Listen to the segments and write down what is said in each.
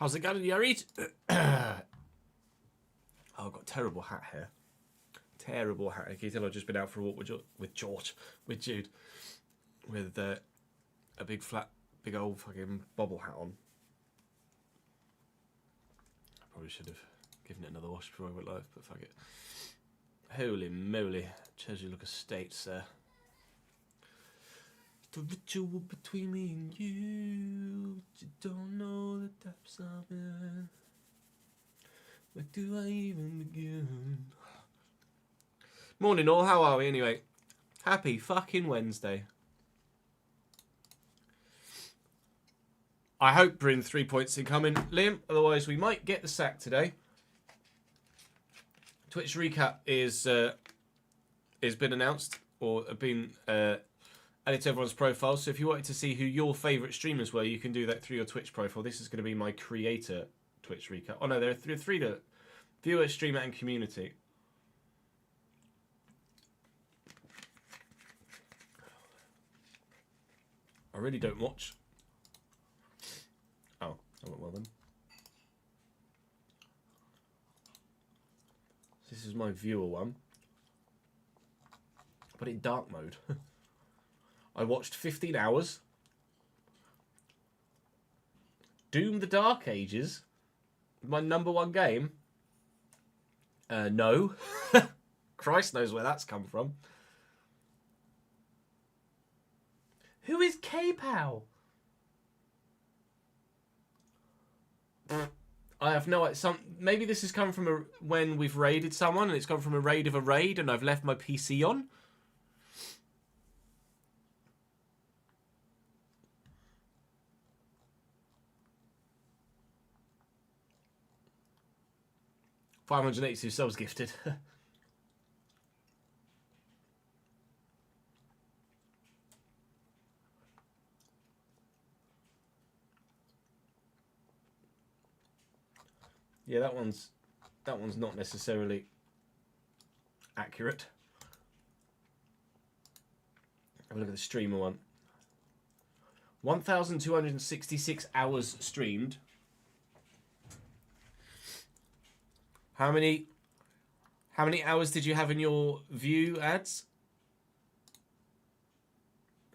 How's it going, Yarit? Oh, I've got terrible hat hair. Terrible hat. Can you tell I've just been out for a walk with Jude, with a big old fucking bobble hat on. I probably should have given it another wash before I went live, but fuck it. Holy moly. Shows you look a state, sir. The ritual between me and you, but you don't know the depths of it. Where do I even begin? Morning all, how are we anyway? Happy fucking Wednesday. I hope Bryn 3 points incoming, Liam, otherwise we might get the sack today. Twitch recap is been announced, or been added to everyone's profile. So if you wanted to see who your favourite streamers were, you can do that through your Twitch profile. This is going to be my creator Twitch recap. Oh no, there are three viewer, streamer and community. I really don't watch. Oh, I went well then. This is my viewer one. Put it in dark mode. I watched 15 hours. Doom the Dark Ages. My #1 game. No. Christ knows where that's come from. Who is K-Pow? I have no idea. Maybe this has come from when we've raided someone, and it's come from a raid of a raid, and I've left my PC on. $582 subs gifted. Yeah, that one's not necessarily accurate. Have a look at the streamer one. 1,266 hours streamed. How many hours did you have in your view ads?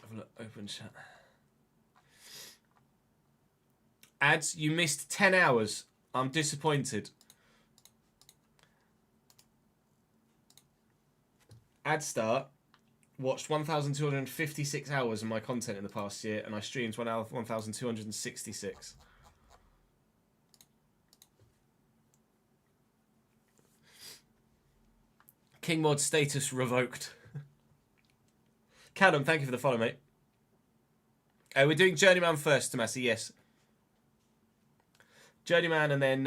Have a look, open chat. Ads, you missed 10 hours. I'm disappointed. Ad start watched 1,256 hours of my content in the past year, and I streamed 1,266. King mod status revoked. Callum, thank you for the follow, mate. We're doing Journeyman first, Tomasi, yes. Journeyman and then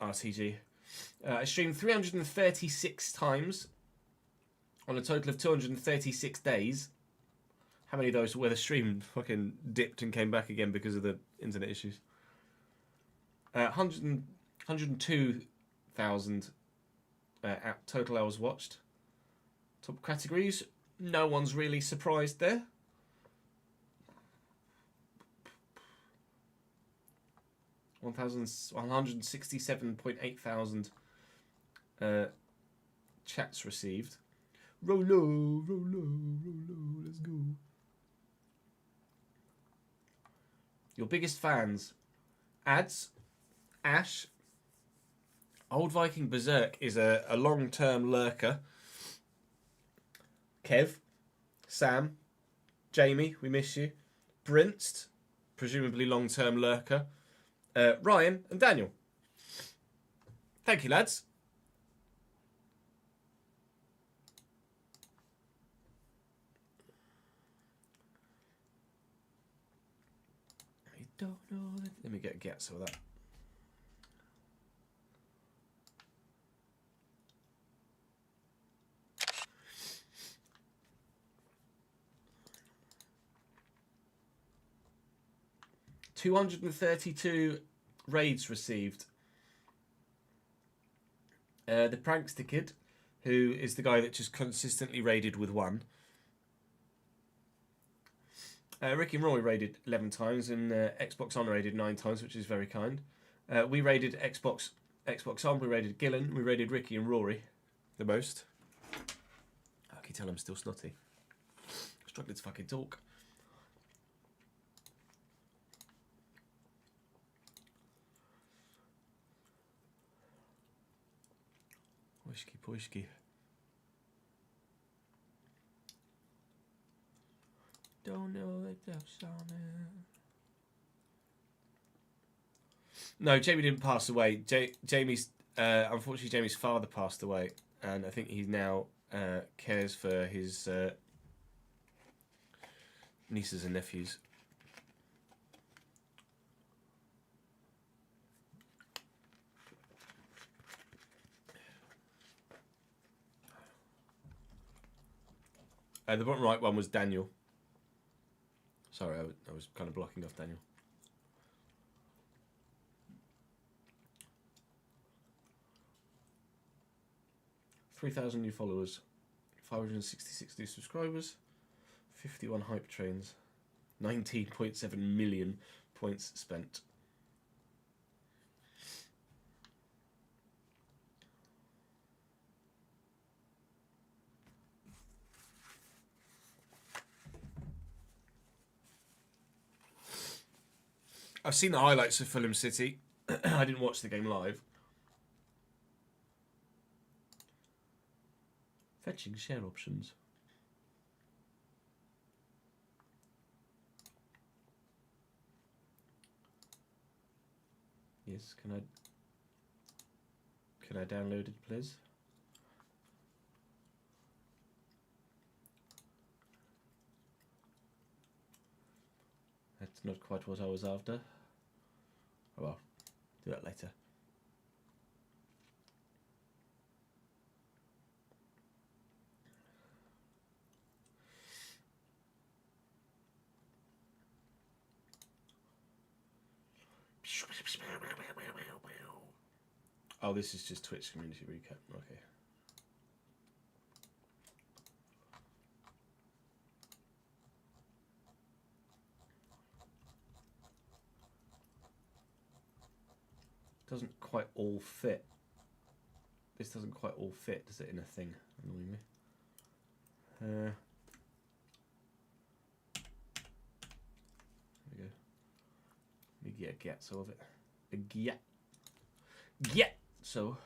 RTG. I streamed 336 times on a total of 236 days. How many of those were the stream fucking dipped and came back again because of the internet issues? 102,000 total hours watched. Top categories. No one's really surprised there. 167.8 thousand chats received. Rolo, let's go. Your biggest fans. Ads. Ash. Old Viking Berserk is a long-term lurker. Kev. Sam. Jamie, we miss you. Brinst, presumably long-term lurker. Ryan and Daniel. Thank you, lads. I don't know. Let me get some of that. $232 raids received. The Prankster Kid, who is the guy that just consistently raided with one. Ricky and Rory raided 11 times, and Xbox On raided 9 times, which is very kind. We raided Xbox On, we raided Gillen, we raided Ricky and Rory the most. I can tell I'm still snotty. Struggling to fucking talk. Whiskey poisky. Don't know the depths on it. No, Jamie didn't pass away. Unfortunately, Jamie's father passed away, and I think he now cares for his nieces and nephews. The bottom right one was Daniel. Sorry, I was kind of blocking off Daniel. $3,000 new followers, 566 new subscribers, 51 hype trains, 19.7 million points spent. I've seen the highlights of Fulham City. I didn't watch the game live. Fetching share options. Yes, can I download it, please? That's not quite what I was after. Oh well, do that later. Oh, this is just Twitch community recap. Okay. Doesn't quite all fit. This doesn't quite all fit, does it, in a thing? Annoying me. There we go. Let me get a getso of it. A get. So.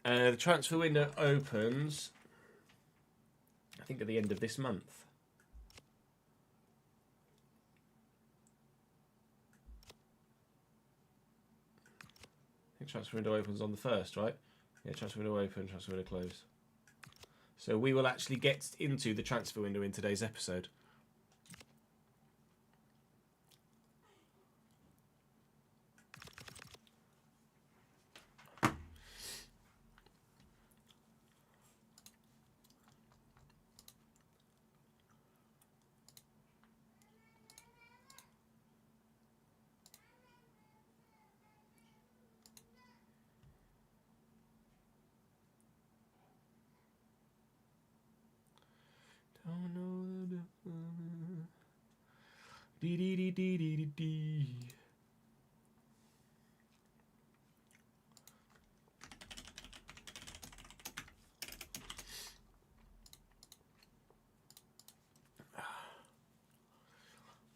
The transfer window opens, I think, at the end of this month. I think transfer window opens on the 1st, right? Yeah, transfer window open, transfer window close. So we will actually get into the transfer window in today's episode. Dee dee dee dee dee dee dee.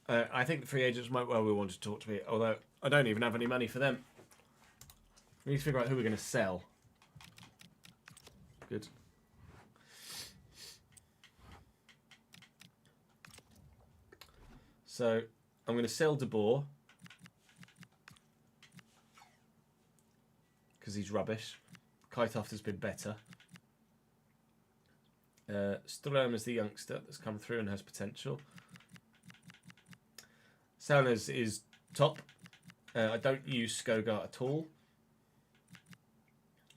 I think the free agents might well want to talk to me, although I don't even have any money for them. We need to figure out who we're going to sell. Good. So I'm going to sell De Boer because he's rubbish. Kiteoft has been better. Strom is the youngster that's come through and has potential. Saunas is top. I don't use Skogart at all.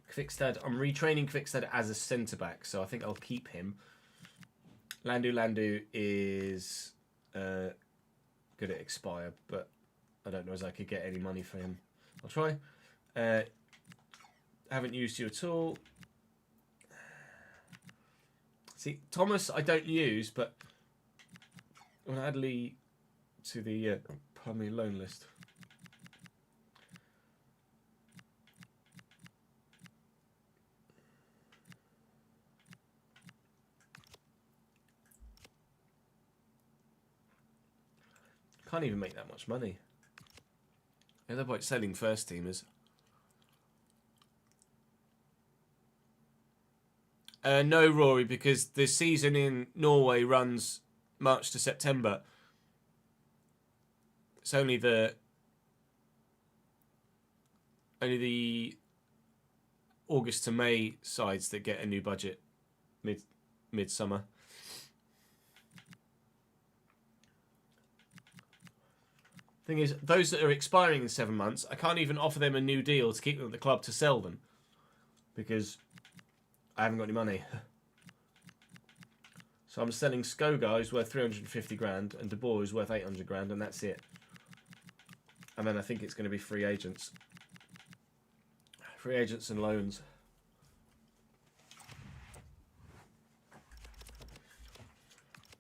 Fixtures, I'm retraining Fixtures as a centre-back, so I think I'll keep him. Landu is good at expire, but I don't know as I could get any money for him. I'll try. Haven't used you at all. See, Thomas I don't use, but I'm going to add Lee to the loan list. Can't even make that much money. Yeah, they're about selling first teamers. No, Rory, because the season in Norway runs March to September. It's only the August to May sides that get a new budget midsummer. Thing is, those that are expiring in 7 months, I can't even offer them a new deal to keep them at the club to sell them because I haven't got any money. So I'm selling Skogart, who's worth 350 grand, and De Boer, who's worth 800 grand, and that's it. And then I think it's going to be free agents. Free agents and loans.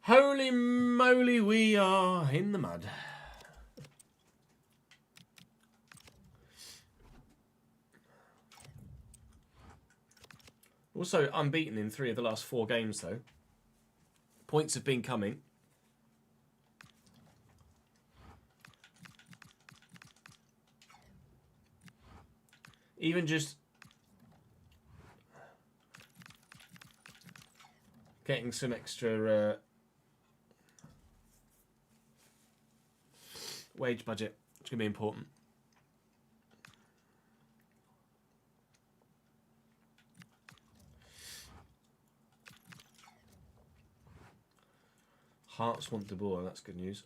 Holy moly, we are in the mud. Also unbeaten in 3 of the last 4 games, though. Points have been coming. Even just getting some extra wage budget. It's going to be important. Hearts want De Boer, that's good news.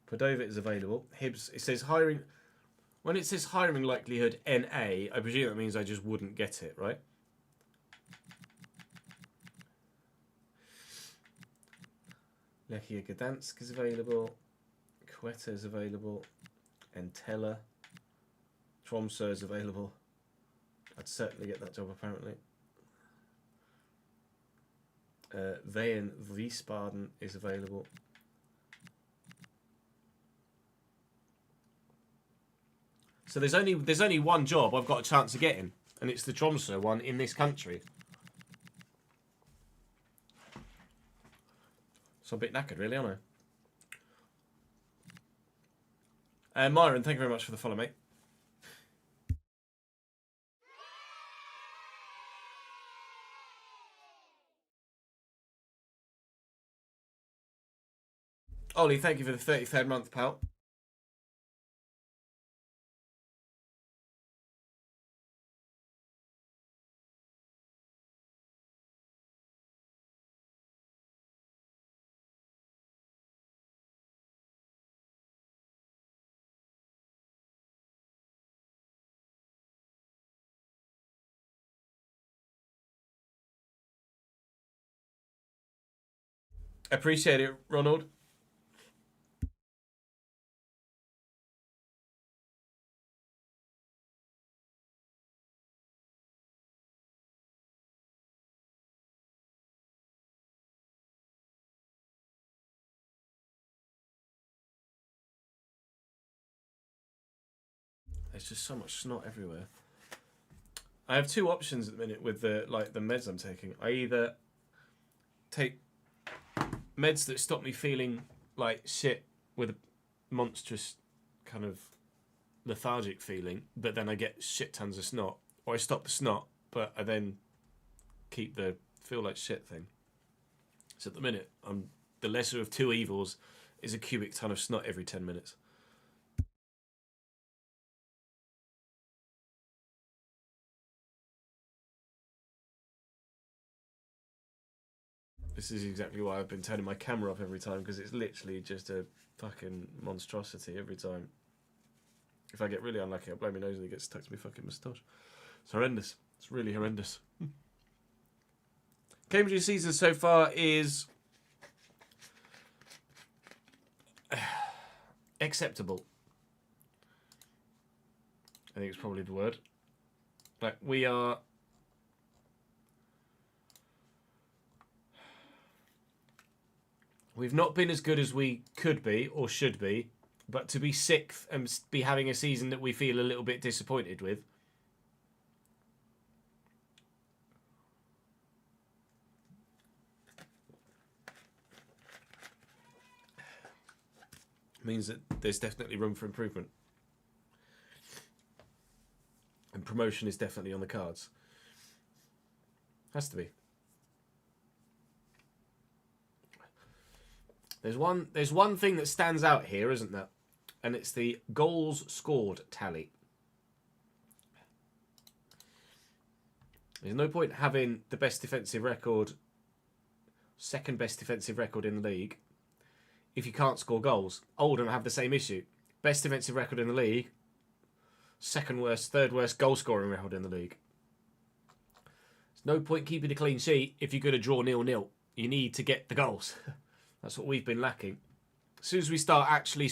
Padova is available. Hibs, it says hiring. When it says hiring likelihood NA, I presume that means I just wouldn't get it, right? Lechia Gdansk is available. Quetta is available. Entella. Tromsø is available. I'd certainly get that job, apparently. Vejen Wiesbaden is available. So there's only one job I've got a chance of getting, and it's the Tromsø one in this country. So I'm a bit knackered, really, aren't I? Myron, thank you very much for the follow, mate. Ollie, thank you for the 33rd month, pal. Appreciate it, Ronald. There's just so much snot everywhere. I have two options at the minute with the meds I'm taking. I either take meds that stop me feeling like shit with a monstrous kind of lethargic feeling, but then I get shit tons of snot, or I stop the snot, but I then keep the feel like shit thing. So at the minute, the lesser of two evils is a cubic ton of snot every 10 minutes. This is exactly why I've been turning my camera off every time, because it's literally just a fucking monstrosity every time. If I get really unlucky, I'll blow my nose and it gets stuck to my fucking moustache. It's horrendous. It's really horrendous. Cambridge season so far is acceptable. I think it's probably the word. Like, we've not been as good as we could be or should be, but to be sixth and be having a season that we feel a little bit disappointed with, means that there's definitely room for improvement. And promotion is definitely on the cards. Has to be. There's one thing that stands out here, isn't there? And it's the goals scored tally. There's no point having the best defensive record, second best defensive record in the league, if you can't score goals. Oldham have the same issue. Best defensive record in the league, second worst, third worst goal scoring record in the league. There's no point keeping a clean sheet if you're going to draw 0-0. You need to get the goals. That's what we've been lacking. As soon as we start actually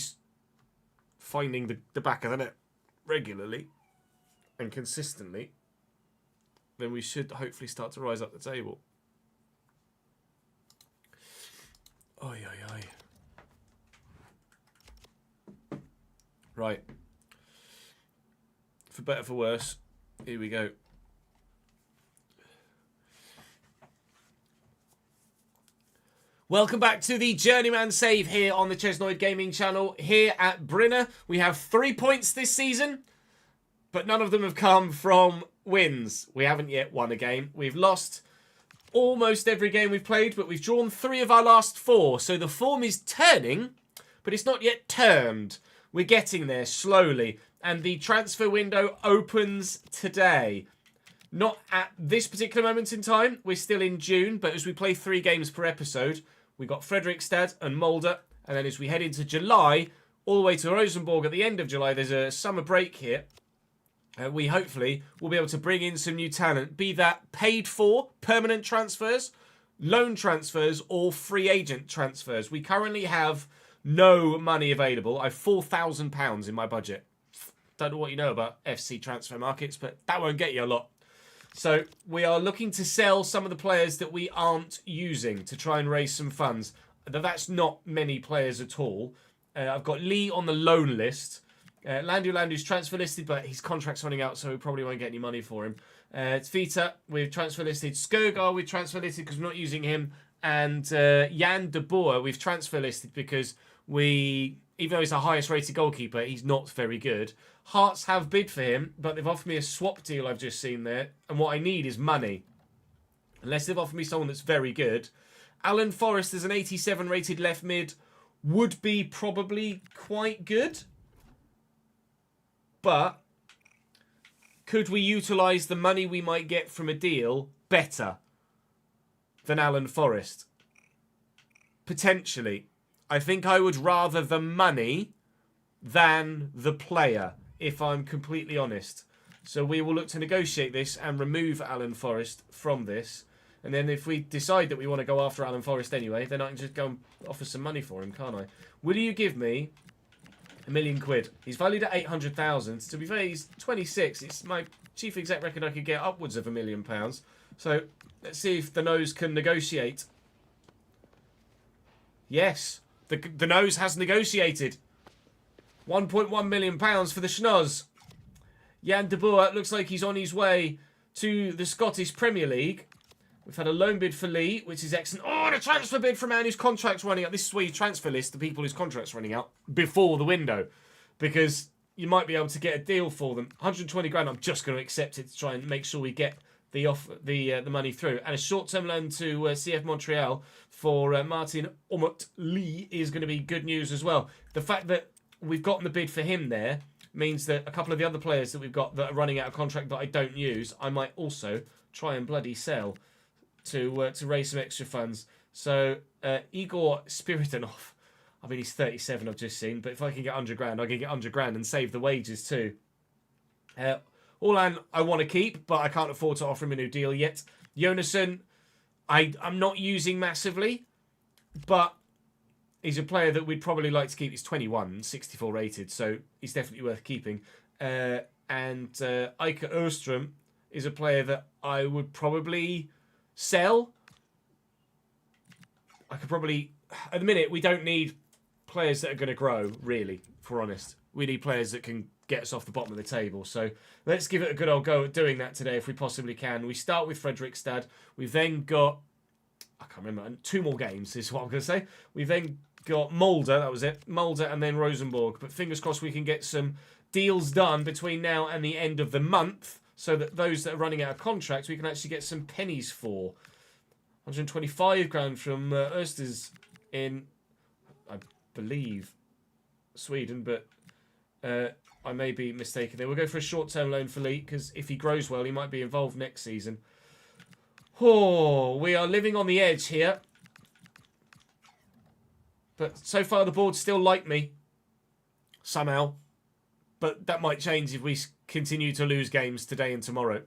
finding the back of the net regularly and consistently, then we should hopefully start to rise up the table. Oi, oi, oi. Right. For better, for worse, here we go. Welcome back to the Journeyman save here on the Chesnoid Gaming channel. Here at Brynner, we have 3 points this season, but none of them have come from wins. We haven't yet won a game. We've lost almost every game we've played, but we've drawn 3 of our last 4. So the form is turning, but it's not yet turned. We're getting there slowly, and the transfer window opens today. Not at this particular moment in time. We're still in June, but as we play 3 games per episode, we've got Fredrikstad and Molde, and then as we head into July, all the way to Rosenborg at the end of July, there's a summer break here. We hopefully will be able to bring in some new talent, be that paid for permanent transfers, loan transfers, or free agent transfers. We currently have no money available. I have £4,000 in my budget. Don't know what you know about FC transfer markets, but that won't get you a lot. So we are looking to sell some of the players that we aren't using to try and raise some funds. That's not many players at all. I've got Lee on the loan list. Landu's transfer listed, but his contract's running out, so we probably won't get any money for him. Tvita, we've transfer listed. Skurgar, we've transfer listed because we're not using him. And Jan de Boer, we've transfer listed because even though he's the highest rated goalkeeper, he's not very good. Hearts have bid for him, but they've offered me a swap deal I've just seen there. And what I need is money. Unless they've offered me someone that's very good. Alan Forrest is an 87 rated left mid. Would be probably quite good. But could we utilise the money we might get from a deal better than Alan Forrest? Potentially. I think I would rather the money than the player, if I'm completely honest. So we will look to negotiate this and remove Alan Forrest from this. And then if we decide that we want to go after Alan Forrest anyway, then I can just go and offer some money for him, can't I? Will you give me £1 million? He's valued at 800,000. To be fair, he's 26. It's my chief exec reckon I could get upwards of £1 million. So let's see if the nose can negotiate. Yes, the nose has negotiated. £1.1 million for the schnoz. Jan de Boer looks like he's on his way to the Scottish Premier League. We've had a loan bid for Lee, which is excellent. Oh, and a transfer bid for a man whose contract's running out. This is where you transfer list the people whose contract's running out before the window. Because you might be able to get a deal for them. 120 grand, I'm just going to accept it to try and make sure we get the money through. And a short-term loan to CF Montreal for Martin Omot Lee is going to be good news as well. The fact that we've gotten the bid for him there means that a couple of the other players that we've got that are running out of contract that I don't use, I might also try and bloody sell to raise some extra funds. So Igor Spiritonov, I mean he's 37 I've just seen, but if I can get 100 grand, I can get 100 grand and save the wages too. Orlan I want to keep, but I can't afford to offer him a new deal yet. Jonasson, I'm not using massively, but he's a player that we'd probably like to keep. He's 21, 64 rated, so he's definitely worth keeping. And Eike Öström is a player that I would probably sell. I could probably... At the minute, we don't need players that are going to grow, really, if we're honest. We need players that can get us off the bottom of the table. So let's give it a good old go at doing that today if we possibly can. We start with Fredrikstad. We've then got... I can't remember. 2 more games is what I'm going to say. We've then got Molde. That was it. Molde and then Rosenborg. But fingers crossed we can get some deals done between now and the end of the month so that those that are running out of contracts we can actually get some pennies for. 125 grand from Östers in, I believe, Sweden, but I may be mistaken there. We'll go for a short-term loan for Lee, because if he grows well, he might be involved next season. Oh, we are living on the edge here. But so far the board still like me. Somehow. But that might change if we continue to lose games today and tomorrow.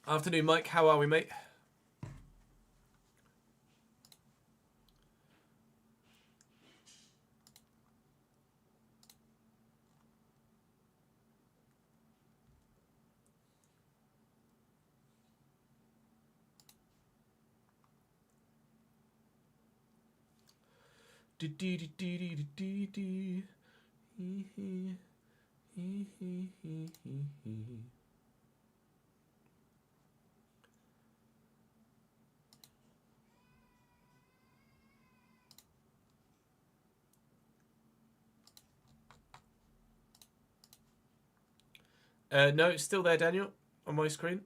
Afternoon, Mike. How are we, mate? No, it's still there, Daniel, on my screen.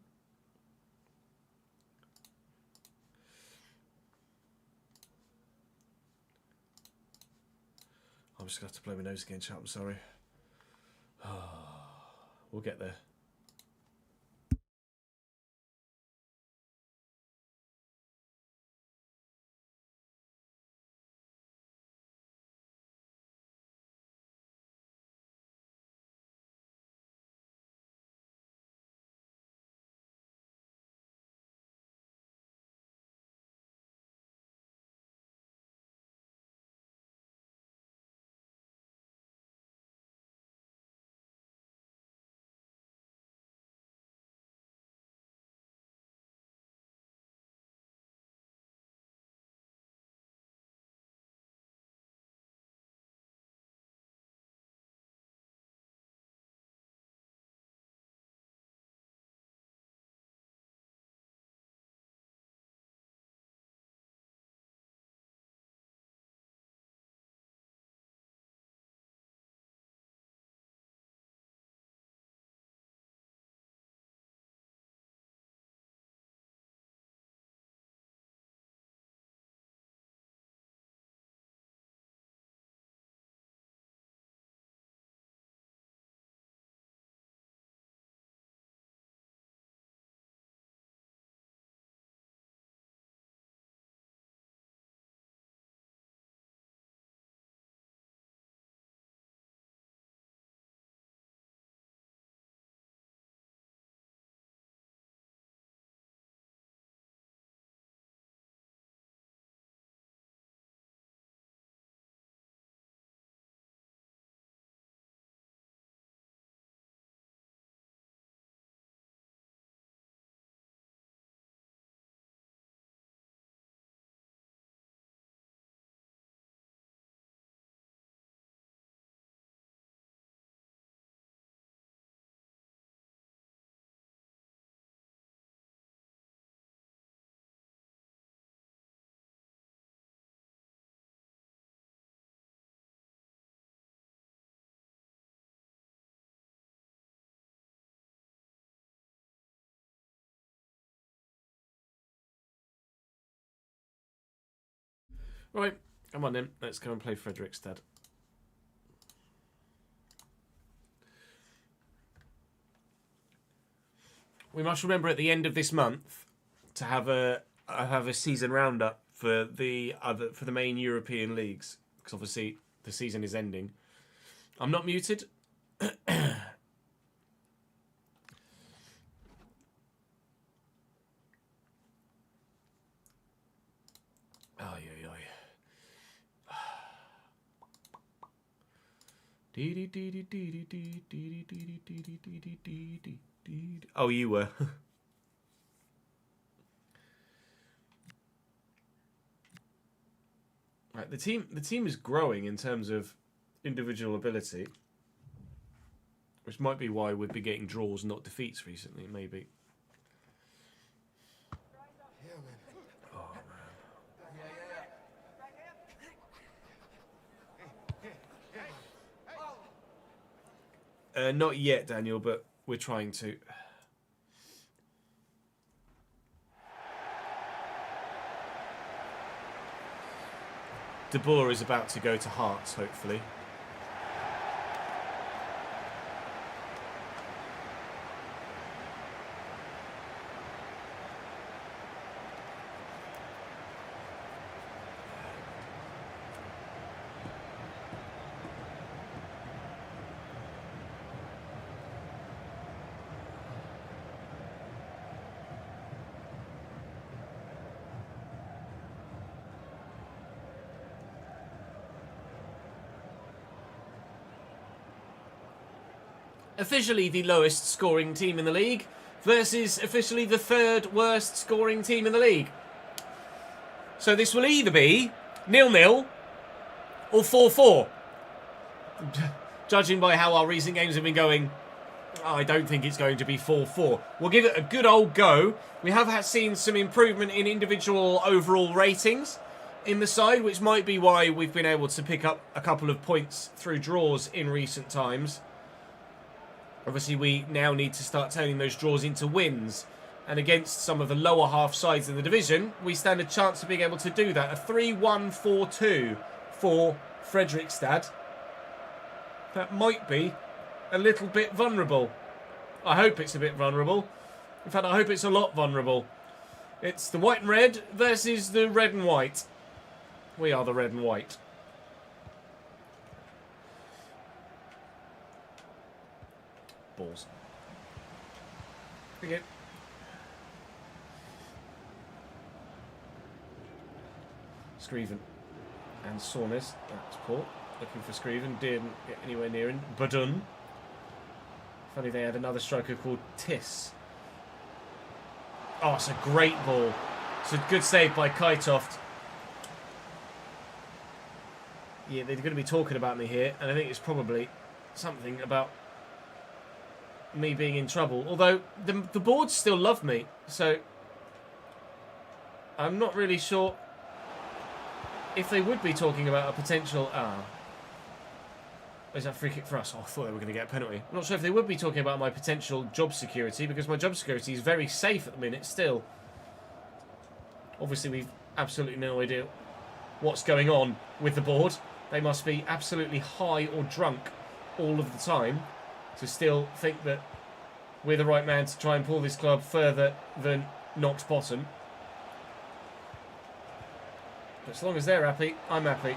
I'm just going to have to blow my nose again, chat. I'm sorry. We'll get there. Right, come on then. Let's go and play Fredrikstad. We must remember at the end of this month to have a season roundup for the main European leagues, because obviously the season is ending. I'm not muted. Oh, you were. Right, the team is growing in terms of individual ability, which might be why we've been getting draws, not defeats recently. Maybe. Oh man. Not yet, Daniel, but we're trying to. De Boer is about to go to Hearts, hopefully. Officially the lowest scoring team in the league versus officially the third worst scoring team in the league. So this will either be 0-0 or 4-4. Judging by how our recent games have been going, I don't think it's going to be 4-4. We'll give it a good old go. We have seen some improvement in individual overall ratings in the side, which might be why we've been able to pick up a couple of points through draws in recent times. Obviously, we now need to start turning those draws into wins. And against some of the lower half sides in the division, we stand a chance of being able to do that. A 3-1-4-2 for Fredrikstad. That might be a little bit vulnerable. I hope it's a bit vulnerable. In fact, I hope it's a lot vulnerable. It's the white and red versus the red and white. We are the red and white. Balls. Okay. Screven and Saunders. That's poor. Looking for Screven. Didn't get anywhere near him. Budun. Funny they had another striker called Tiss. Oh, it's a great ball. It's a good save by Kaitoft. Yeah, they're going to be talking about me here, and I think it's probably something about me being in trouble. Although the boards still love me, so I'm not really sure if they would be talking about a potential. Is that free kick for us? Oh, I thought they were going to get a penalty. I'm not sure if they would be talking about my potential job security, because my job security is very safe at the minute still. Obviously, we've absolutely no idea what's going on with the board. They must be absolutely high or drunk all of the time to still think that we're the right man to try and pull this club further than Knox bottom. But as long as they're happy, I'm happy.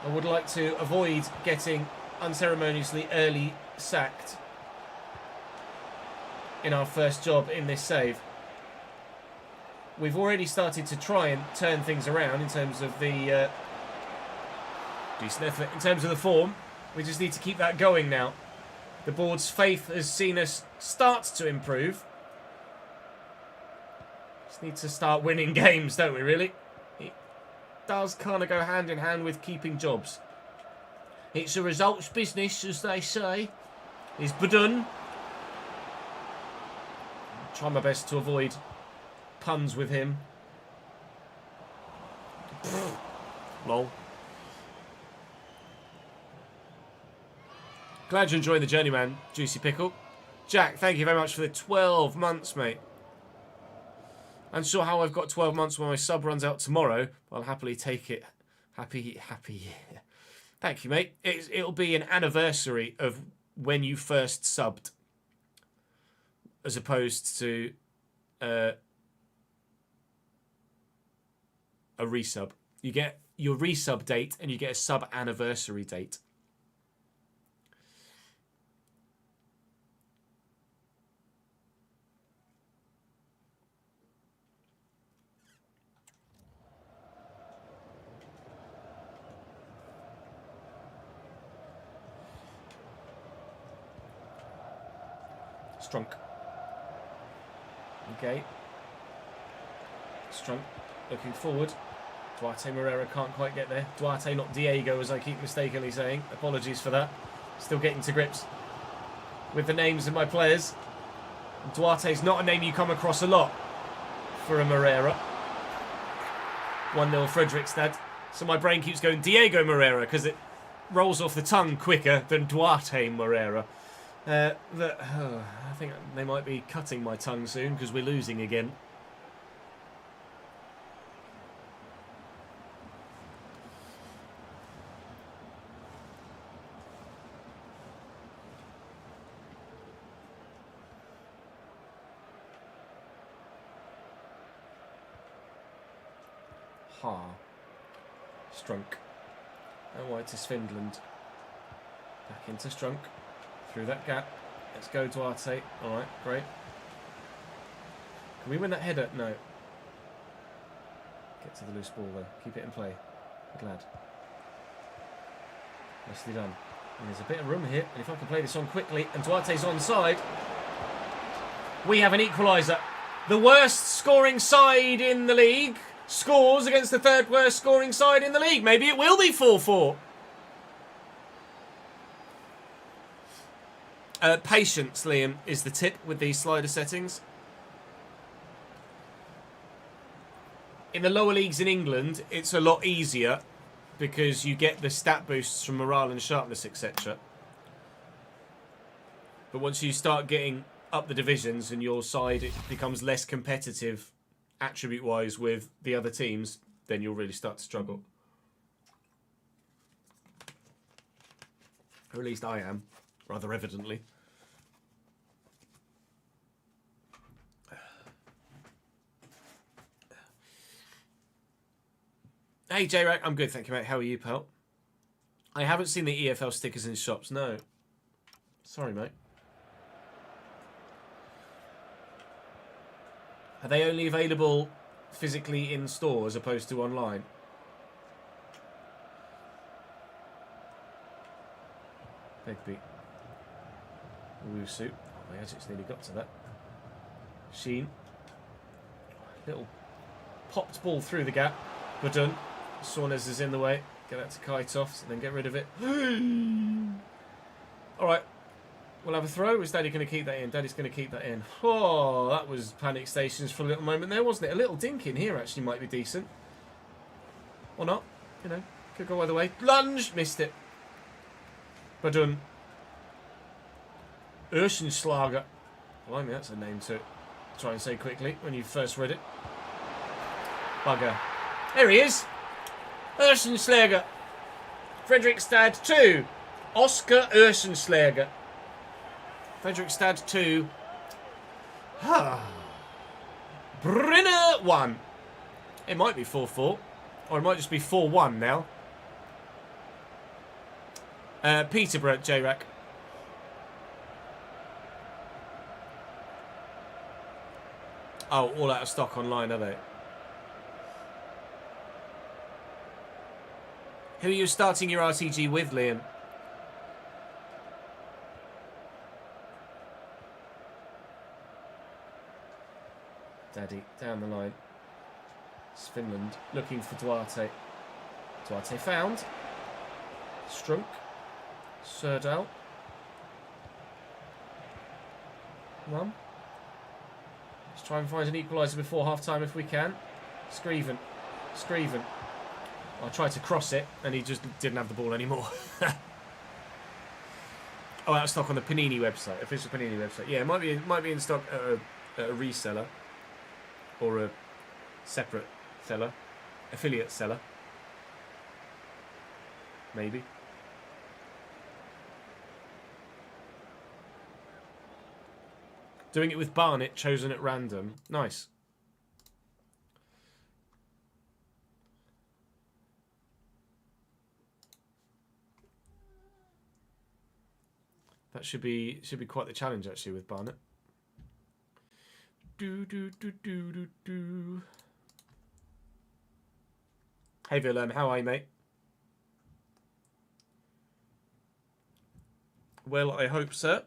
I would like to avoid getting unceremoniously early sacked in our first job in this save. We've already started to try and turn things around in terms of the decent effort, in terms of the form. We just need to keep that going now. The board's faith has seen us start to improve. Just need to start winning games, don't we, really? It does kind of go hand in hand with keeping jobs. It's a results business, as they say. Is Budun. Try my best to avoid puns with him. Lol. Glad you're enjoying the Journeyman, Juicy Pickle. Jack, thank you very much for the 12 months, mate. Unsure how I've got 12 months when my sub runs out tomorrow. I'll happily take it Happy year. Thank you, mate. It'll be an anniversary of when you first subbed, as opposed to a resub. You get your resub date and you get a sub anniversary date. Strunk. Okay. Strunk. Looking forward. Duarte Moreira can't quite get there. Duarte, not Diego, as I keep mistakenly saying. Apologies for that. Still getting to grips with the names of my players. Duarte's not a name you come across a lot for a Moreira. 1-0 Fredrikstad. So my brain keeps going Diego Moreira because it rolls off the tongue quicker than Duarte Moreira. I think they might be cutting my tongue soon because we're losing again. Strunk. And White is Finland. Back into Strunk. Through that gap. Let's go Duarte. Alright, great. Can we win that header? No. Get to the loose ball though. Keep it in play. Good lad. Nicely done. And there's a bit of room here. And if I can play this on quickly, and Duarte's onside, we have an equaliser. The worst scoring side in the league scores against the third worst scoring side in the league. Maybe it will be 4-4. Patience, Liam, is the tip with these slider settings. In the lower leagues in England, it's a lot easier because you get the stat boosts from morale and sharpness, etc. But once you start getting up the divisions and your side it becomes less competitive attribute-wise with the other teams, then you'll really start to struggle. Or at least I am, rather evidently. Hey, J-Rack, I'm good, thank you, mate. How are you, pal? I haven't seen the EFL stickers in shops, no. Sorry, mate. Are they only available physically in store as opposed to online? Begbie. Wusu. Oh, my Agic's nearly got to that. Sheen. Little popped ball through the gap. Good done. Saunders is in the way. Get that to Kaitoft and then get rid of it. Alright. We'll have a throw. Is Daddy going to keep that in? Daddy's going to keep that in. Oh, that was panic stations for a little moment there, wasn't it? A little dink in here actually might be decent. Or not. You know, could go either way. Lunge! Missed it. Badun. Urschenschlager. Blimey, that's a name to try and say quickly when you first read it. Bugger. There he is. Urschenschlager. Fredrikstad 2. Oscar Urschenschlager. Fredrikstad 2. Brinner 1. It might be 4-4. Or it might just be 4-1 now. Peterborough, J-Rack. Oh, all out of stock online, are they? Who are you starting your RTG with, Liam? Daddy, down the line. It's Finland, looking for Duarte. Duarte found. Strunk. Serdal. Mum. Let's try and find an equaliser before half-time if we can. Screven. Screven. I tried to cross it, and he just didn't have the ball anymore. Oh, out of stock on the Panini website, official Panini website. Yeah, it might be in stock at a reseller or a separate seller, affiliate seller. maybe. Doing it with Barnet, chosen at random. Nice. That should be quite the challenge actually with Barnet. Hey Willem, how are you, mate? Well, I hope, sir.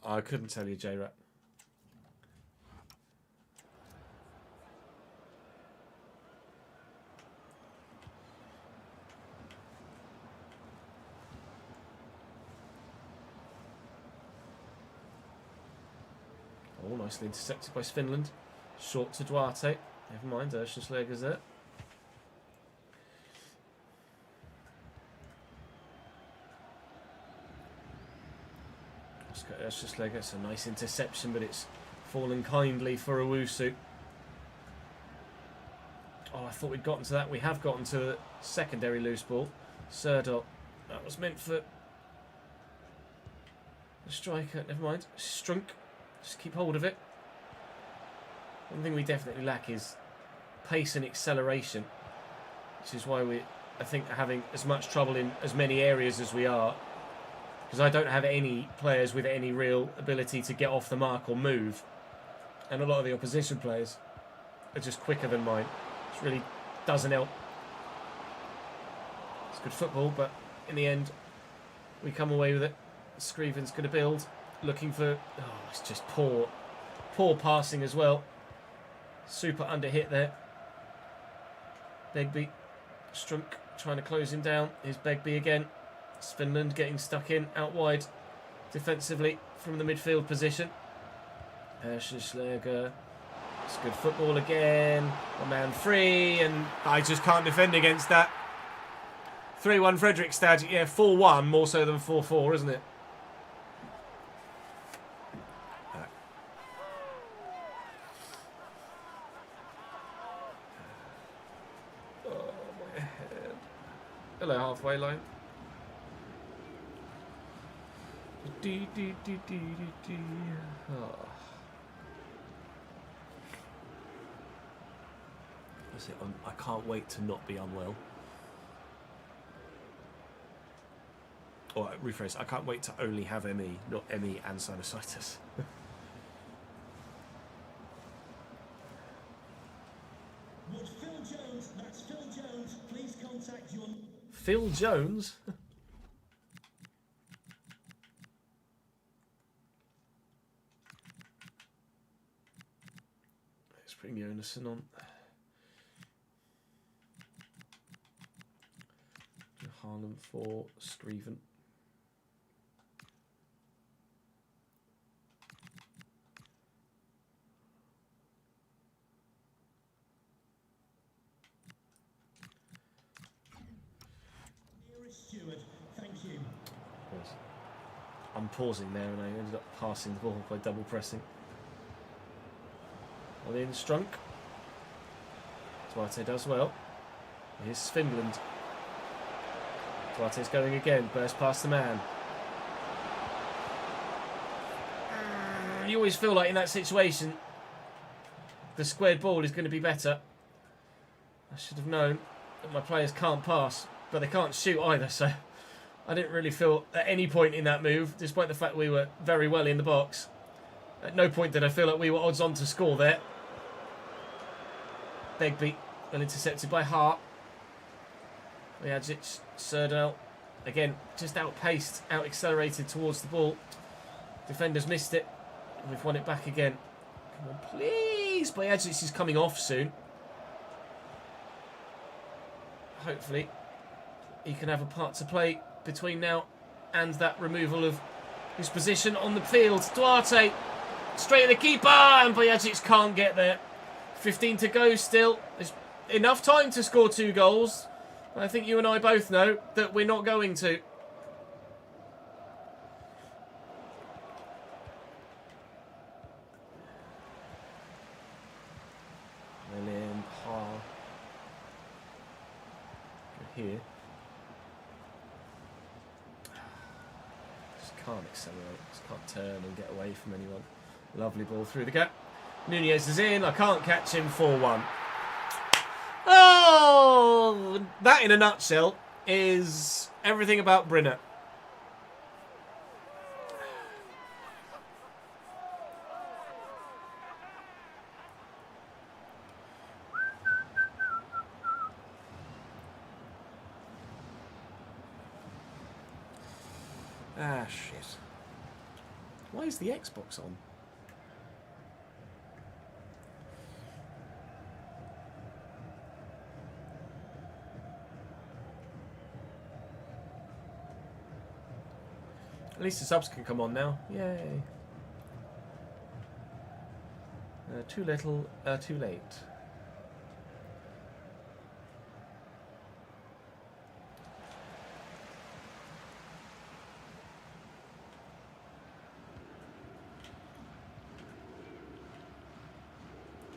I couldn't tell you, J-Rat. Oh, nicely intercepted by Finland. Short to Duarte. Never mind, Schleger's there. Schleger, it's a nice interception, but it's fallen kindly for Owusu. Oh, I thought we'd gotten to that. We have gotten to the secondary loose ball. Serdal. That was meant for the striker. Never mind. Strunk. Just keep hold of it. One thing we definitely lack is pace and acceleration, which is why I think, are having as much trouble in as many areas as we are. Because I don't have any players with any real ability to get off the mark or move. And a lot of the opposition players are just quicker than mine. Which really doesn't help. It's good football, but in the end, we come away with it. Scriven's going to build, looking for... Oh, it's just poor. Poor passing as well. Super under hit there. Begbie. Strunk trying to close him down. Here's Begbie again. Finland getting stuck in out wide defensively from the midfield position. Schleger. It's good football again. A man free, and I just can't defend against that. 3-1 Fredrikstad. Yeah, 4-1 more so than 4-4, isn't it? Oh, my head. Hello, halfway line. Oh. That's it. I can't wait to not be unwell. Or rephrase, I can't wait to only have ME, not ME and sinusitis. Would Phil Jones, that's Phil Jones, please contact you on... Phil Jones? Let's bring Jonasson on. Harlem for Scriven. Stewart, thank you. I'm pausing there and I ended up passing the ball by double pressing. Well, in Strunk. Duarte does well. Here's Finland. Duarte's going again. Burst past the man. You always feel like in that situation the squared ball is going to be better. I should have known that my players can't pass, but they can't shoot either, so I didn't really feel at any point in that move, despite the fact we were very well in the box. At no point did I feel like we were odds on to score there. Begbie, well intercepted by Hart. Jajic, Serdal, again, just outpaced, out-accelerated towards the ball. Defenders missed it. We've won it back again. Come on, please. Jajic is coming off soon. Hopefully, he can have a part to play between now and that removal of his position on the field. Duarte, straight at the keeper, and Jajic can't get there. 15 to go still. There's enough time to score 2 goals. I think you and I both know that we're not going to. here. Just can't accelerate. Just can't turn and get away from anyone. Lovely ball through the gap. Nunez is in. I can't catch him. 4-1. Oh, that in a nutshell is everything about Brynner. Ah, shit. Why is the Xbox on? At least the subs can come on now. Yay. Too little, too late.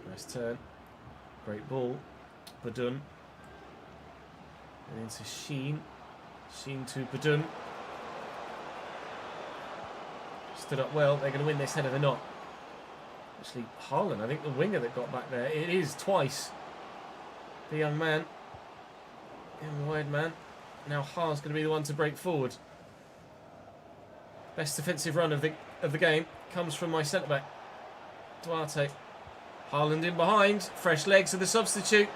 Nice turn. Great ball. Badun. And into Sheen. Sheen to Badun. Stood up well. They're going to win this header. They're not. Actually, Haaland, I think the winger that got back there. It is twice. The young man. The wide man. Now Haar's going to be the one to break forward. Best defensive run of the game comes from my centre back, Duarte. Haaland in behind. Fresh legs of the substitute.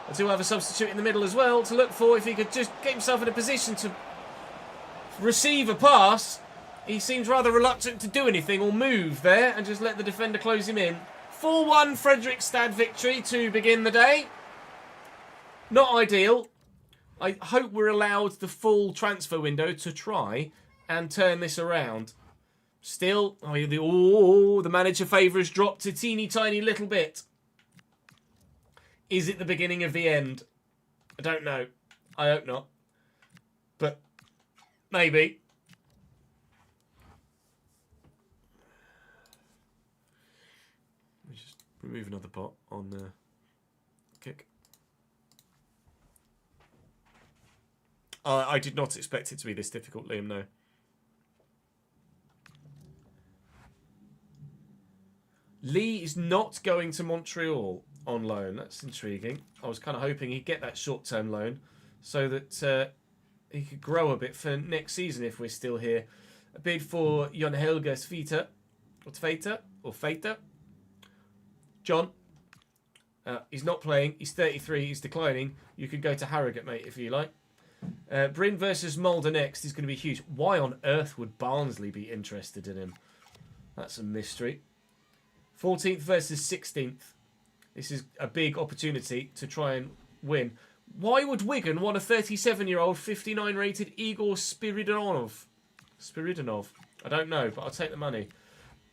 I do have a substitute in the middle as well to look for if he could just get himself in a position to receive a pass. He seems rather reluctant to do anything or move there and just let the defender close him in. 4-1 Fredrikstad victory to begin the day. Not ideal. I hope we're allowed the full transfer window to try and turn this around. Still, the manager favour has dropped a teeny tiny little bit. Is it the beginning of the end? I don't know. I hope not. But maybe. Remove another bot on the kick. I did not expect it to be this difficult, Liam, no. Lee is not going to Montreal on loan. That's intriguing. I was kind of hoping he'd get that short-term loan so that he could grow a bit for next season if we're still here. A bid for Jon Helge Svita, or Feita. John, he's not playing. He's 33. He's declining. You could go to Harrogate, mate, if you like. Bryn versus Molde next is going to be huge. Why on earth would Barnsley be interested in him? That's a mystery. 14th versus 16th. This is a big opportunity to try and win. Why would Wigan want a 37-year-old, 59-rated Igor Spiridonov? I don't know, but I'll take the money.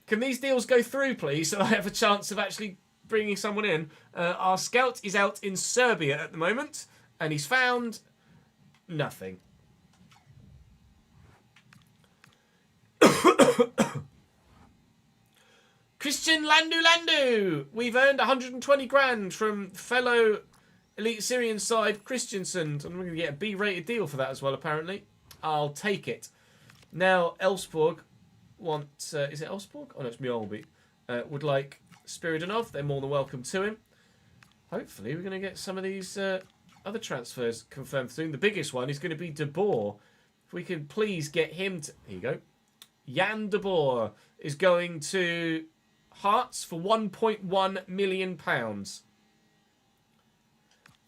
Can these deals go through, please, so I have a chance of actually bringing someone in? Our scout is out in Serbia at the moment, and he's found nothing. Christian Landu. We've earned 120 grand from fellow elite Syrian side Christiansen. And we're going to get a B-rated deal for that as well, apparently. I'll take it. Now, Elfsborg want... is it Elfsborg? Oh, no, it's Mjolby. Would like Spiridonov. They're more than welcome to him. Hopefully, we're going to get some of these other transfers confirmed soon. The biggest one is going to be De Boer. If we can please get him to... Here you go. Jan De Boer is going to Hearts for £1.1 million.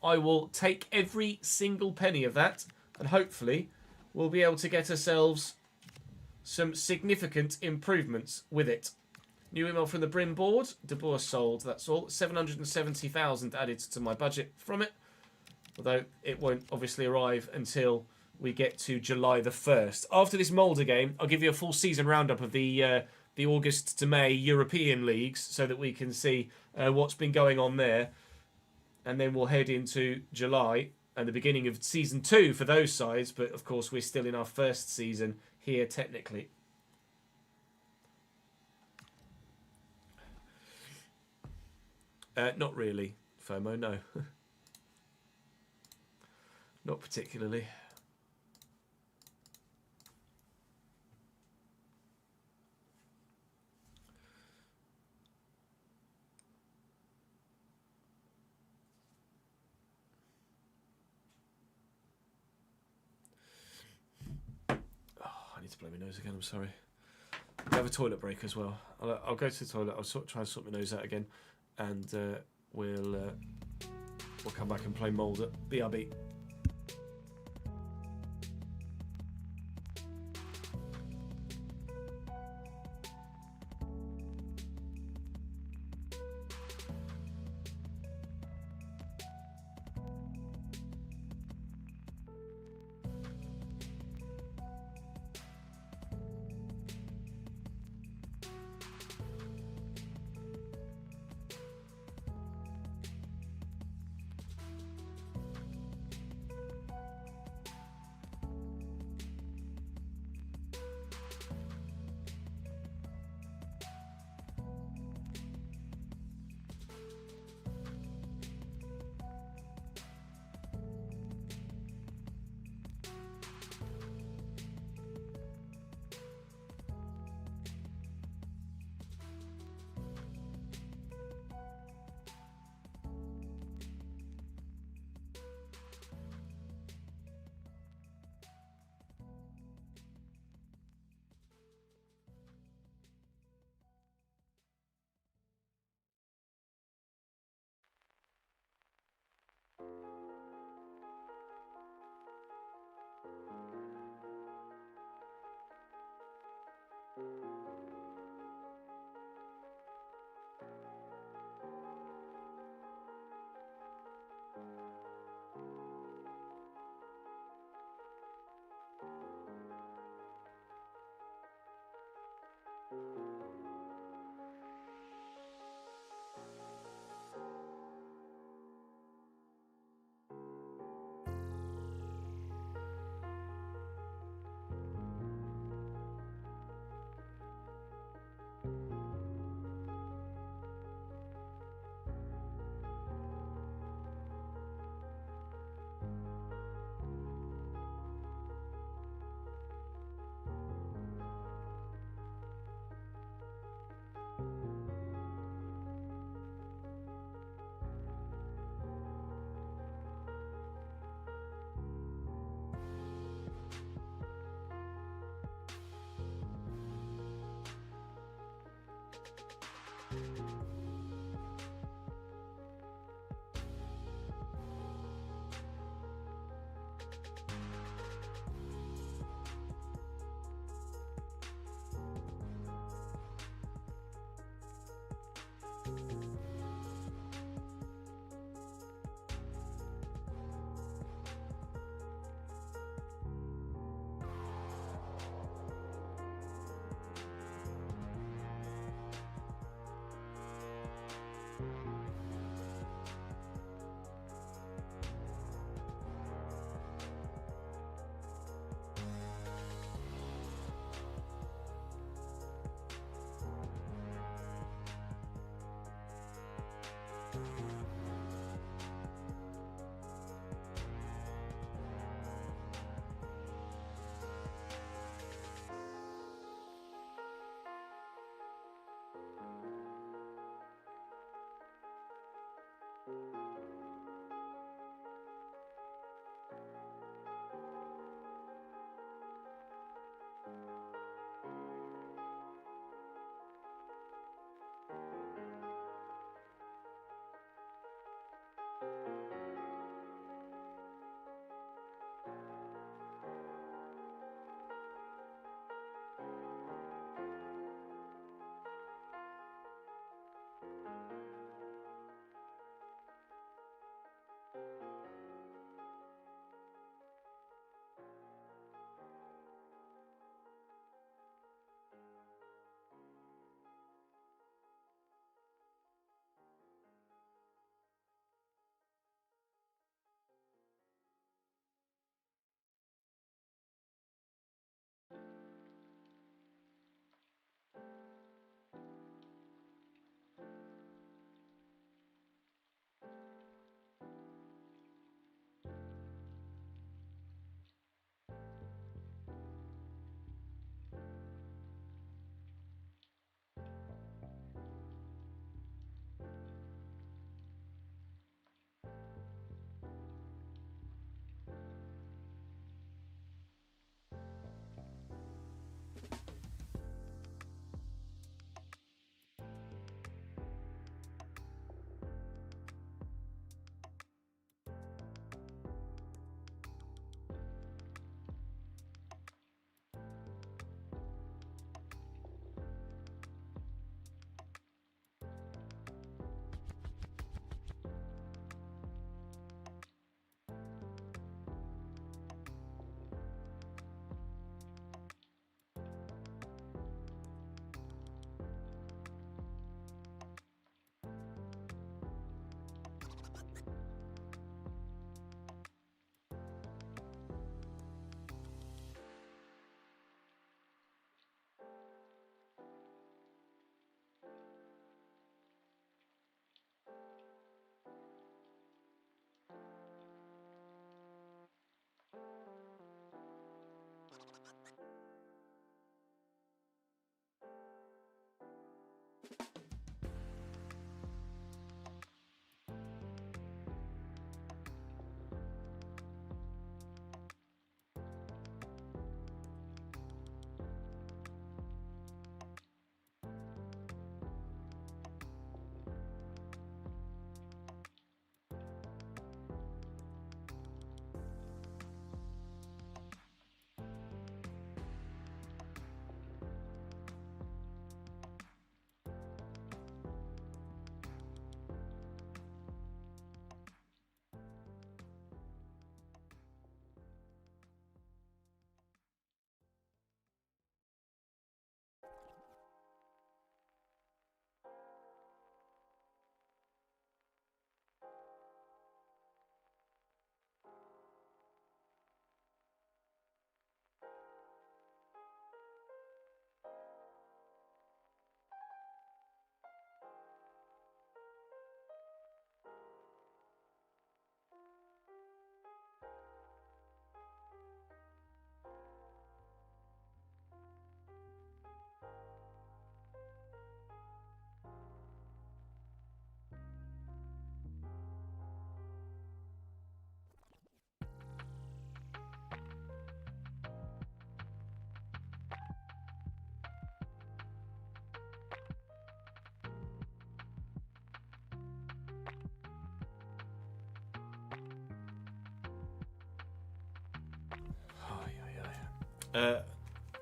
I will take every single penny of that, and hopefully we'll be able to get ourselves some significant improvements with it. New email from the Brim board. De Boer sold, that's all. 770,000 added to my budget from it. Although it won't obviously arrive until we get to July the 1st. After this Molde game, I'll give you a full season roundup of the August to May European leagues so that we can see what's been going on there. And then we'll head into July and the beginning of Season 2 for those sides. But, of course, we're still in our first season here, technically. Not really, FOMO, no. Not particularly. I need to blow my nose again, I'm sorry. I have a toilet break as well. I'll go to the toilet, I'll try and sort my nose out again, and we'll come back and play Molde. BRB.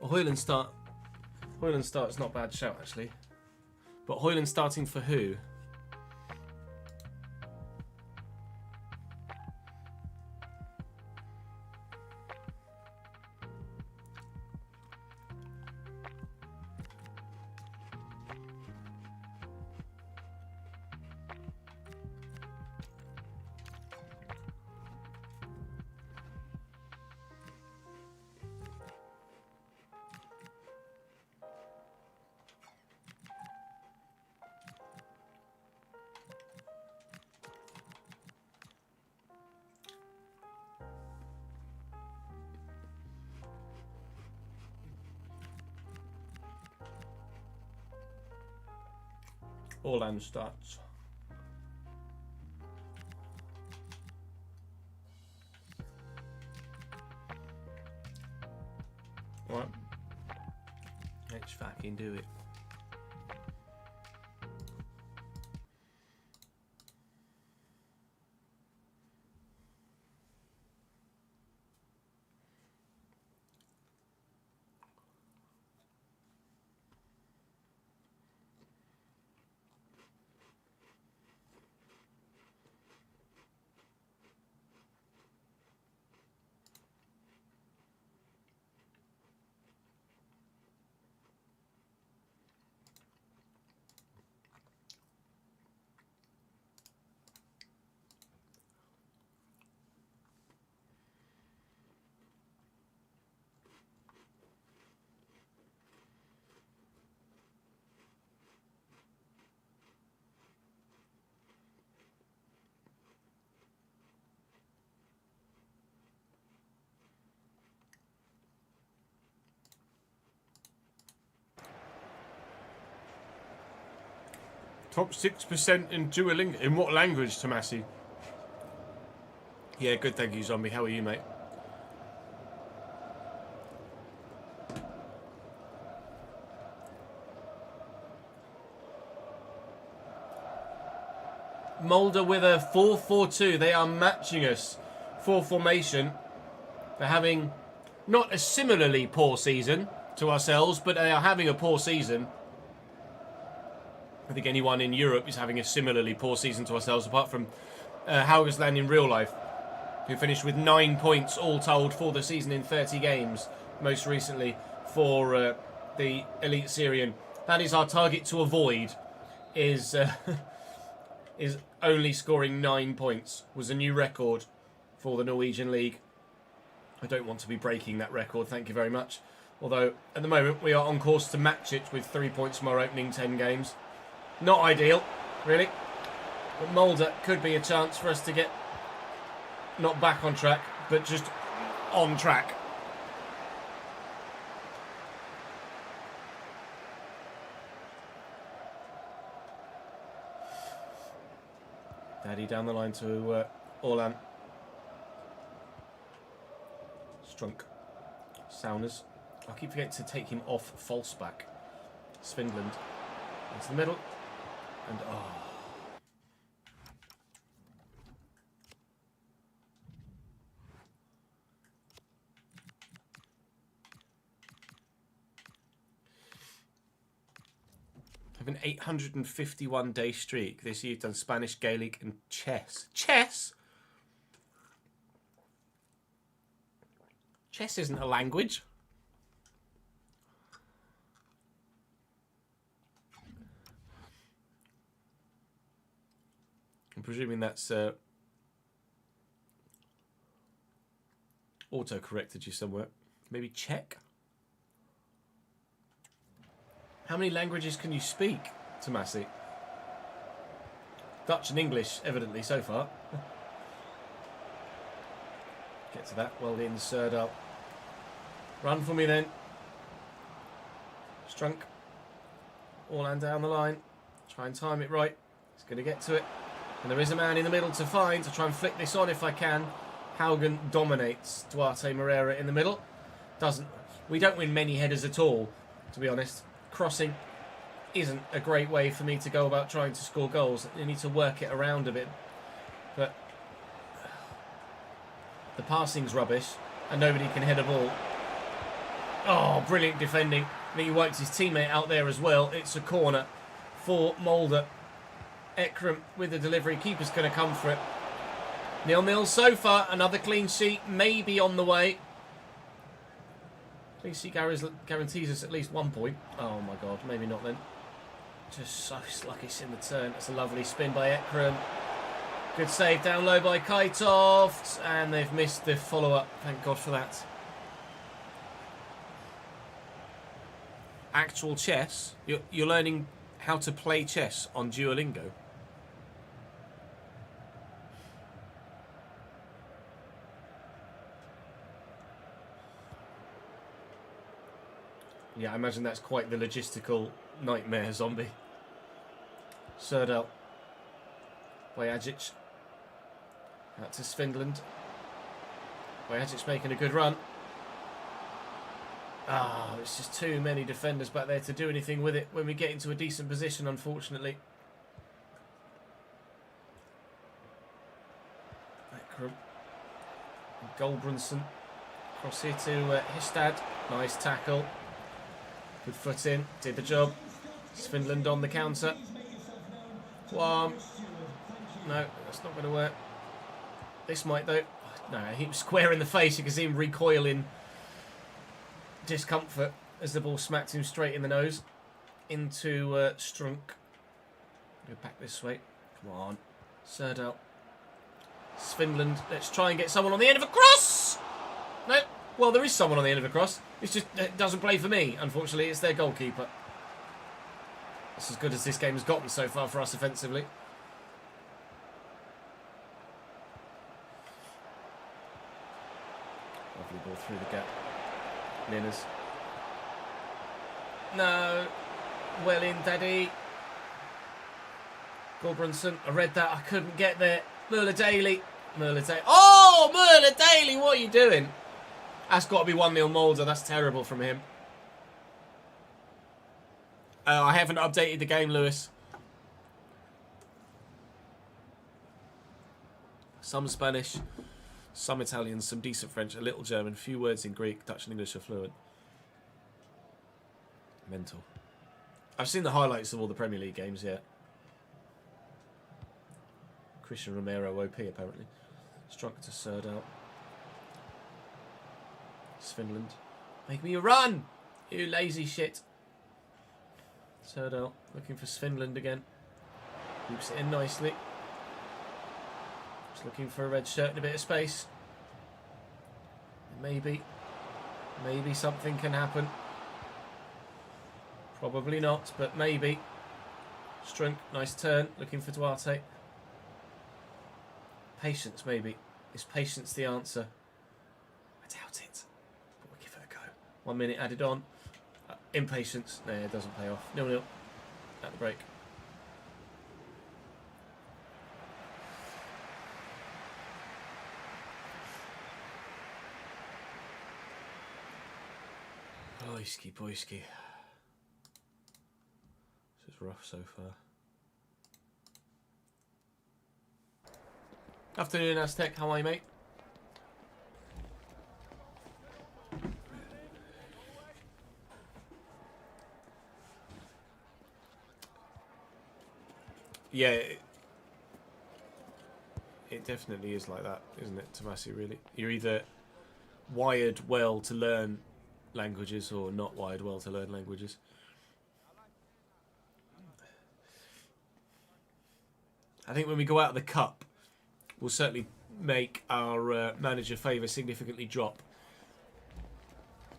Hoyland start. Hoyland start's not a bad shout actually. But Hoyland starting for who? Orland starts. Right. Let's fucking do it. Top 6% in Duolingo. In what language, Tomasi? Yeah, good, thank you, Zombie. How are you, mate? Molde with a 4-4-2. They are matching us for formation. They're having not a similarly poor season to ourselves, but they are having a poor season. I think anyone in Europe is having a similarly poor season to ourselves, apart from Haugesland in real life, who finished with 9 points all told for the season in 30 games, most recently for the Elite Syrian. That is our target to avoid, is only scoring 9 points. Was a new record for the Norwegian League. I don't want to be breaking that record, thank you very much. Although, at the moment, we are on course to match it with 3 points from our opening 10 games. Not ideal, really. But Molde could be a chance for us to get not back on track, but just on track. Daddy down the line to Orlan. Strunk. Sauners. I keep forgetting to take him off false back. Svindland. Into the middle. And oh. I have an 851-day streak. This year you've done Spanish, Gaelic and chess. Chess? Chess isn't a language. I'm presuming that's auto-corrected you somewhere. Maybe Czech? How many languages can you speak, Tomasi? Dutch and English, evidently, so far. Get to that. Well in, Serdal. Run for me, then. Strunk. Orland down the line. Try and time it right. He's going to get to it. And there is a man in the middle to find. To try and flick this on if I can. Haugen dominates Duarte Moreira in the middle. Doesn't. We don't win many headers at all, to be honest. Crossing isn't a great way for me to go about trying to score goals. You need to work it around a bit. But the passing's rubbish and nobody can head a ball. Oh, brilliant defending. I think he wiped his teammate out there as well. It's a corner for Molde. Ekram with the delivery. Keeper's going to come for it. 0-0 so far. Another clean sheet maybe on the way. Clean sheet guarantees us at least 1 point. Oh my god, maybe not then. Just so sluggish in the turn. That's a lovely spin by Ekram. Good save down low by Kaitoft. And they've missed the follow-up. Thank God for that. Actual chess. You're learning how to play chess on Duolingo. Yeah, I imagine that's quite the logistical nightmare, Zombie. Serdal. Bojacic. Out to Svindland. Bojacic making a good run. Ah, it's just too many defenders back there to do anything with it when we get into a decent position, unfortunately. Ekram. Goldbranson. Cross here to Histad. Nice tackle. Good foot in. Did the job. Svindland on the counter. One. No, that's not going to work. This might, though. No, he was square in the face. You can see him recoil in discomfort as the ball smacked him straight in the nose. Into Strunk. Go back this way. Come on. Serdal. Svindland. Let's try and get someone on the end of a cross! No. Well, there is someone on the end of a cross. It's just it doesn't play for me, unfortunately. It's their goalkeeper. That's as good as this game has gotten so far for us offensively. Lovely ball through the gap. Ninners. No. Well in, Daddy. Goldbranson. I read that. I couldn't get there. Merle Daly. Merle Daly. Oh, Merle Daly, what are you doing? That's got to be 1-0 Molde. That's terrible from him. I haven't updated the game, Lewis. Some Spanish, some Italian, some decent French, a little German, few words in Greek, Dutch and English are fluent. Mental. I've seen the highlights of all the Premier League games yet. Christian Romero OP apparently. Struck to Serdal. Finland. Make me a run! You lazy shit. Serdal looking for Finland again. Keeps it in nicely. Just looking for a red shirt and a bit of space. Maybe something can happen. Probably not, but maybe. Strunk, nice turn. Looking for Duarte. Patience, maybe. Is patience the answer? I doubt it. 1 minute added on. Impatience. No, it doesn't pay off. 0-0 at the break. Boyski, boyski. This is rough so far. Afternoon, Aztec. How are you, mate? Yeah, it definitely is like that, isn't it, Tomasi, really? You're either wired well to learn languages or not wired well to learn languages. I think when we go out of the cup, we'll certainly make our manager favour significantly drop.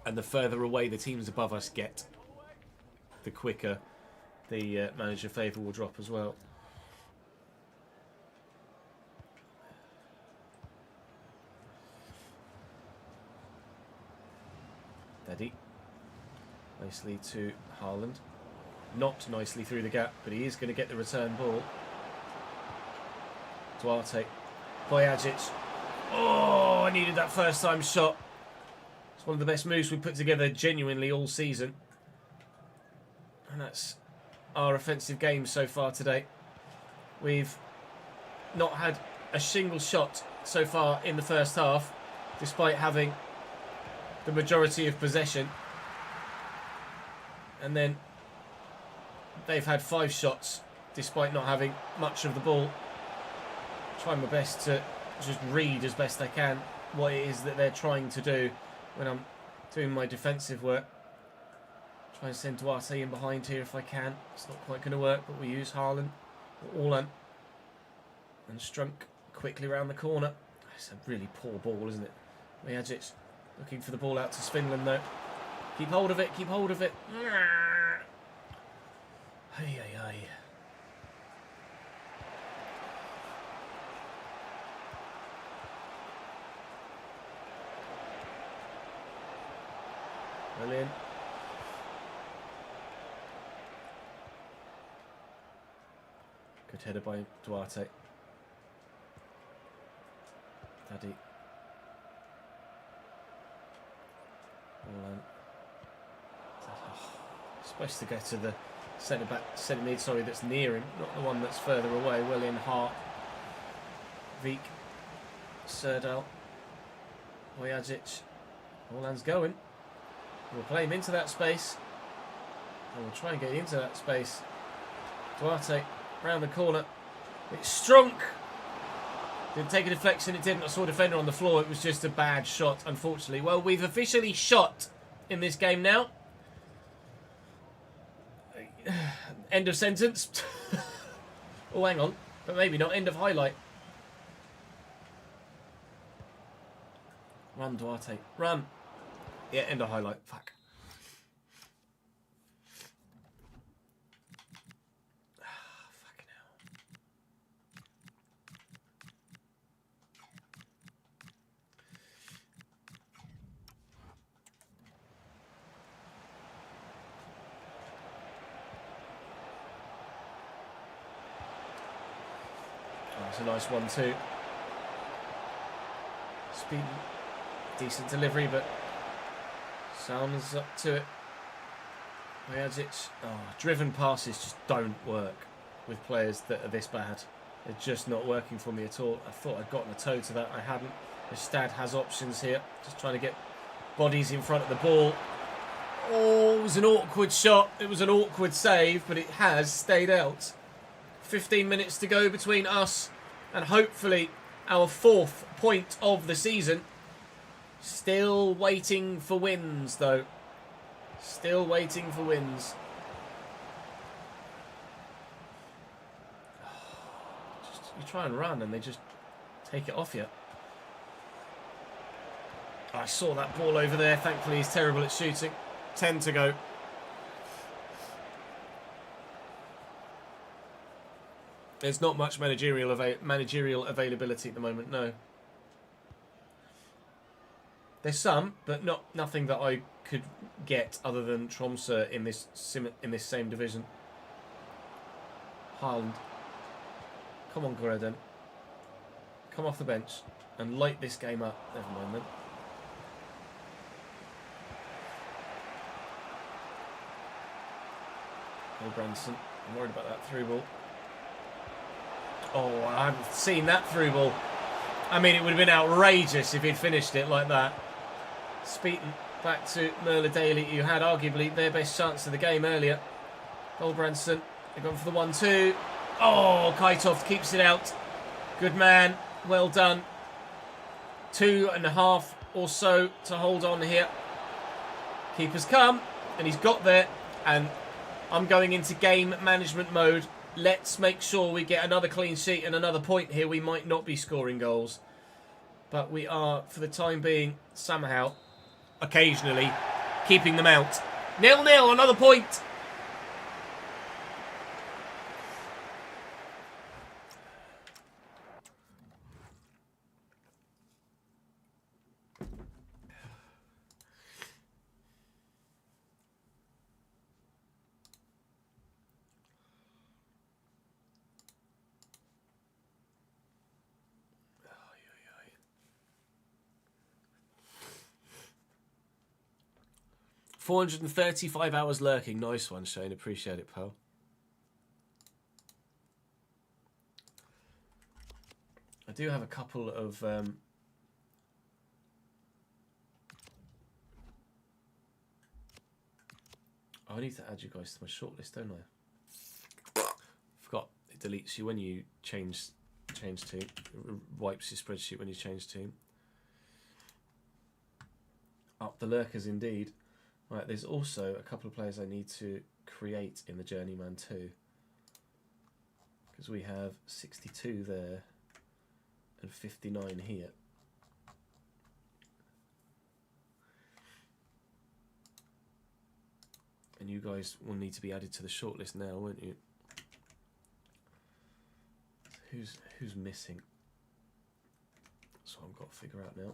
And the further away the teams above us get, the quicker the manager favour will drop as well. Daddy. Nicely to Haaland. Not nicely through the gap, but he is going to get the return ball. Duarte. Bojacic. Oh, I needed that first time shot. It's one of the best moves we've put together genuinely all season. And that's our offensive game so far today. We've not had a single shot so far in the first half, despite having the majority of possession. And then they've had 5 shots despite not having much of the ball. Trying my best to just read as best I can what it is that they're trying to do when I'm doing my defensive work. Try and send Duarte in behind here if I can. It's not quite going to work, but we use Haaland or Orlan. And Strunk quickly around the corner. It's a really poor ball, isn't it? Mijacic looking for the ball out to Finland though. Keep hold of it, keep hold of it. Hey, hey, hey. Brilliant. Good header by Duarte. Daddy. Supposed to go to the centre mid, sorry, that's near him, not the one that's further away. William Hart, Vik, Serdal, Mijacic. Orlan's going. We'll play him into that space. And we'll try and get into that space. Duarte, round the corner. It's Strunk. Didn't take a deflection, it didn't. I saw a defender on the floor. It was just a bad shot, unfortunately. Well, we've officially shot in this game now. End of sentence. Oh, hang on. But maybe not. End of highlight. Run, Duarte. Run. Yeah, end of highlight. Fuck. Fucking hell. Oh, it's a nice 1-2. Speed. Decent delivery, but Salmon's up to it. Mijacic. Oh, driven passes just don't work with players that are this bad. They're just not working for me at all. I thought I'd gotten a toe to that. I hadn't. The Stad has options here. Just trying to get bodies in front of the ball. Oh, it was an awkward shot. It was an awkward save, but it has stayed out. 15 minutes to go between us and hopefully our 4th point of the season. Still waiting for wins, though. Still waiting for wins. You try and run and they just take it off you. I saw that ball over there. Thankfully, he's terrible at shooting. 10 to go. There's not much managerial availability at the moment, no. There's some, but nothing that I could get other than Tromsø in this same division. Haaland. Come on, Grøden. Come off the bench and light this game up. Never mind then. Branson. I'm worried about that through ball. Oh, I haven't seen that through ball. I mean, it would have been outrageous if he'd finished it like that. Speeton back to Merle Daly, who had arguably their best chance of the game earlier. Goldbranson, they've gone for the 1-2. Oh, Kaitoft keeps it out. Good man, well done. 2.5 or so to hold on here. Keeper's come, and he's got there, and I'm going into game management mode. Let's make sure we get another clean sheet and another point here. We might not be scoring goals, but we are, for the time being, somehow, occasionally, keeping them out. 0-0, another point. $435 hours lurking. Nice one, Shane. Appreciate it, pal. I do have a couple of... Oh, I need to add you guys to my shortlist, don't I? Forgot it deletes you when you change team. It wipes your spreadsheet when you change team. Up the lurkers indeed. Right, there's also a couple of players I need to create in the Journeyman too. Because we have 62 there and 59 here. And you guys will need to be added to the shortlist now, won't you? Who's missing? That's what I've got to figure out now.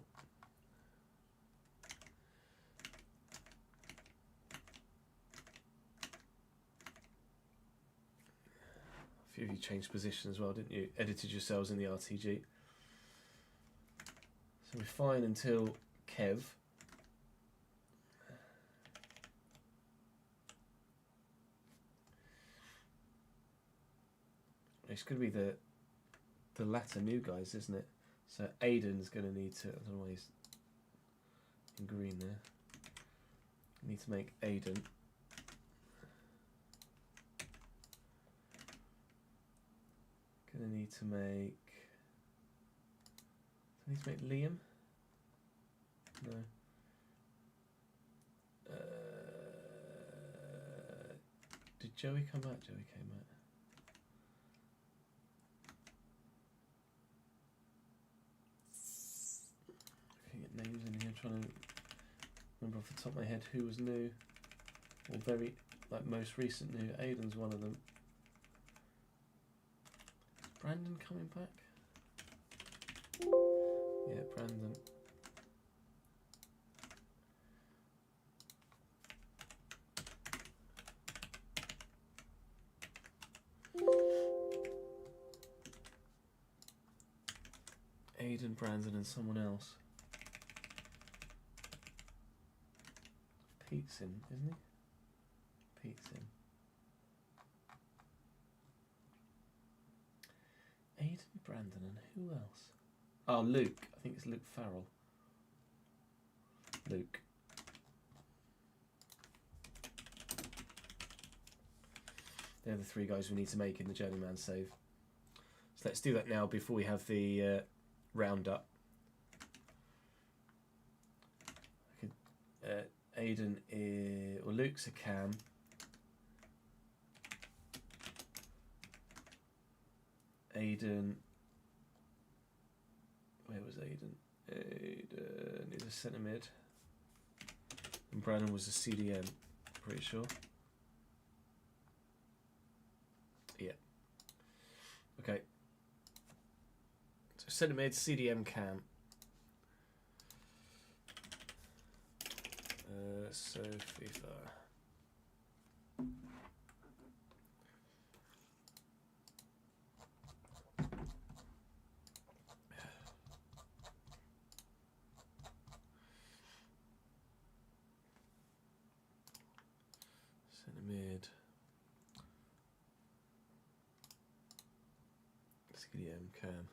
A few of you changed position as well, didn't you? Edited yourselves in the RTG. So we're fine until Kev. It's going to be the latter new guys, isn't it? So Aiden's going to need to, I don't know why he's in green there. Need to make Aiden. Going to need to make, do I need to make Liam? No. Did Joey come out? Joey came out. Names in here, trying to remember off the top of my head who was new or very most recent new. Aiden's one of them. Is Brandon coming back? Yeah, Brandon. Aiden, Brandon and someone else. Pete's in, isn't he? Pete's in. Aiden, Brandon, and who else? Oh, Luke. I think it's Luke Farrell. Luke. They're the three guys we need to make in the Journeyman save. So let's do that now before we have the roundup. Aiden is, well, Luke's a cam. Aiden, where was Aiden? Aiden is a centre mid. And Brandon was a CDM, pretty sure. Yeah. Okay. So centre mid, CDM cam. So FIFA. Centre mid. CDM cam.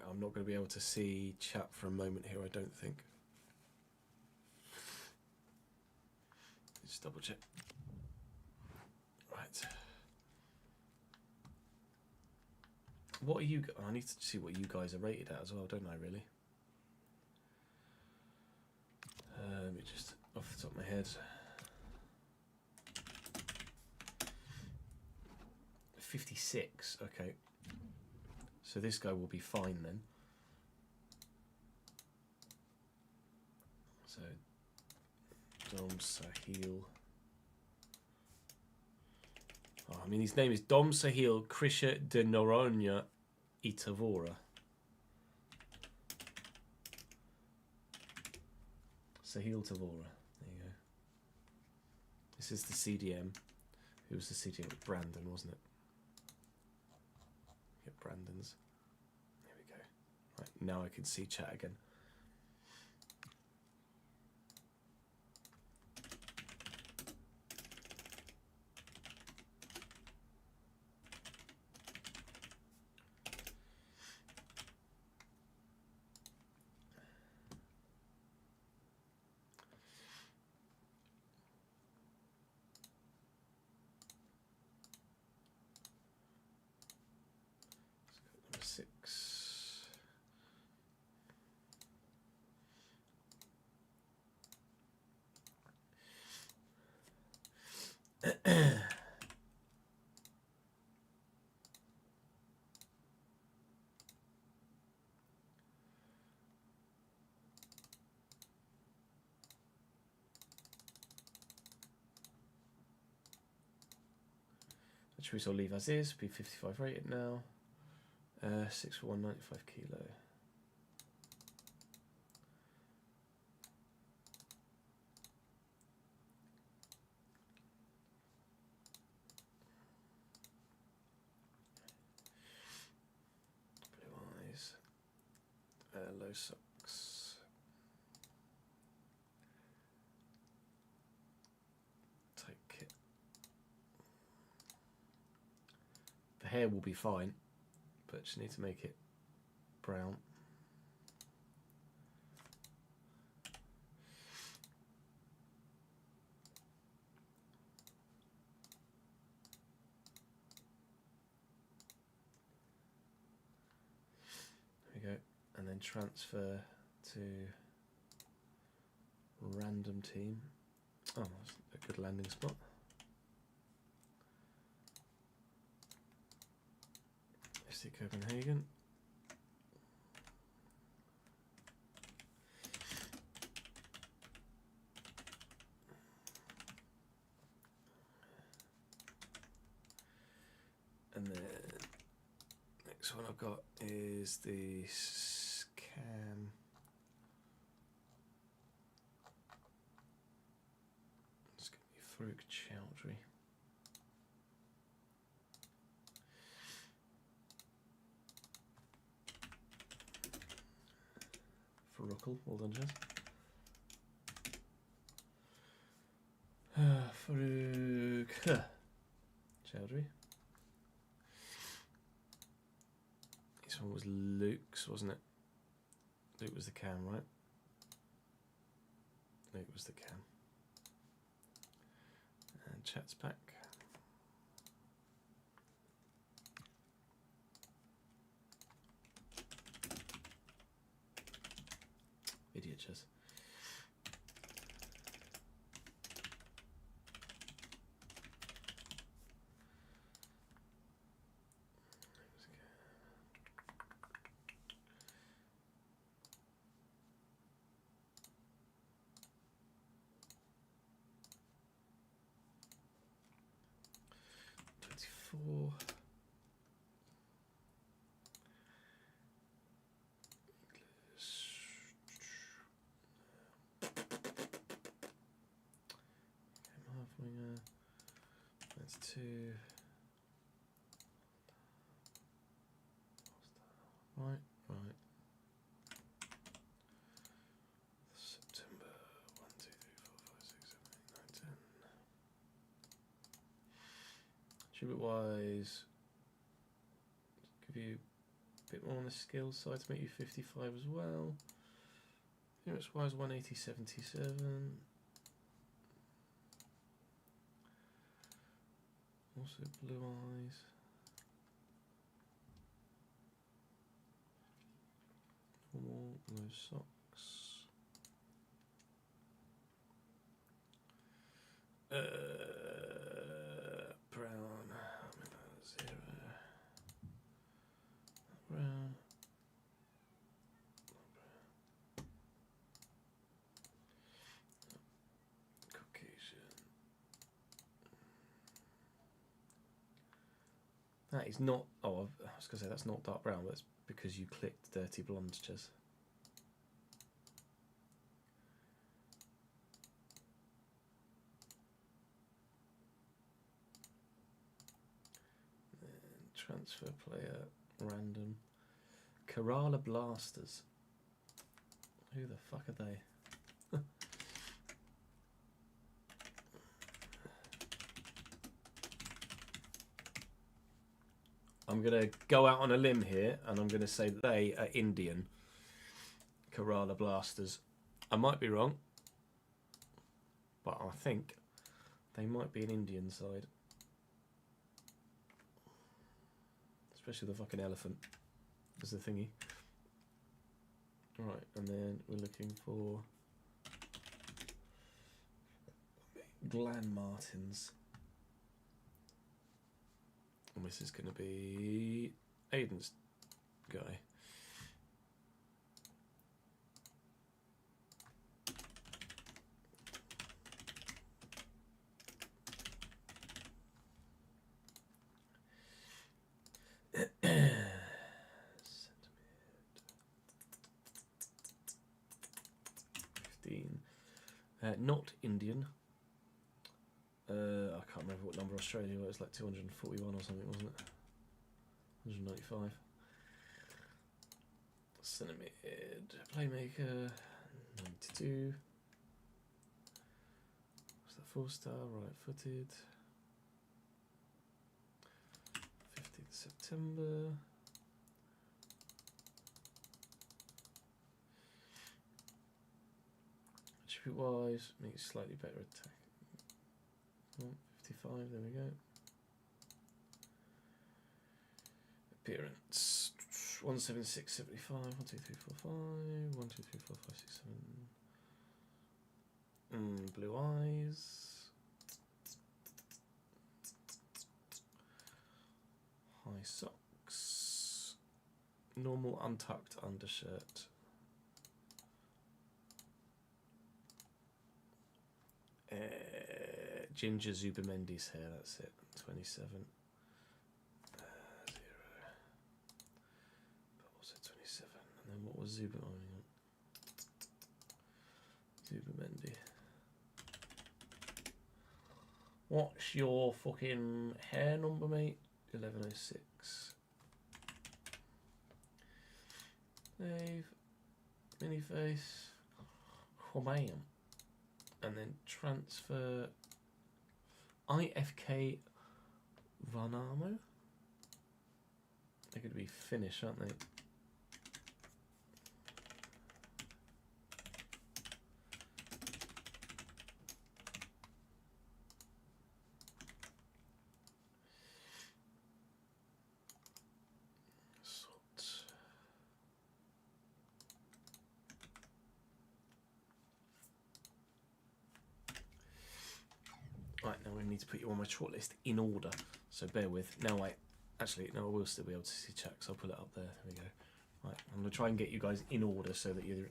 I'm not going to be able to see chat for a moment here, I don't think. Just double check. Right. What are you... I need to see what you guys are rated at as well, don't I, really? Let me just... off the top of my head. 56, okay. So this guy will be fine then. So Dom Sahil. Oh, I mean, his name is Dom Sahil Krisha de Noronha Itavora. Sahil Tavora. There you go. This is the CDM. Who was the CDM? Brandon, wasn't it? Get Brandon's. There we go. Right, now I can see chat again. 6. Choice I'll leave as is, be 55 rated now. 6 for 195 kilo. Blue eyes. Low socks. Tight kit. The hair will be fine, but just need to make it brown. There we go. And then transfer to random team. Oh, that's a good landing spot. FC Copenhagen. And then next one I've got is the Scam. It's going to be Farouk Chowdhury. Faroukal, well done, Jez. Farouk Chowdhury. This one was Luke's, wasn't it? Luke was the cam, right? Luke was the cam. And chat's back. Idiot, Jez. That's 2. Right. September 1, 2, 3, 4, 5, 6, 7, 8, 9, 10. Tribute wise, give you a bit more on the skills side to make you 55 as well. Units wise 180, 77. Also blue eyes. Normal, no socks. Brown. 0. Brown. Caucasian. That is not. Oh, I was going to say that's not dark brown, but it's because you clicked dirty blonde, Jez. Transfer player, random. Kerala Blasters. Who the fuck are they? I'm going to go out on a limb here and I'm going to say that they are Indian. Kerala Blasters. I might be wrong, but I think they might be an Indian side. Especially the fucking elephant. as the thingy. Right, and then we're looking for Glenn Martins. And this is going to be Aiden's guy. Not Indian. I can't remember what number Australia was. It was like 241 or something, wasn't it? 195. Centre mid, playmaker, 92. What's that? 4-star, right-footed. 15th September. Wise, makes slightly better attack. Oh, 55, there we go. Appearance 176, 75, 1, 2, 3, 4, 5, 1, 2, 3, 4, 5, 6, 7. Blue eyes. High socks. Normal untucked undershirt. Ginger Zubamendi's hair, that's it. 27. 0. But also 27. And then what was Zubamendi? What's your fucking hair number, mate? 1106. Save. Mini face. Wham. And then transfer IFK Vanamo. They're going to be Finnish, aren't they? Right, now we need to put you on my shortlist in order, so bear with. Now I will still be able to see chat, so I'll pull it up there. There we go. Right, I'm going to try and get you guys in order so that you're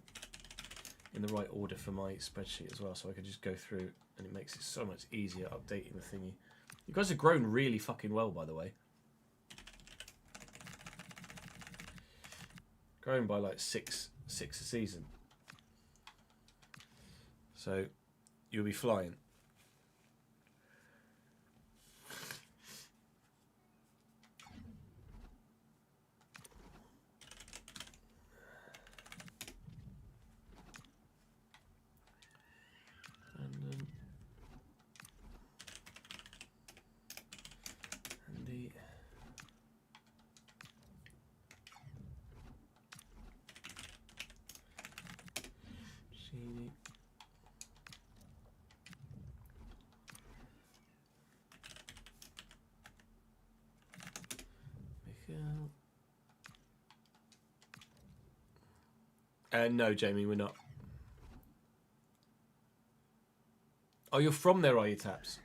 in the right order for my spreadsheet as well, so I can just go through, and it makes it so much easier updating the thingy. You guys have grown really fucking well, by the way. Growing by like six a season. So you'll be flying. No, Jamie, we're not. Oh, you're from there, are you, Taps?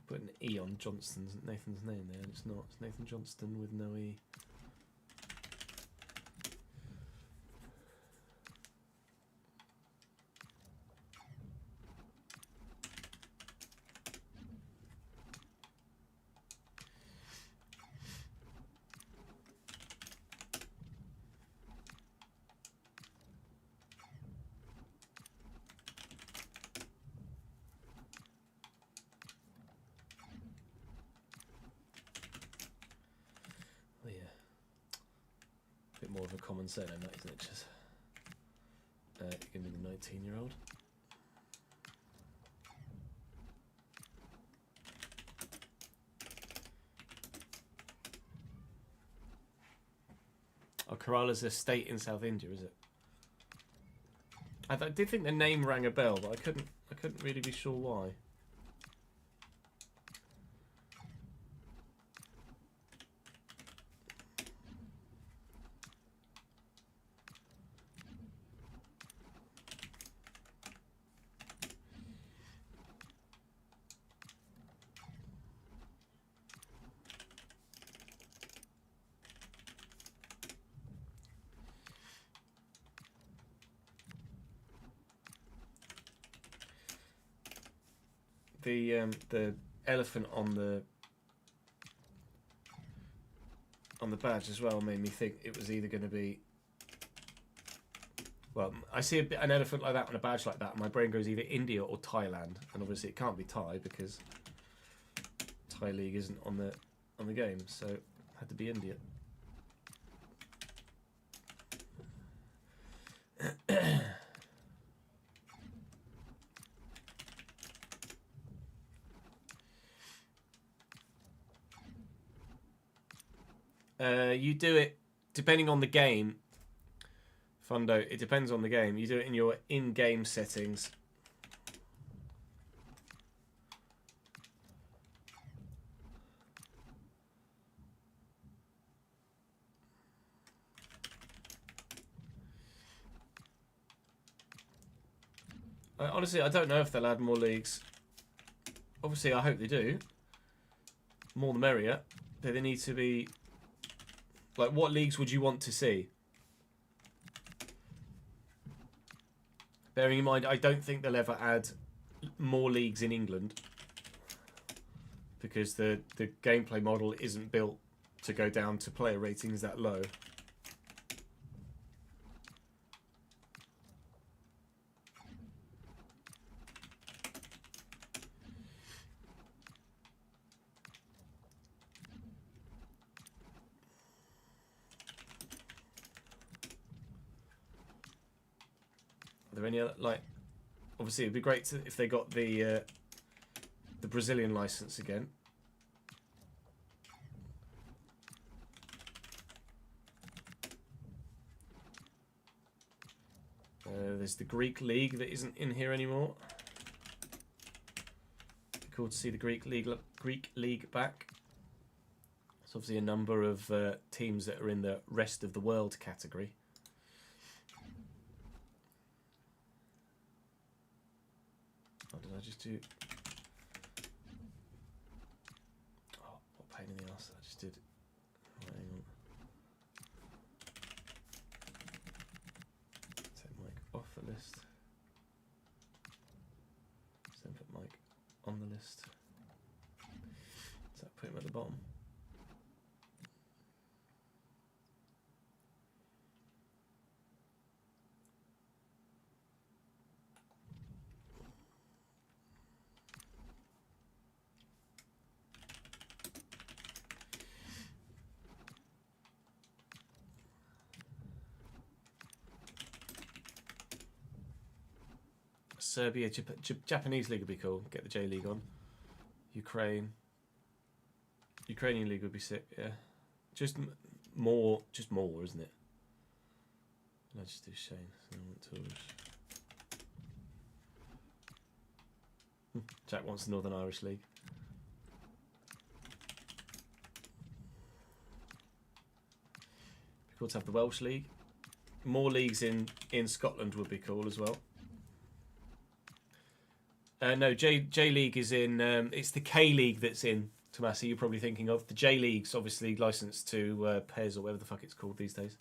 Put an E on Nathan's name there, and it's not. It's Nathan Johnston with no E. More of a common surname, that isn't it? Just give me the 19-year-old. Oh, Kerala's a state in South India, is it? I did think the name rang a bell, but I couldn't really be sure why. The elephant on the badge as well made me think it was either going to be. Well, I see an elephant like that on a badge like that, and my brain goes either India or Thailand, and obviously it can't be Thai because Thai League isn't on the game, so it had to be India. You do it depending on the game, Fundo. It depends on the game. You do it in your in-game settings. Honestly, I don't know if they'll add more leagues. Obviously, I hope they do. More the merrier. But they need to be... Like, what leagues would you want to see? Bearing in mind, I don't think they'll ever add more leagues in England. Because the gameplay model isn't built to go down to player ratings that low. Are there any other, like, obviously it'd be great if they got the Brazilian license again. There's the Greek League that isn't in here anymore. It'd be cool to see the Greek League back. There's obviously a number of teams that are in the rest of the world category. What did I just do? Oh, what pain in the ass I just did. Hang on. Take Mike off the list. Then put Mike on the list. Does that put him at the bottom? Serbia, Japanese league would be cool. Get the J League on. Ukrainian league would be sick. Yeah, just more, isn't it? Let's just do Shane. Jack wants the Northern Irish League. Be cool to have the Welsh League. More leagues in Scotland would be cool as well. No, J League is in. It's the K League that's in Tomasi. You're probably thinking of the J League's obviously licensed to PES or whatever the fuck it's called these days.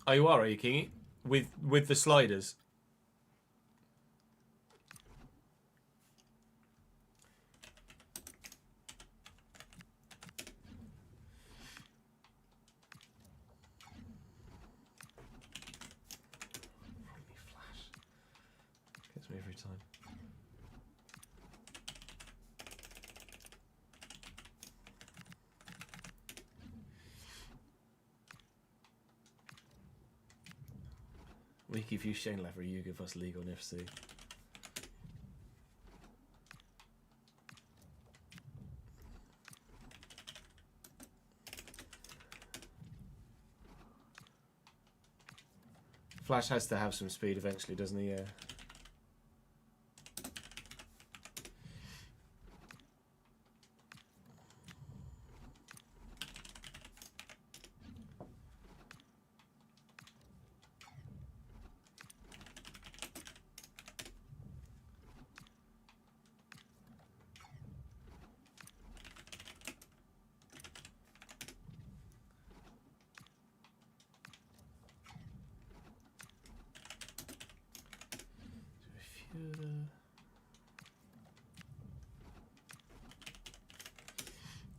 Oh, you are you, Kingy? With the sliders. time. We give you Shane Lavery, you give us League on FC. Flash has to have some speed eventually, doesn't he? Yeah.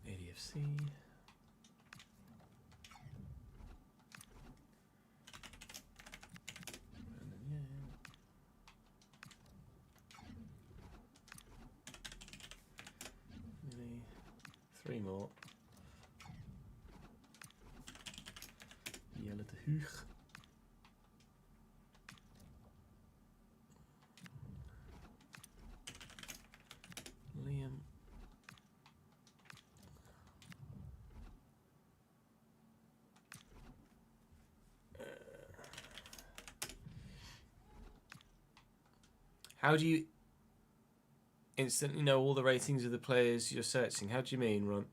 ADFC. Three more. Jelle de Huug. Liam. How do you instantly know all the ratings of the players you're searching? How do you mean, Ron?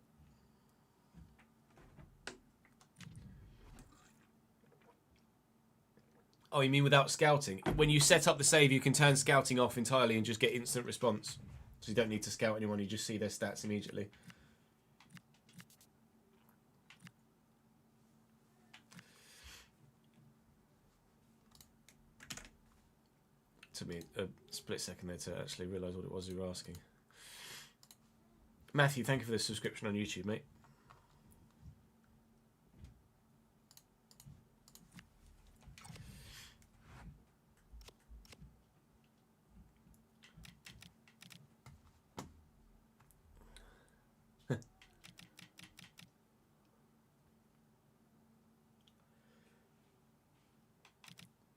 Oh, you mean without scouting? When you set up the save, you can turn scouting off entirely and just get instant response. So you don't need to scout anyone, you just see their stats immediately. Took me a split second there to actually realise what it was you were asking. Matthew, thank you for the subscription on YouTube, mate.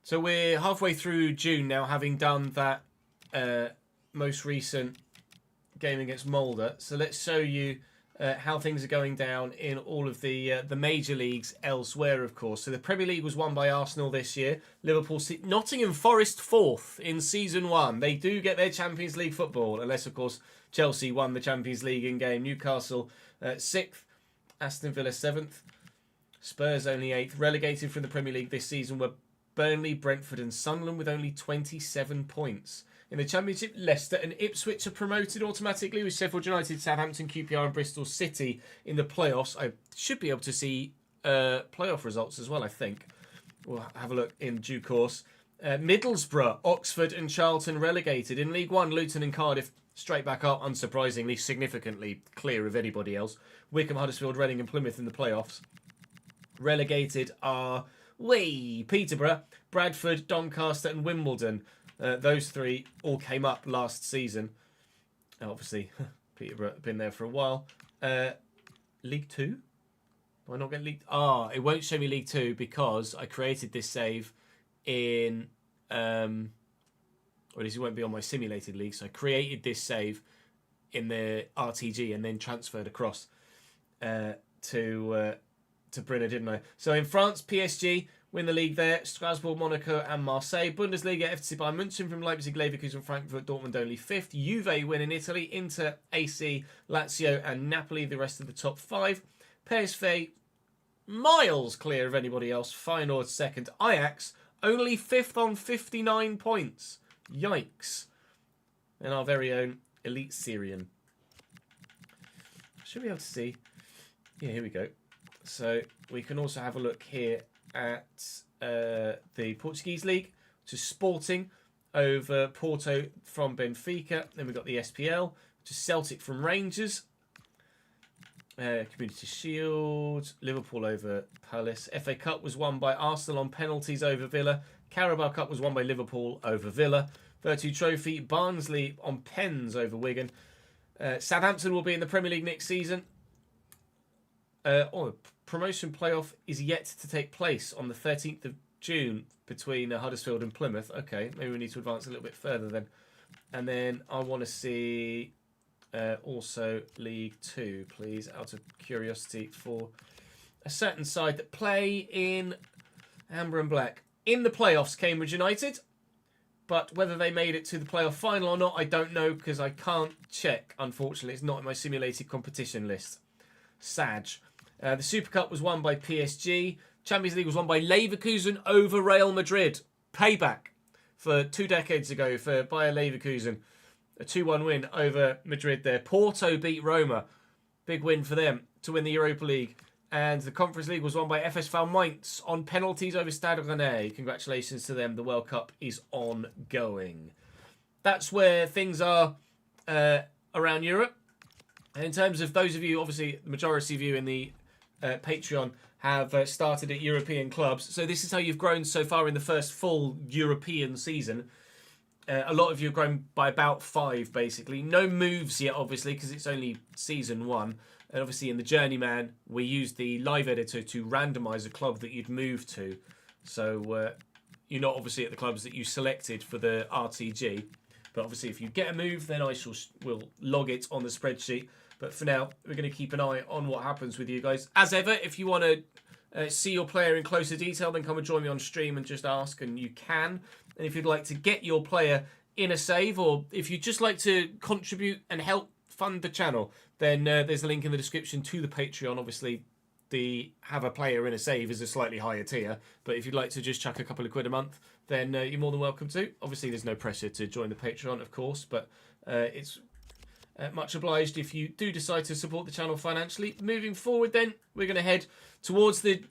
So we're halfway through June now, having done that most recent game against Molde. So let's show you how things are going down in all of the major leagues elsewhere, of course. So the Premier League was won by Arsenal this year. Liverpool, Nottingham Forest 4th in Season 1. They do get their Champions League football, unless, of course, Chelsea won the Champions League in game. Newcastle 6th. Aston Villa 7th. Spurs only 8th. Relegated from the Premier League this season were Burnley, Brentford and Sunderland with only 27 points. In the Championship, Leicester and Ipswich are promoted automatically, with Sheffield United, Southampton, QPR and Bristol City in the playoffs. I should be able to see playoff results as well, I think. We'll have a look in due course. Middlesbrough, Oxford and Charlton relegated. In League One, Luton and Cardiff straight back up, unsurprisingly, significantly clear of anybody else. Wickham, Huddersfield, Reading and Plymouth in the playoffs. Relegated are Peterborough, Bradford, Doncaster and Wimbledon. Those three all came up last season. Obviously, Peterborough have been there for a while. League 2? Do I not get League... it won't show me League 2 because I created this save in... or at least it won't be on my simulated league. So I created this save in the RTG and then transferred across to Brynner, didn't I? So in France, PSG win the league there. Strasbourg, Monaco and Marseille. Bundesliga, FC Bayern München from Leipzig, Leverkusen, Frankfurt, Dortmund only 5th. Juve win in Italy. Inter, AC, Lazio and Napoli, the rest of the top 5. PSV, miles clear of anybody else. Feyenoord 2nd. Ajax, only 5th on 59 points. Yikes. And our very own Elite Syrian. Should be able to see. Yeah, here we go. So we can also have a look here at the Portuguese League, which is Sporting over Porto from Benfica. Then we've got the SPL, which is Celtic from Rangers. Community Shield, Liverpool over Palace. FA Cup was won by Arsenal on penalties over Villa. Carabao Cup was won by Liverpool over Villa. Virtu Trophy, Barnsley on pens over Wigan. Southampton will be in the Premier League next season. Promotion playoff is yet to take place on the 13th of June between Huddersfield and Plymouth. Okay, maybe we need to advance a little bit further then. And then I want to see also League 2, please, out of curiosity, for a certain side that play in Amber and Black. In the playoffs, Cambridge United. But whether they made it to the playoff final or not, I don't know, because I can't check, unfortunately. It's not in my simulated competition list. Sag. The Super Cup was won by PSG. Champions League was won by Leverkusen over Real Madrid. Payback for 2 decades ago for Bayer Leverkusen. A 2-1 win over Madrid there. Porto beat Roma. Big win for them to win the Europa League. And the Conference League was won by FSV Mainz on penalties over Stade Rennais. Congratulations to them. The World Cup is ongoing. That's where things are around Europe. And in terms of those of you, obviously, the majority of you in the Patreon have started at European clubs. So this is how you've grown so far in the first full European season. A lot of you have grown by about 5, basically. No moves yet, obviously, because it's only season 1. And obviously in the Journeyman, we used the live editor to randomise a club that you'd move to. So you're not obviously at the clubs that you selected for the RTG. But obviously if you get a move, then will log it on the spreadsheet. But for now, we're going to keep an eye on what happens with you guys. As ever, if you want to see your player in closer detail, then come and join me on stream and just ask, and you can. And if you'd like to get your player in a save, or if you'd just like to contribute and help fund the channel, then there's a link in the description to the Patreon. Obviously, the have a player in a save is a slightly higher tier, but if you'd like to just chuck a couple of quid a month, then you're more than welcome to. Obviously, there's no pressure to join the Patreon, of course, but it's much obliged if you do decide to support the channel financially. Moving forward, then, we're going to head towards the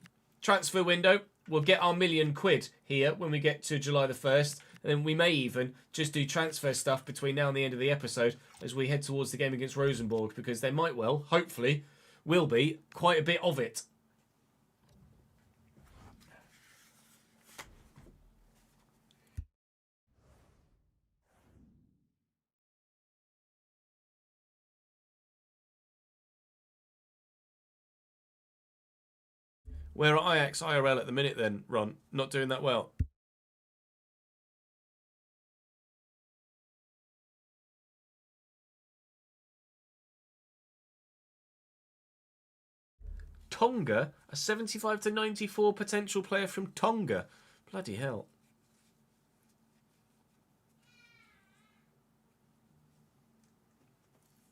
transfer window. We'll get our £1,000,000 here when we get to July the 1st. And then we may even just do transfer stuff between now and the end of the episode as we head towards the game against Rosenborg, because there might well, hopefully, will be quite a bit of it. Where are Ajax IRL at the minute then, Ron? Not doing that well. Tonga? A 75 to 94 potential player from Tonga. Bloody hell.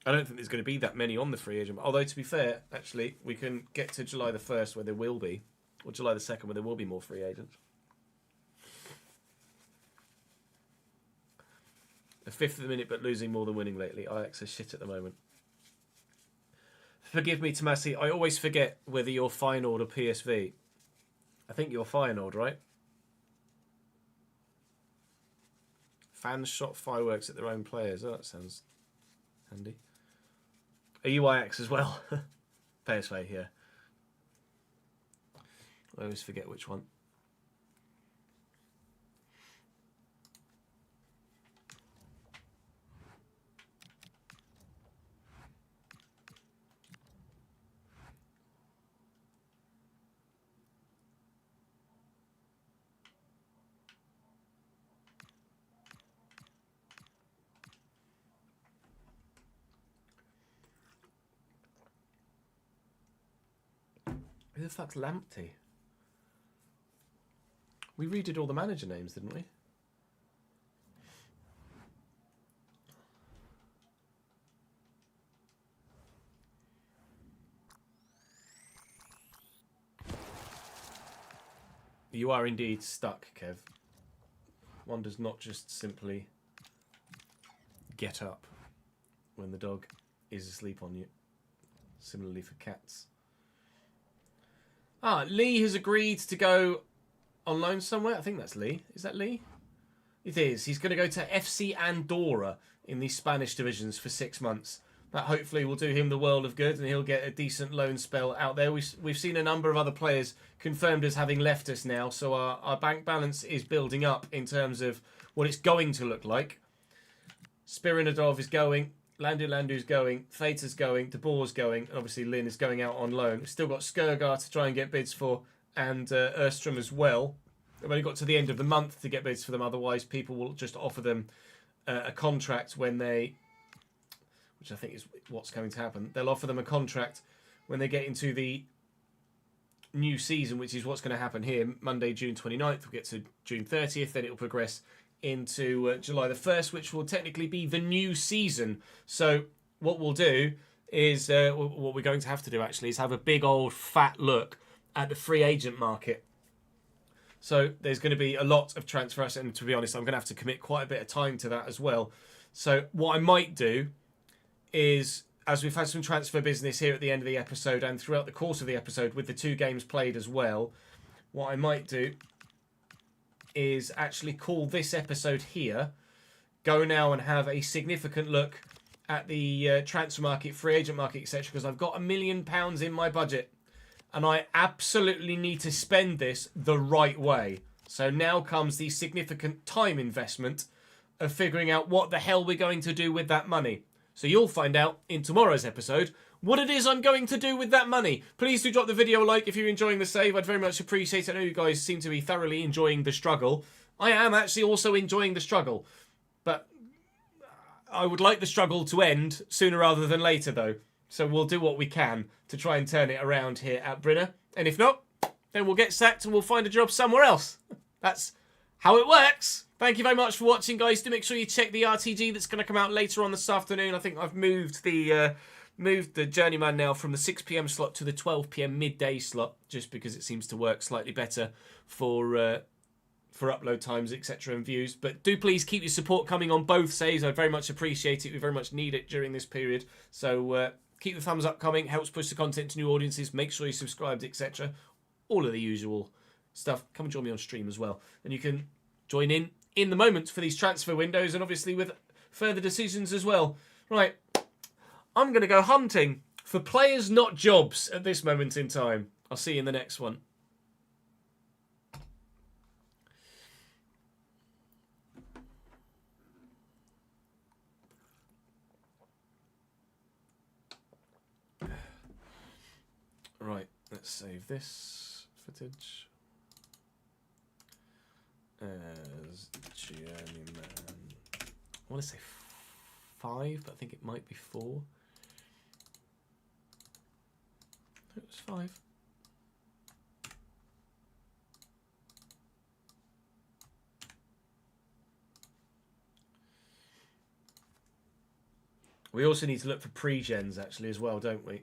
I don't think there's going to be that many on the free agent. Although, to be fair, actually, we can get to July the 1st where there will be. Or July the 2nd where there will be more free agents. A 5th of the minute, but losing more than winning lately. Ajax is shit at the moment. Forgive me, Tomasi. I always forget whether you're Feyenoord or PSV. I think you're Feyenoord, right? Fans shot fireworks at their own players. Oh, that sounds handy. Are you Ajax as well? PSV, yeah. I always forget which one. Who the fuck's Lamptey? We redid all the manager names, didn't we? You are indeed stuck, Kev. One does not just simply get up when the dog is asleep on you. Similarly for cats. Ah, Lee has agreed to go on loan somewhere. I think that's Lee. Is that Lee? It is. He's going to go to FC Andorra in the Spanish divisions for 6 months. That hopefully will do him the world of good, and he'll get a decent loan spell out there. We've seen a number of other players confirmed as having left us now, so our bank balance is building up in terms of what it's going to look like. Spirinadov is going, Landu's going, Theta's going, De Boer's going, and obviously Lynn is going out on loan. We've still got Skurgar to try and get bids for, and Erstrom as well. We've only got to the end of the month to get bids for them, otherwise people will just offer them a contract when they... which I think is what's going to happen. They'll offer them a contract when they get into the new season, which is what's going to happen here. Monday, June 29th, we'll get to June 30th, then it will progress into July the 1st, which will technically be the new season. So what we'll do is, what we're going to have to do actually, is have a big old fat look at the free agent market. So there's going to be a lot of transfers, and to be honest, I'm going to have to commit quite a bit of time to that as well. So what I might do is, as we've had some transfer business here at the end of the episode and throughout the course of the episode with the 2 games played as well, what I might do is actually call this episode here, go now and have a significant look at the transfer market, free agent market, etc., because I've got £1 million in my budget and I absolutely need to spend this the right way. So now comes the significant time investment of figuring out what the hell we're going to do with that money. So you'll find out in tomorrow's episode what it is I'm going to do with that money. Please do drop the video a like if you're enjoying the save. I'd very much appreciate it. I know you guys seem to be thoroughly enjoying the struggle. I am actually also enjoying the struggle. But I would like the struggle to end sooner rather than later, though. So we'll do what we can to try and turn it around here at Brynner. And if not, then we'll get sacked and we'll find a job somewhere else. That's how it works. Thank you very much for watching, guys. Do make sure you check the RTG that's going to come out later on this afternoon. I think I've moved the Journeyman now from the 6 PM slot to the 12 PM midday slot, just because it seems to work slightly better for upload times, etc., and views. But do please keep your support coming on both saves. I'd very much appreciate it. We very much need it during this period. So keep the thumbs up coming. Helps push the content to new audiences. Make sure you're subscribed, etc. All of the usual stuff. Come and join me on stream as well. And you can join in the moment for these transfer windows and obviously with further decisions as well. Right, I'm going to go hunting for players, not jobs at this moment in time. I'll see you in the next one. Right, let's save this footage as Journeyman. I want to say 5, but I think it might be 4. It was 5. We also need to look for pre-gens actually as well, don't we?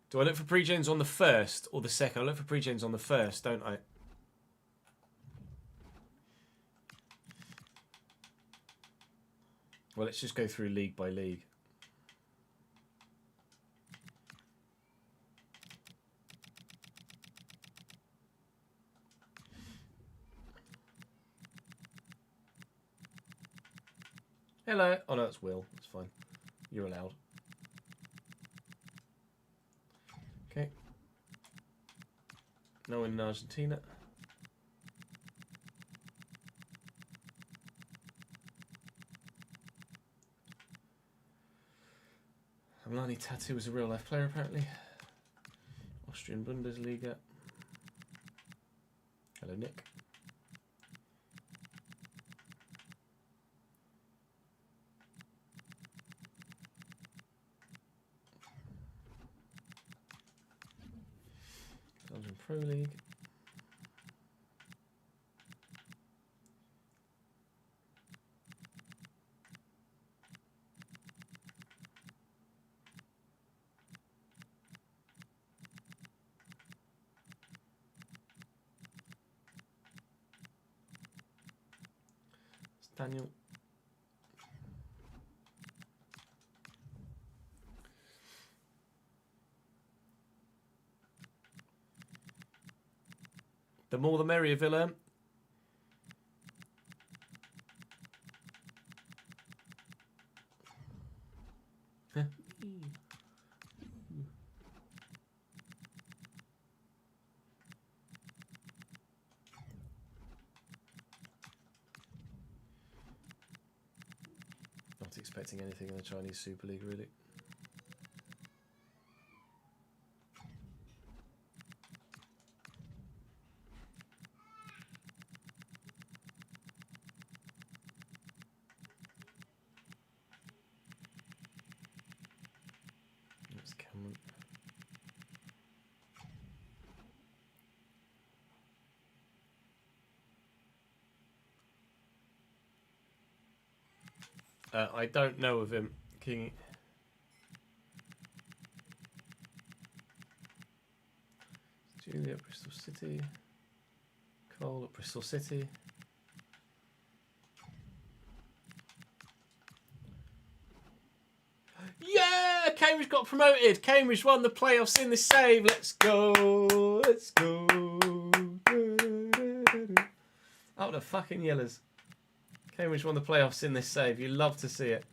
Do I look for pre-gens on the 1st or the 2nd? I look for pre-gens on the 1st, don't I? Well, let's just go through league by league. Hello. Oh, no, it's Will. It's fine. You're allowed. Okay. No one in Argentina. Amlani Tattoo is a real life player apparently. Austrian Bundesliga. Hello, Nick. Belgian Pro League. Daniel. The more the merrier, Villa. Not expecting anything in the Chinese Super League, really. That's Cameron. I don't know of him. King. Julie at Bristol City. Cole at Bristol City. Yeah! Cambridge got promoted. Cambridge won the playoffs in the save. Let's go. Let's go. Out the fucking yellers. Cambridge won the playoffs in this save. You love to see it.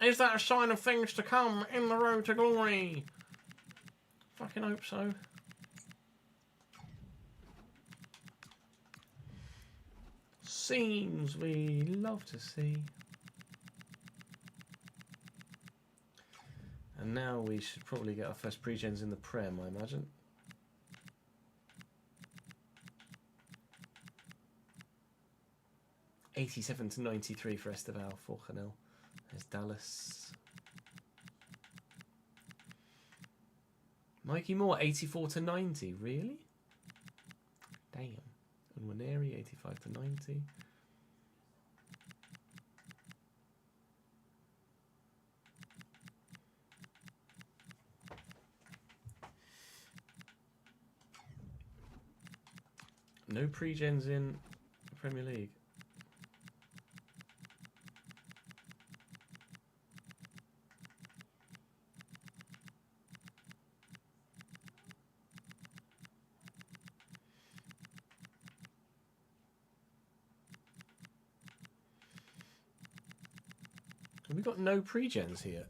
Is that a sign of things to come in the road to glory? Fucking hope so. Scenes we love to see. And now we should probably get our first pre-gens in the Prem, I imagine. $87 to $93 for Esteval, for Chanel. There's Dallas. Mikey Moore, 84 to 90. Really? Damn. And Waneri, 85 to 90. No pre-gens in the Premier League. Have we got no pre-gens here?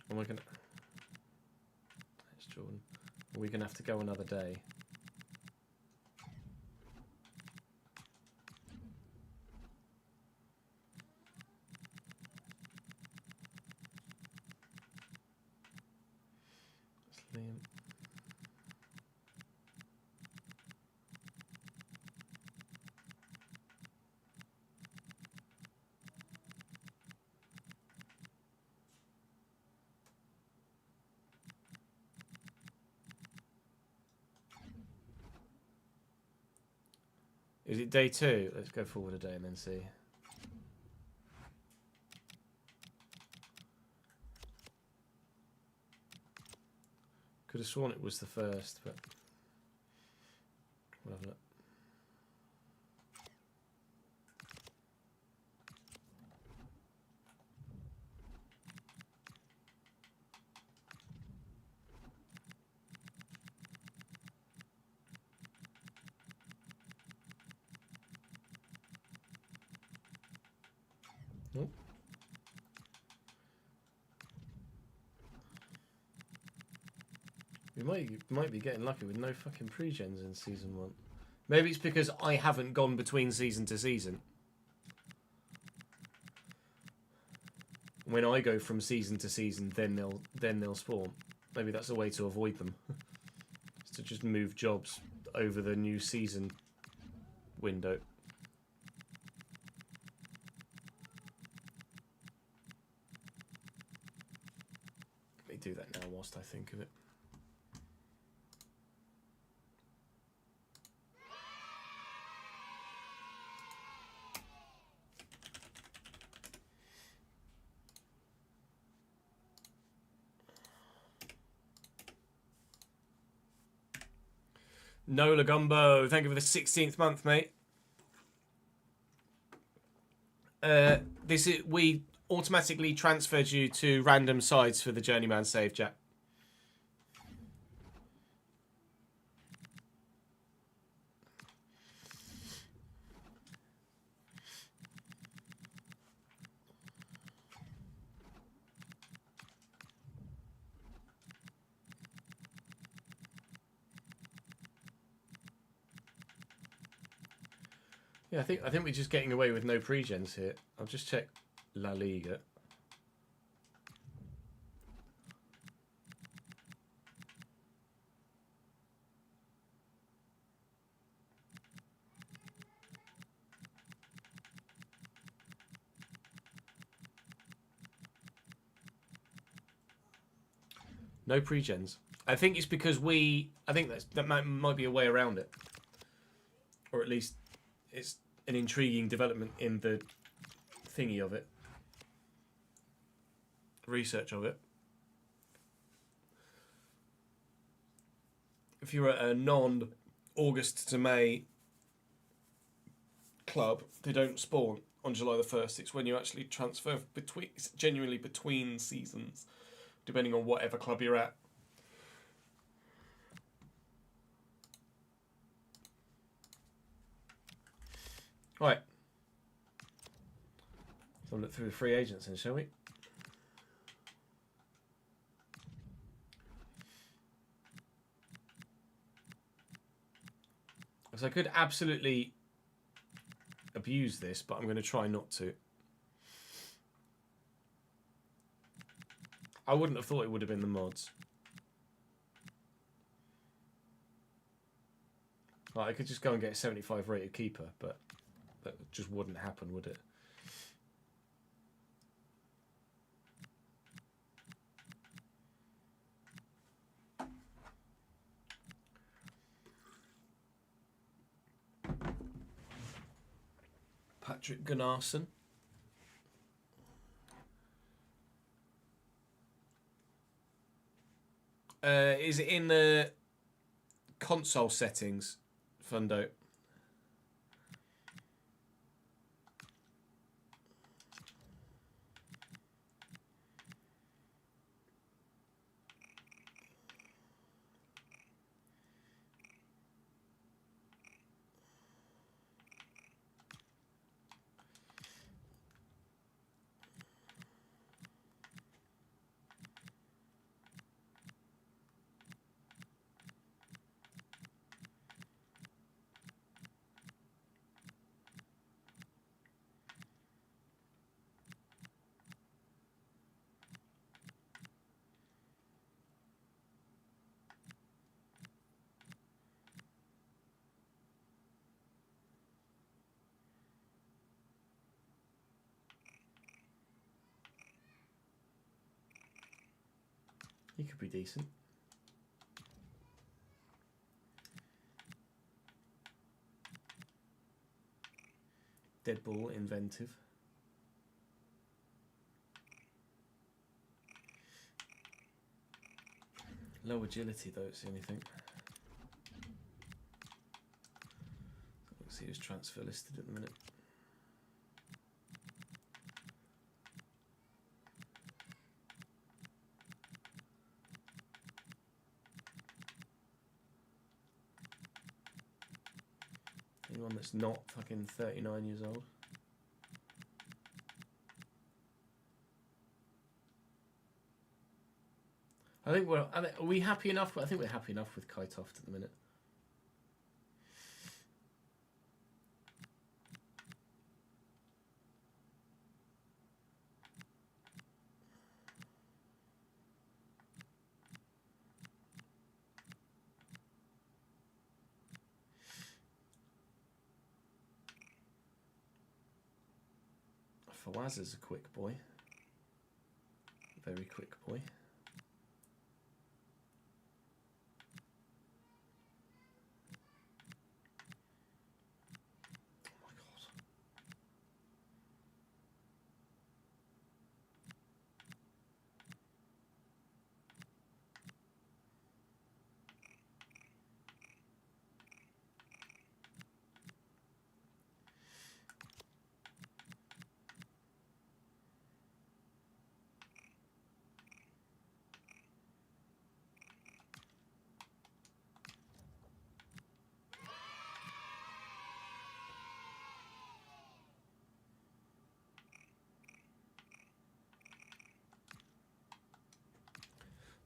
Am I gonna... That's Jordan. Are we gonna have to go another day? That's Liam. Is it day 2? Let's go forward a day and then see. Could have sworn it was the first, but we'll have a look. Nope. We might be getting lucky with no fucking pre-gens in season 1. Maybe it's because I haven't gone between season to season. When I go from season to season, then they'll spawn. Maybe that's a way to avoid them. Is to just move jobs over the new season window. Let me do that now whilst I think of it. Nola Gumbo, thank you for the 16th month, mate. We automatically transferred you to random sides for the Journeyman save, Jack. Yeah, I think we're just getting away with no pre-gens here. I'll just check La Liga. No pre-gens. I think it's because I think that might be a way around it, or at least it's an intriguing development in the thingy of it, research of it. If you're at a non-August to May club, they don't spawn on July the 1st. It's when you actually transfer between, it's genuinely between seasons, depending on whatever club you're at. Right. So look through the free agents then, shall we? So I could absolutely abuse this, but I'm going to try not to. I wouldn't have thought it would have been the mods. Like, I could just go and get a 75 rated keeper, but that just wouldn't happen, would it? Patrick Gunnarsson. Is it in the console settings, Fundo? He could be decent. Deadball, inventive. Low agility though, it's the only thing. Let's see who's transfer listed at the minute. Anyone that's not fucking 39 years old. Are we happy enough? I think we're happy enough with Kaitoft at the minute. Fawaz is a quick boy. Very quick boy.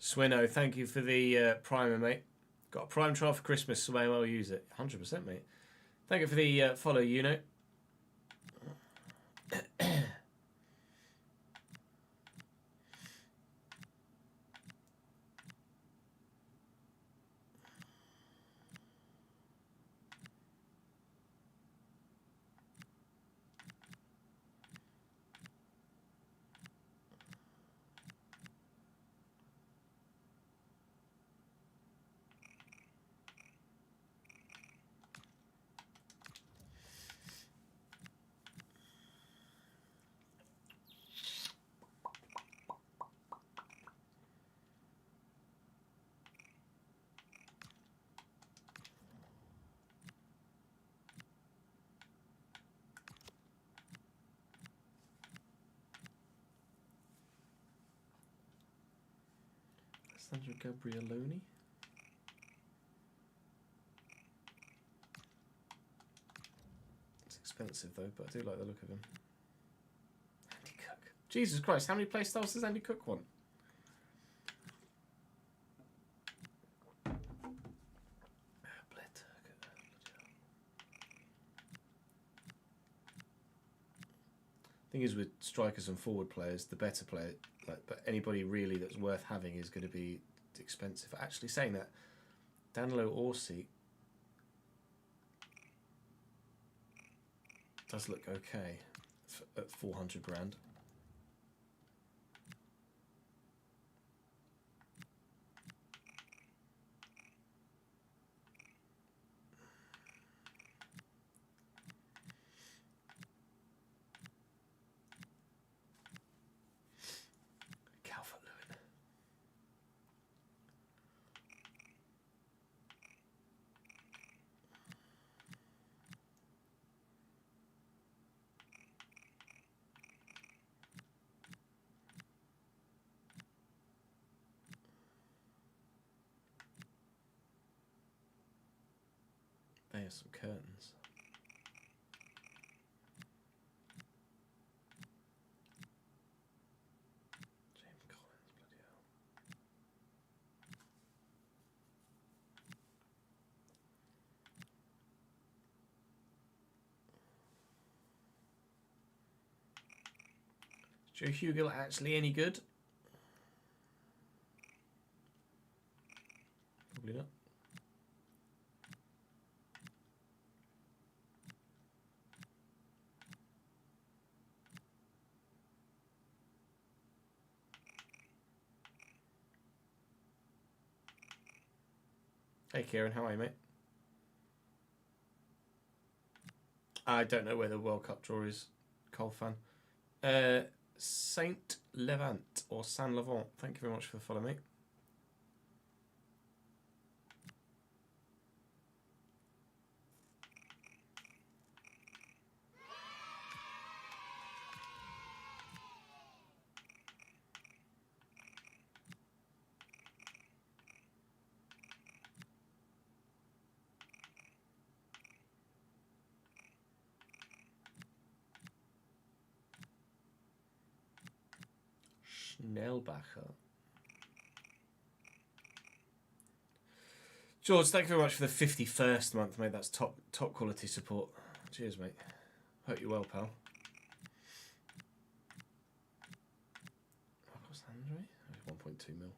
Swino, thank you for the primer, mate. Got a prime trial for Christmas, so may well use it. 100%, mate. Thank you for the follow, Uno. Sandro Gabrieloni. It's expensive though, but I do like the look of him. Andy Cook. Jesus Christ, how many playstyles does Andy Cook want? Thing is, with strikers and forward players, the better player, but anybody really that's worth having is going to be expensive. Actually, saying that, Danilo Orsi does look okay at 400 grand. There's some curtains. James Collins, bloody hell. Is Joe Hugill actually any good? Probably not. Hey Kieran, how are you, mate? I don't know where the World Cup draw is, Cole fan. Saint Levant or San Levant, thank you very much for the follow, mate. Schnellbacher. George, thank you very much for the 51st month, mate. That's top quality support. Cheers, mate. Hope you're well, pal. Marcos Andre? 1.2 mil.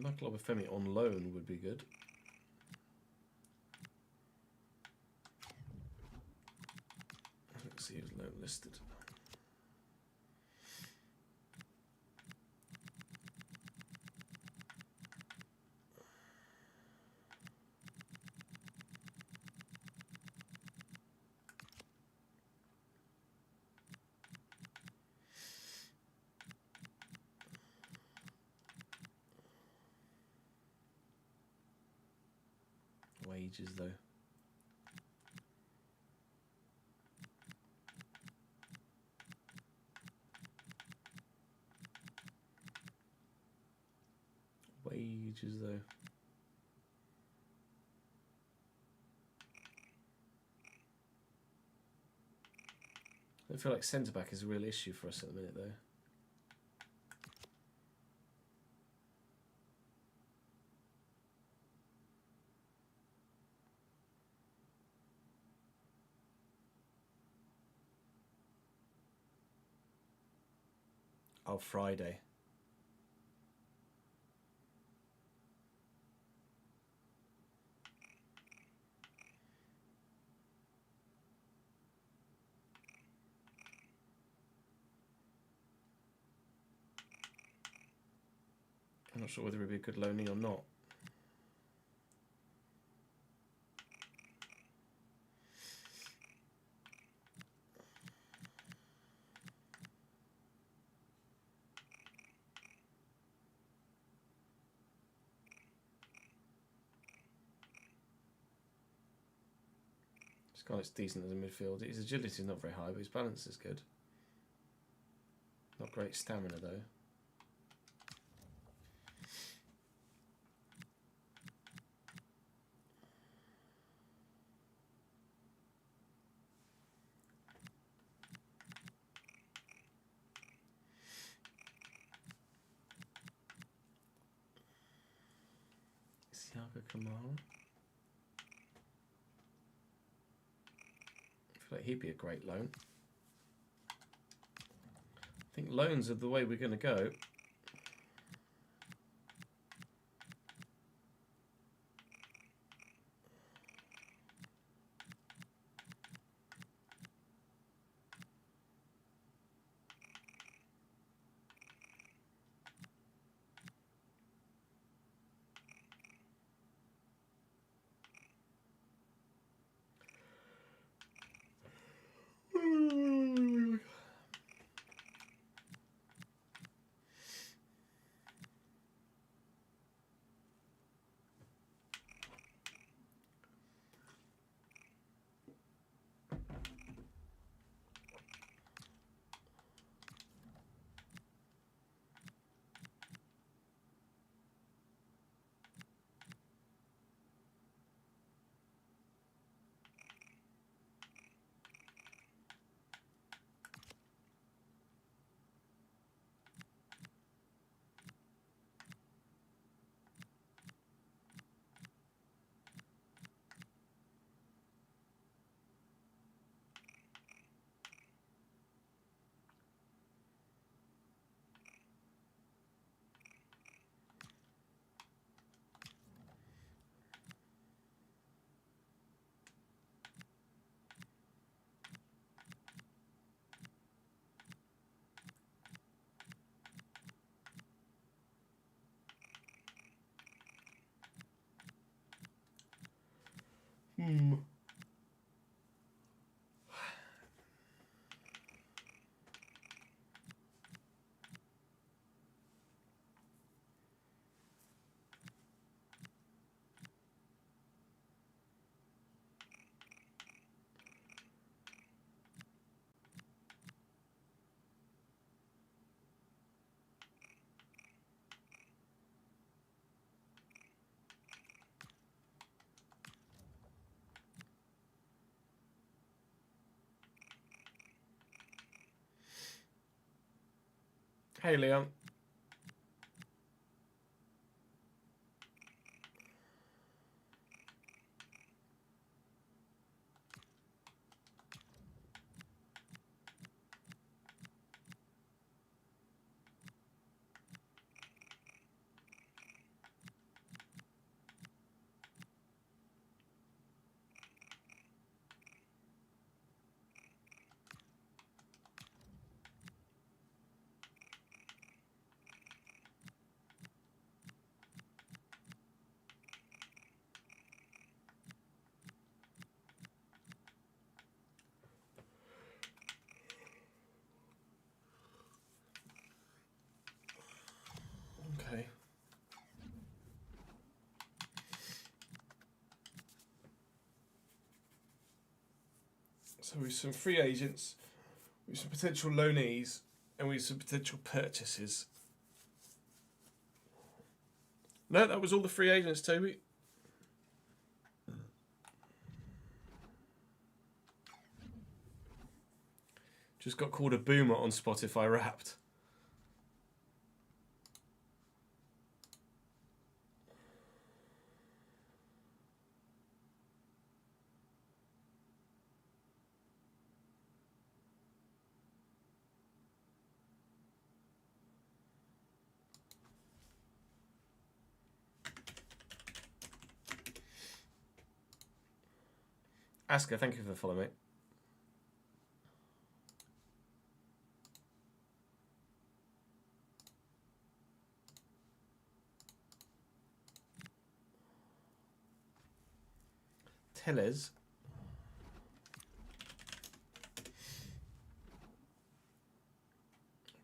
Michael Obafemi on loan would be good. Let's see who's loan listed. Wages though. Wages though. I feel like centre back is a real issue for us at the minute though. Oh, Friday. I'm not sure whether it'd be a good loaning or not. This guy looks decent as a midfield. His agility is not very high, but his balance is good. Not great stamina though. Siaka Kamara. I feel like he'd be a great loan. I think loans are the way we're going to go. Hey, Leon. Okay. So we've some free agents, we've some potential loanees, and we've some potential purchases. No, that was all the free agents, Toby. Just got called a boomer on Spotify Wrapped. Asker, thank you for the follow, mate. Tellez.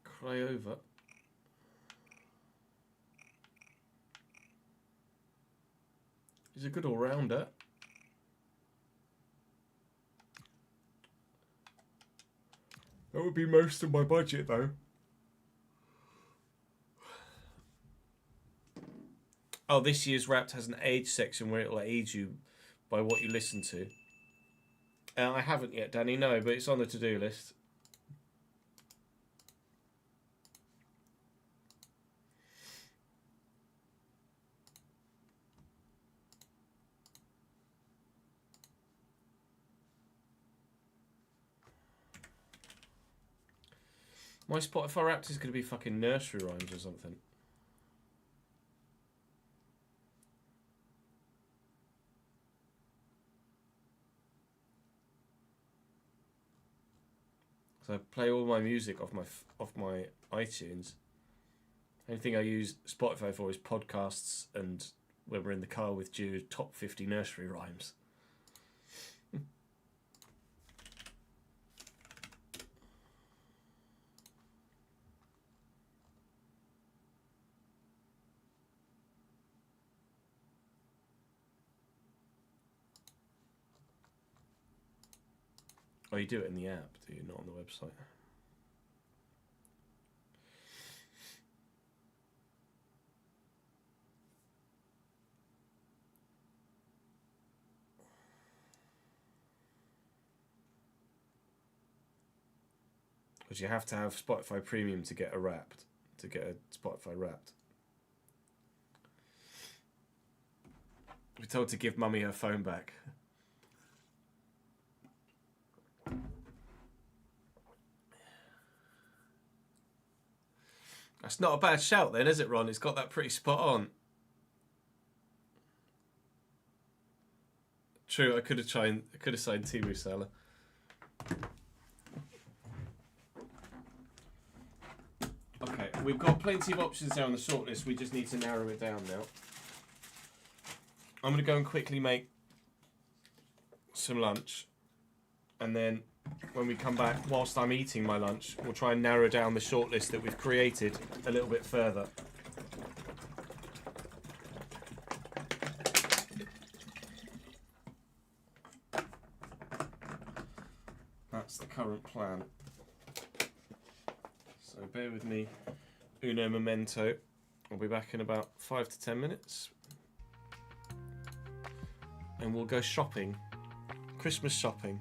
Craiova. He's a good all-rounder. That would be most of my budget, though. Oh, this year's Wrapped has an age section where it'll age you by what you listen to. I haven't yet, Danny, no, but it's on the to-do list. My Spotify Wrapped is going to be fucking nursery rhymes or something. So I play all my music off my iTunes. Anything I use Spotify for is podcasts and when we're in the car with Jude, top 50 nursery rhymes. Oh, you do it in the app, do you? Not on the website. Because you have to have Spotify Premium to get a Wrapped, to get a Spotify Wrapped. We're told to give Mummy her phone back. That's not a bad shout then, is it, Ron? It's got that pretty spot on. True, I could have signed Timu Salah. Okay, we've got plenty of options there on the shortlist. We just need to narrow it down now. I'm going to go and quickly make some lunch. And then when we come back, whilst I'm eating my lunch, we'll try and narrow down the shortlist that we've created a little bit further. That's the current plan. So bear with me, uno momento. I'll be back in about 5 to 10 minutes. And we'll go shopping. Christmas shopping.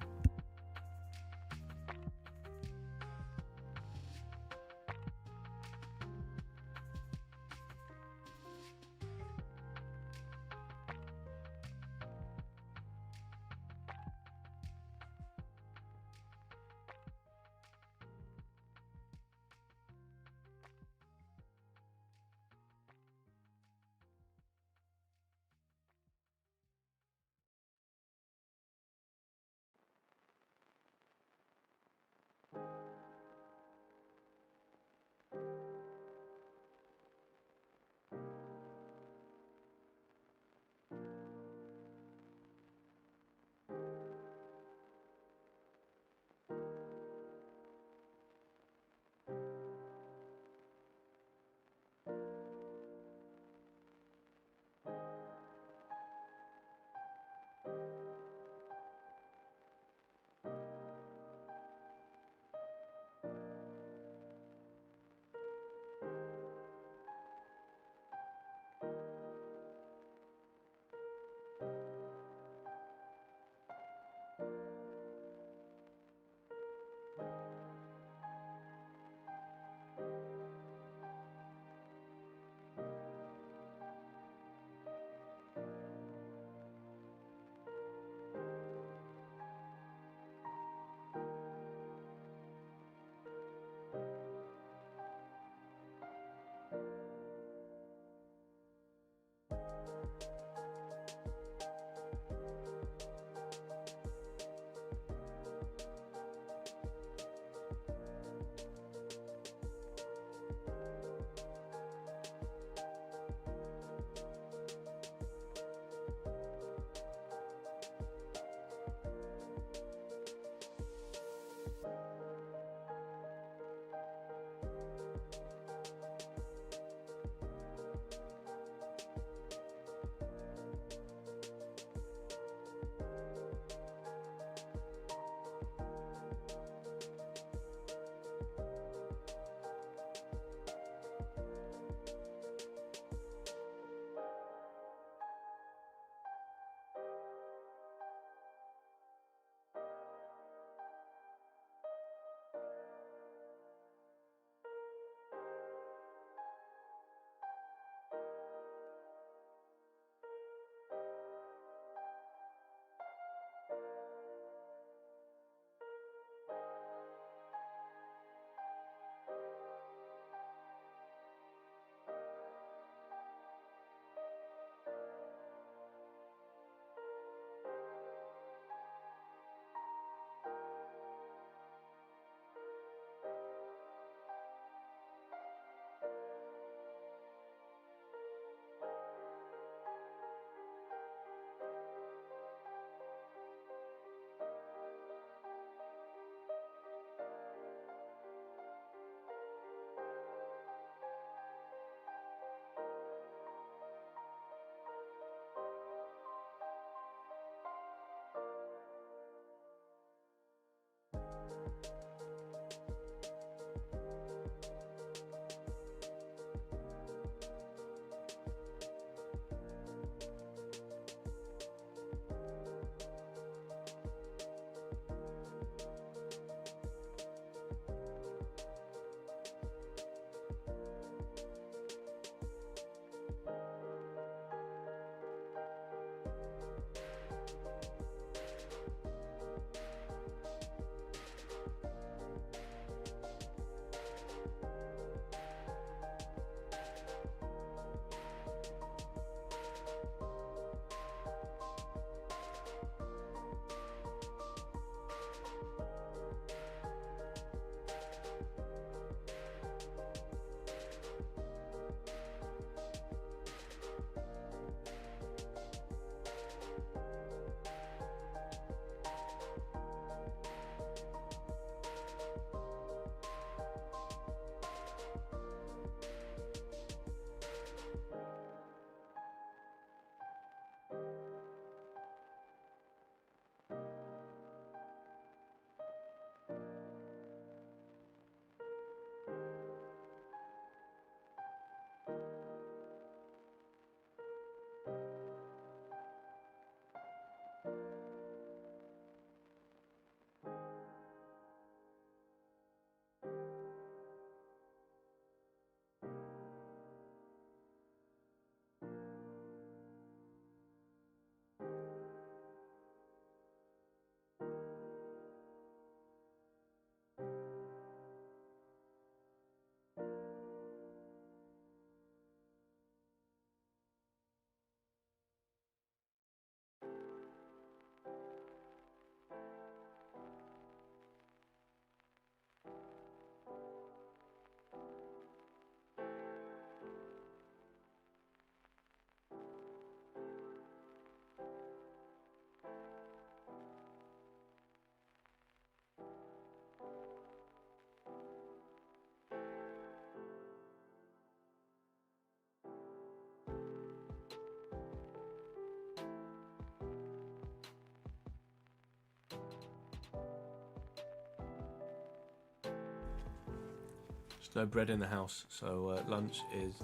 No bread in the house, so lunch is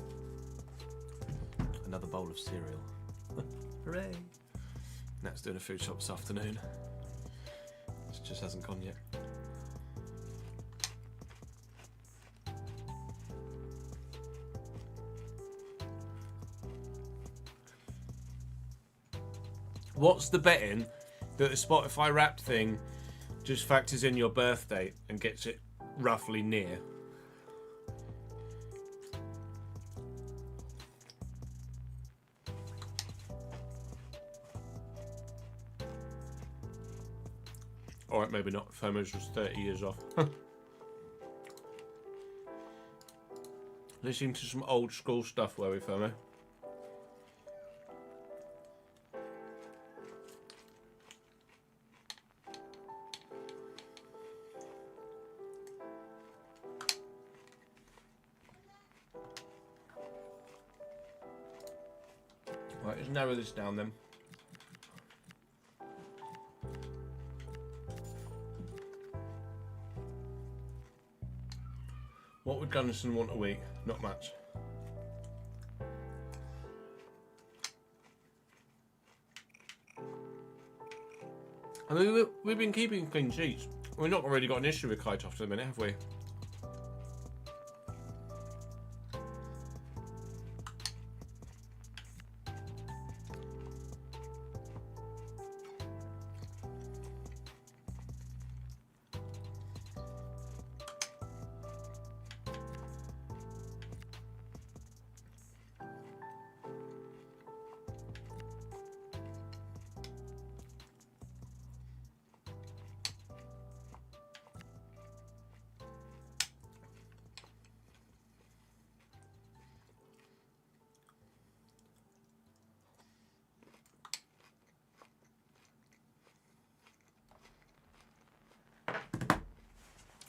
another bowl of cereal. Hooray! Nat's doing a food shop this afternoon. It just hasn't gone yet. What's the betting that the Spotify Wrapped thing just factors in your birthday and gets it roughly near? Alright, maybe not. FOMO's just 30 years off. Listening to some old school stuff, were we, FOMO? Right, let's narrow this down then. What would Gunnison want a week? Not much. I mean, we've been keeping clean sheets. We've not really got an issue with Kaitoff at the minute, have we?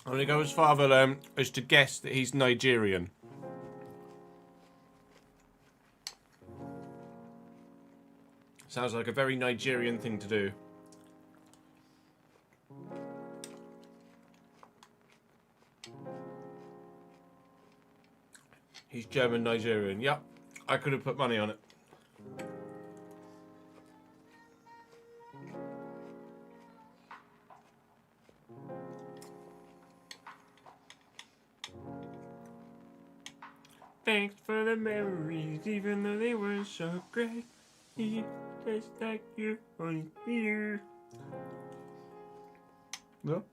I'm going to go as far as to guess that he's Nigerian. Sounds like a very Nigerian thing to do. He's German Nigerian. Yep, I could have put money on it. Thanks for the memories, even though they were so great. Just like you on here. No?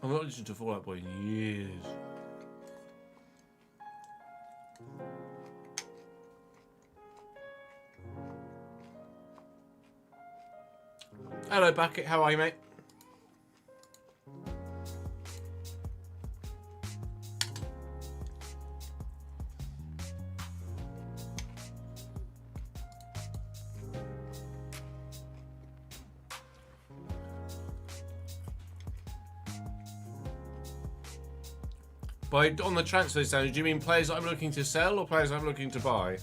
I've not listened to Fall Out Boy in years. Hello, Bucket. How are you, mate? By on the transfer standard, do you mean players that I'm looking to sell or players I'm looking to buy?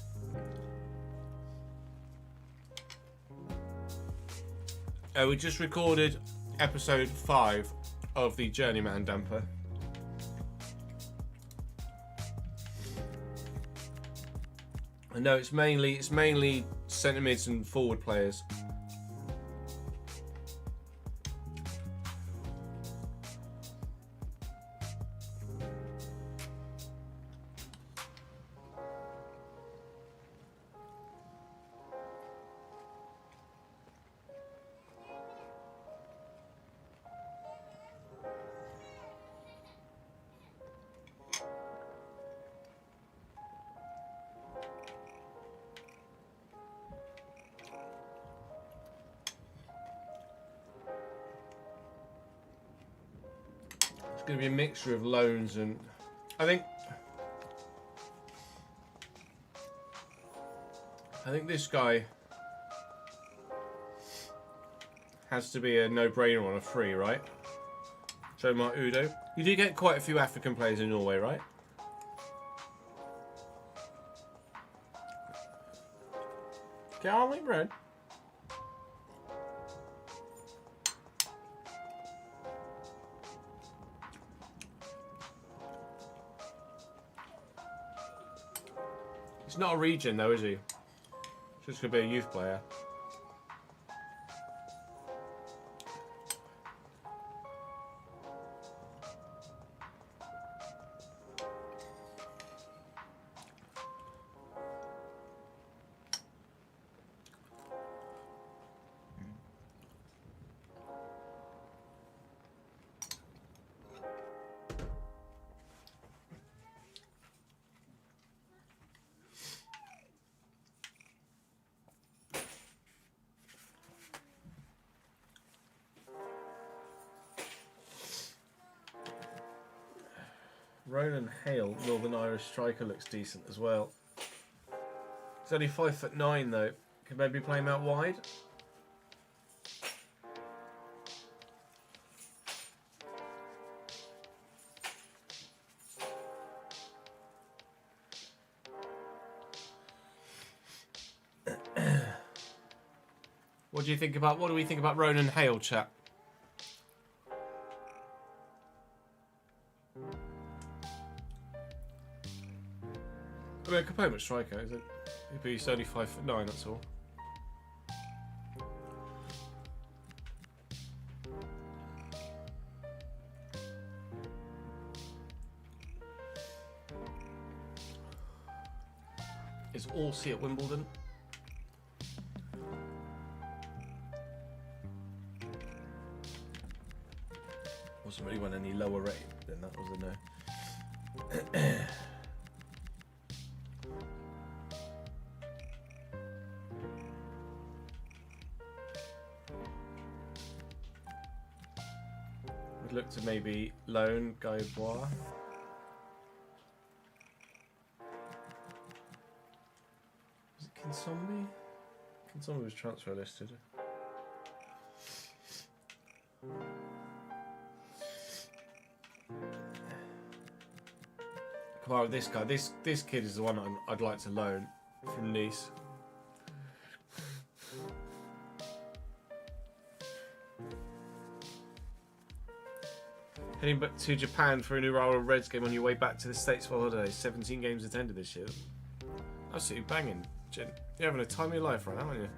We just recorded episode 5 of the Journeyman damper. And no, it's mainly centre mids and forward players. It's going to be a mixture of loans and I think this guy has to be a no-brainer on a free, right? Jomar Udo. You do get quite a few African players in Norway, right? Get on with bread. He's not a regen though, is he? Just gonna be a youth player. Ronan Hale, Northern Irish striker, looks decent as well. He's only 5'9" though. Could maybe play him out wide. What do you think about? What do we think about Ronan Hale, chat? I mean, I could play him at striker, is it? He's only 5'9", that's all. Is Allsey at Wimbledon? Wasn't really won any lower rate than that, was there? No. We'd look to maybe loan Guy Bois. Is it Kinsombi? Kinsombi was transfer listed. Come on, this guy. This kid is the one I'd like to loan from Nice. Heading back to Japan for a new Urawa Reds game on your way back to the States for holidays. 17 games attended this year. Absolutely banging, Jen. You're having a time of your life right now, aren't you?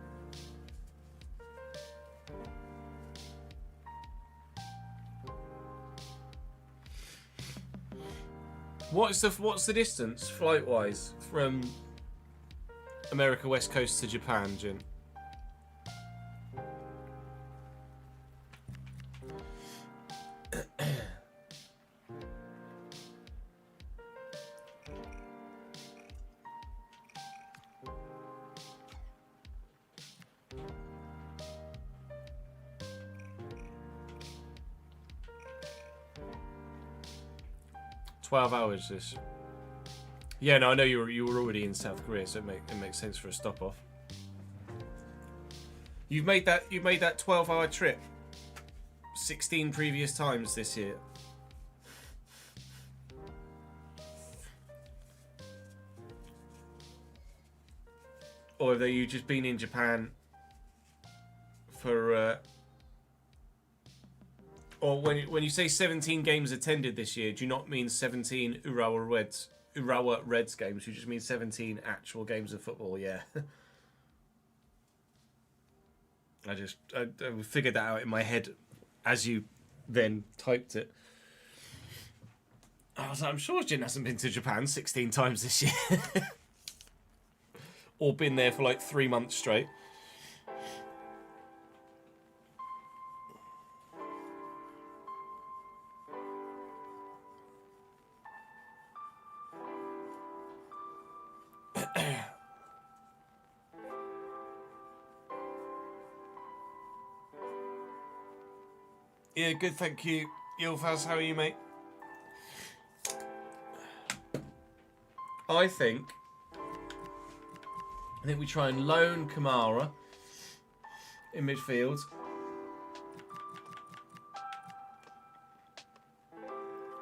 What's the distance flight wise from America West Coast to Japan, Jin? Hours this. Yeah, no, I know you were already in South Korea, so it makes sense for a stop off. You've made that 12-hour trip 16 previous times this year. Or have you just been in Japan for or when you say 17 games attended this year, do you not mean 17 Urawa Reds games? You just mean 17 actual games of football, yeah. I figured that out in my head as you then typed it. I was like, I'm sure Jin hasn't been to Japan 16 times this year. Or been there for like 3 months straight. Yeah, good, thank you. Yilfaz, how are you, mate? I think we try and loan Kamara in midfield.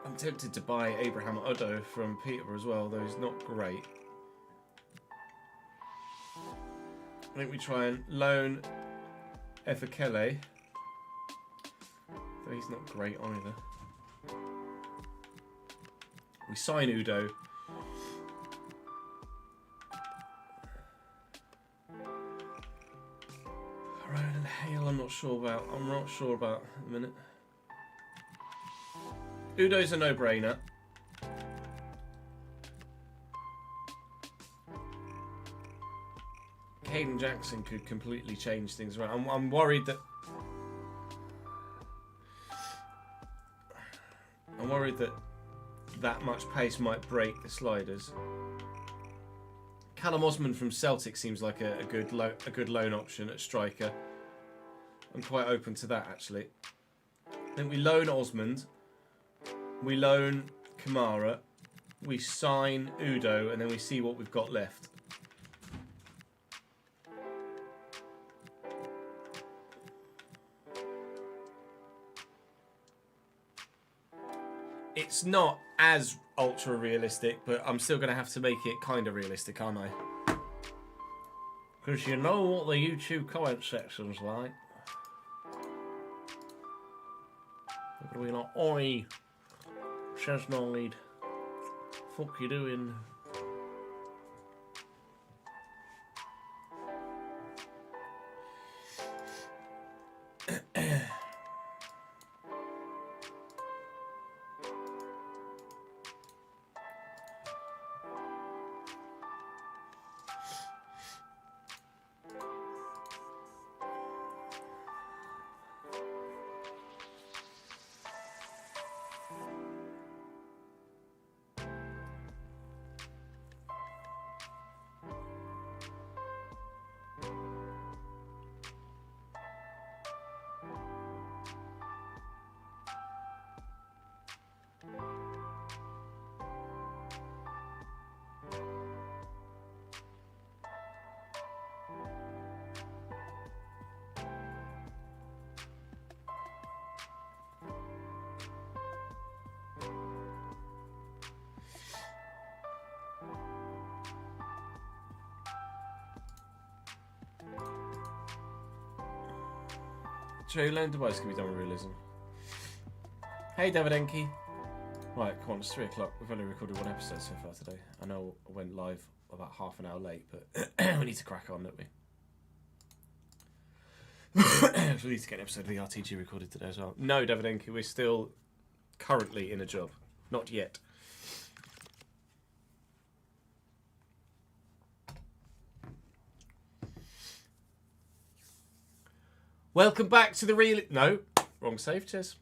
I'm tempted to buy Abraham Odo from Peterborough as well, though he's not great. I think we try and loan Efekele. Though he's not great either. We sign Udo. Roland Hale, I'm not sure about. I'm not sure about at the minute. Udo's a no-brainer. Caden Jackson could completely change things around. I'm worried that. I'm worried that much pace might break the sliders. Callum Osman from Celtic seems like a good loan option at striker. I'm quite open to that actually. I think we loan Osmond, we loan Kamara, we sign Udo, and then we see what we've got left. It's not as ultra realistic, but I'm still going to have to make it kind of realistic, aren't I? Because you know what the YouTube comment section's like. Look at we like, oi, Chesnoid, fuck you doing? True, learn device can be done with realism. Hey, David Enke. Right, come on, it's 3 o'clock. We've only recorded 1 episode so far today. I know I went live about half an hour late, but we need to crack on, don't we? So we need to get an episode of the RTG recorded today as well. No, David Enke, we're still currently in a job. Not yet. Welcome back to the real... No, wrong save, Ches.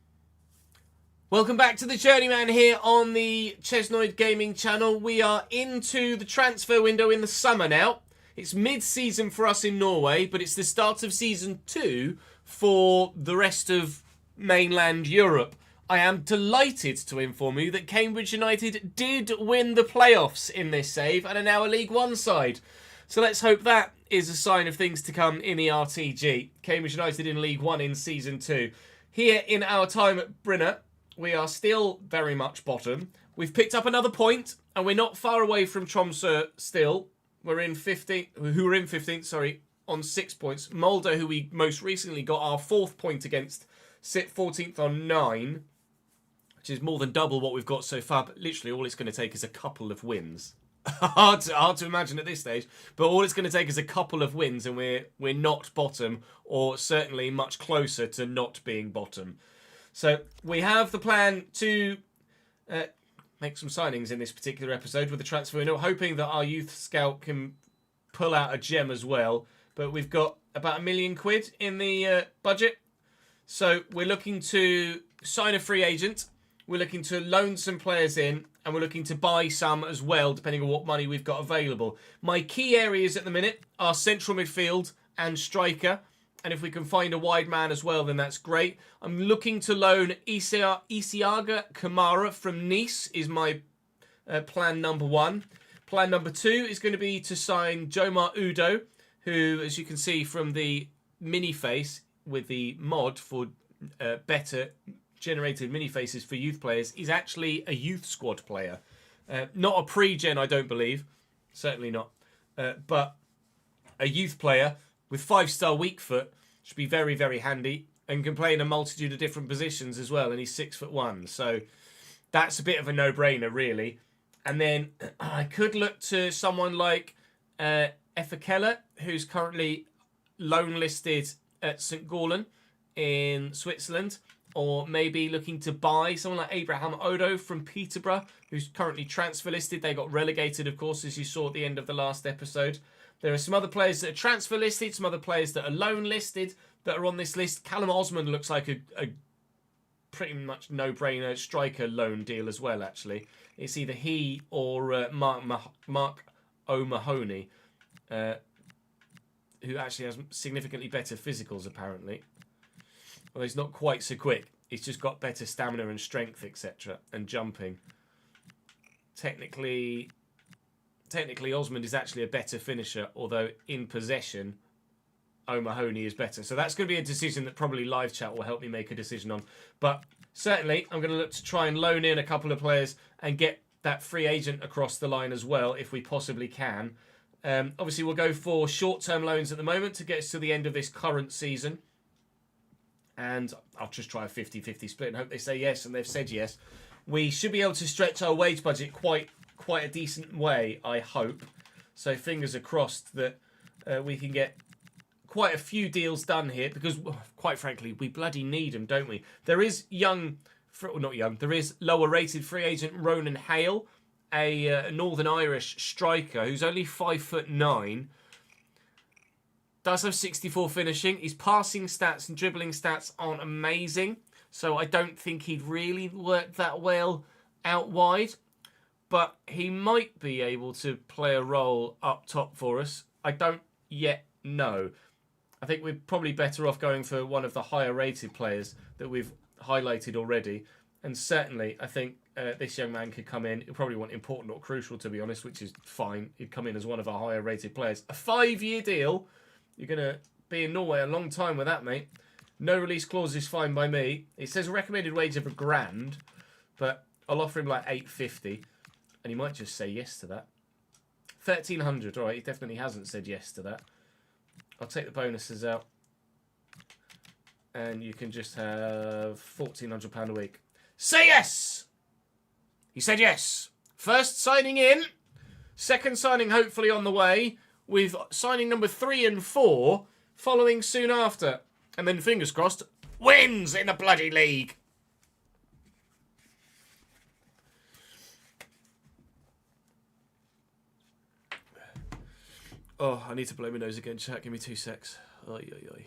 Welcome back to the Journeyman here on the Chesnoid Gaming channel. We are into the transfer window in the summer now. It's mid-season for us in Norway, but it's the start of Season 2 for the rest of mainland Europe. I am delighted to inform you that Cambridge United did win the playoffs in this save and are now a League One side. So let's hope that is a sign of things to come in the RTG. Cambridge United in League One in Season 2. Here in our time at Brinner, we are still very much bottom. We've picked up another point, and we're not far away from Tromsø still. We're in 15th, who were in 15th, sorry, on 6 points. Molde, who we most recently got our 4th point against, sit 14th on 9, which is more than double what we've got so far. But literally, all it's going to take is a couple of wins. hard to imagine at this stage, but all it's going to take is a couple of wins and we're not bottom, or certainly much closer to not being bottom. So we have the plan to make some signings in this particular episode with the transfer window, hoping that our youth scout can pull out a gem as well. But we've got about £1 million in the budget, so we're looking to sign a free agent, we're looking to loan some players in, and we're looking to buy some as well, depending on what money we've got available. My key areas at the minute are central midfield and striker. And if we can find a wide man as well, then that's great. I'm looking to loan Isiaga Kamara from Nice is my plan number 1. Plan number 2 is going to be to sign Jomar Udo, who, as you can see from the mini face with the mod for better generated mini faces for youth players, is actually a youth squad player. Not a pre-gen, I don't believe. Certainly not. But a youth player with 5-star weak foot should be very, very handy and can play in a multitude of different positions as well. And he's 6'1", so that's a bit of a no-brainer, really. And then I could look to someone like Efekela, who's currently loan listed at St. Gallen in Switzerland, or maybe looking to buy someone like Abraham Odo from Peterborough, who's currently transfer listed. They got relegated, of course, as you saw at the end of the last episode. There are some other players that are transfer listed, some other players that are loan listed that are on this list. Callum Osmond looks like a pretty much no-brainer striker loan deal as well, actually. It's either he or Mark O'Mahony, who actually has significantly better physicals, apparently. Well, he's not quite so quick. He's just got better stamina and strength, etc., and jumping. Technically, Osmond is actually a better finisher, although in possession, O'Mahony is better. So that's going to be a decision that probably live chat will help me make a decision on. But certainly, I'm going to look to try and loan in a couple of players and get that free agent across the line as well, if we possibly can. Obviously, we'll go for short-term loans at the moment to get us to the end of this current season. And I'll just try a 50-50 split and hope they say yes, and they've said yes. We should be able to stretch our wage budget quite a decent way, I hope. So fingers are crossed that we can get quite a few deals done here, because, quite frankly, we bloody need them, don't we? There is there is lower-rated free agent Ronan Hale, a Northern Irish striker who's only 5'9", does have 64 finishing. His passing stats and dribbling stats aren't amazing, so I don't think he'd really work that well out wide. But he might be able to play a role up top for us. I don't yet know. I think we're probably better off going for one of the higher-rated players that we've highlighted already. And certainly, I think this young man could come in. He'll probably want important or crucial, to be honest, which is fine. He'd come in as one of our higher-rated players. A 5-year deal. You're going to be in Norway a long time with that, mate. No release clause is fine by me. It says a recommended wage of £1,000, but I'll offer him like $850, and he might just say yes to that. 1,300, all right, he definitely hasn't said yes to that. I'll take the bonuses out, and you can just have £1,400 a week. Say yes! He said yes. First signing in, second signing hopefully on the way, with signing number 3 and 4 following soon after. And then, fingers crossed, wins in the bloody league. Oh, I need to blow my nose again, chat. Give me 2 secs. Oy, oy, oy.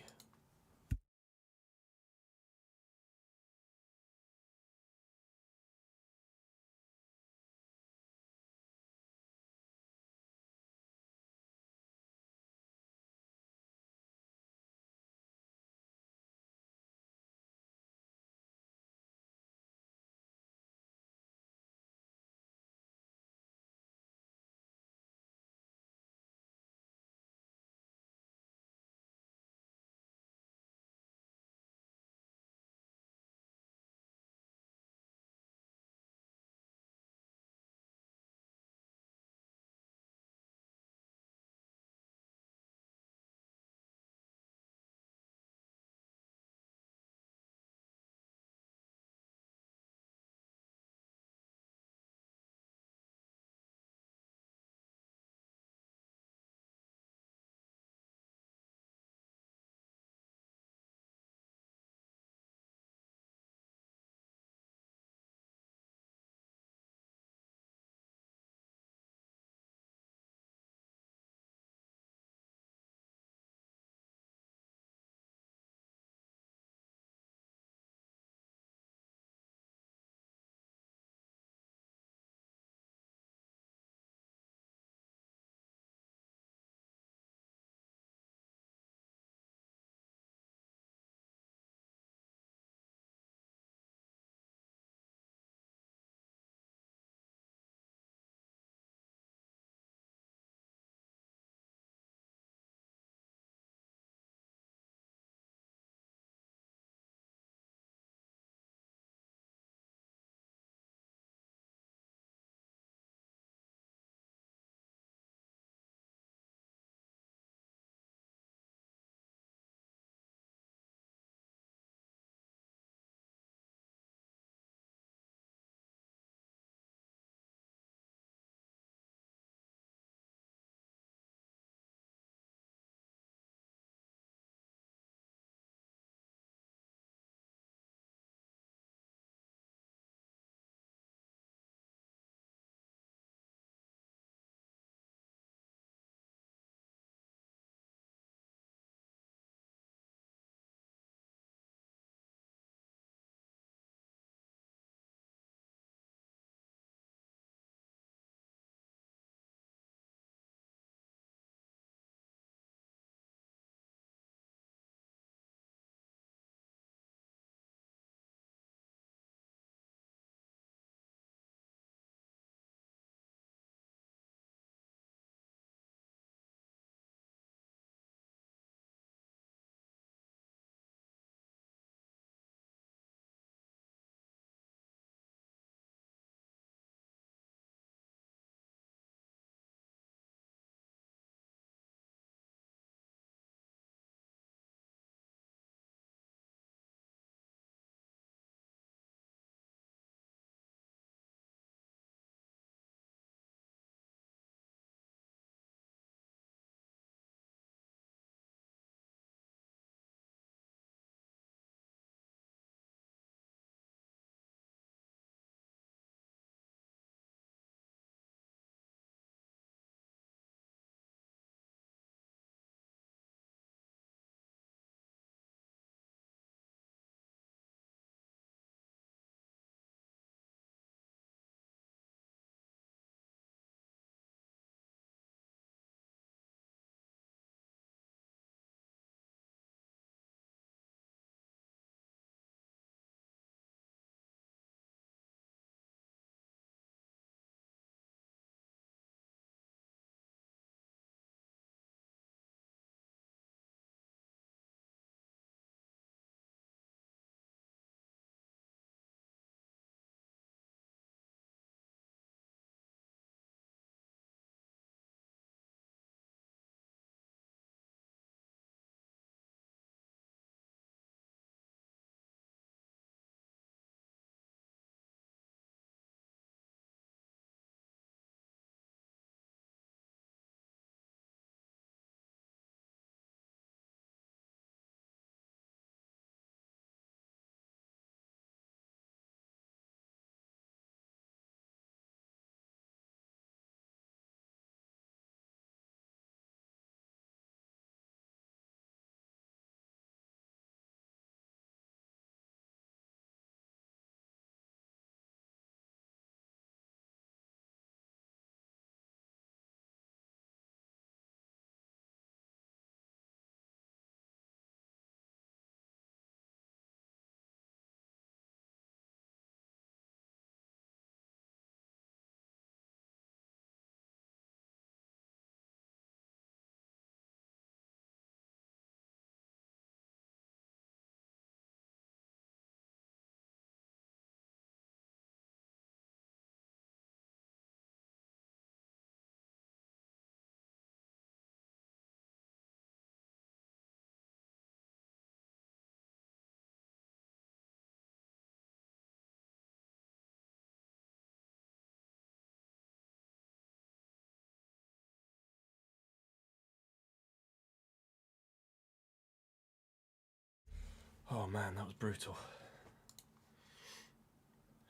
Oh man, that was brutal.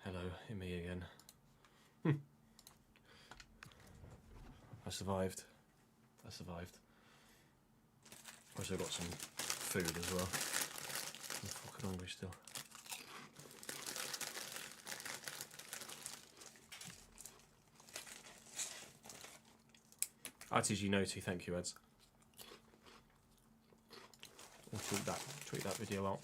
Hello, me again. I survived. Also got some food as well. I'm fucking hungry still. RTG Noti, thank you, Eds. I'll tweet that video out.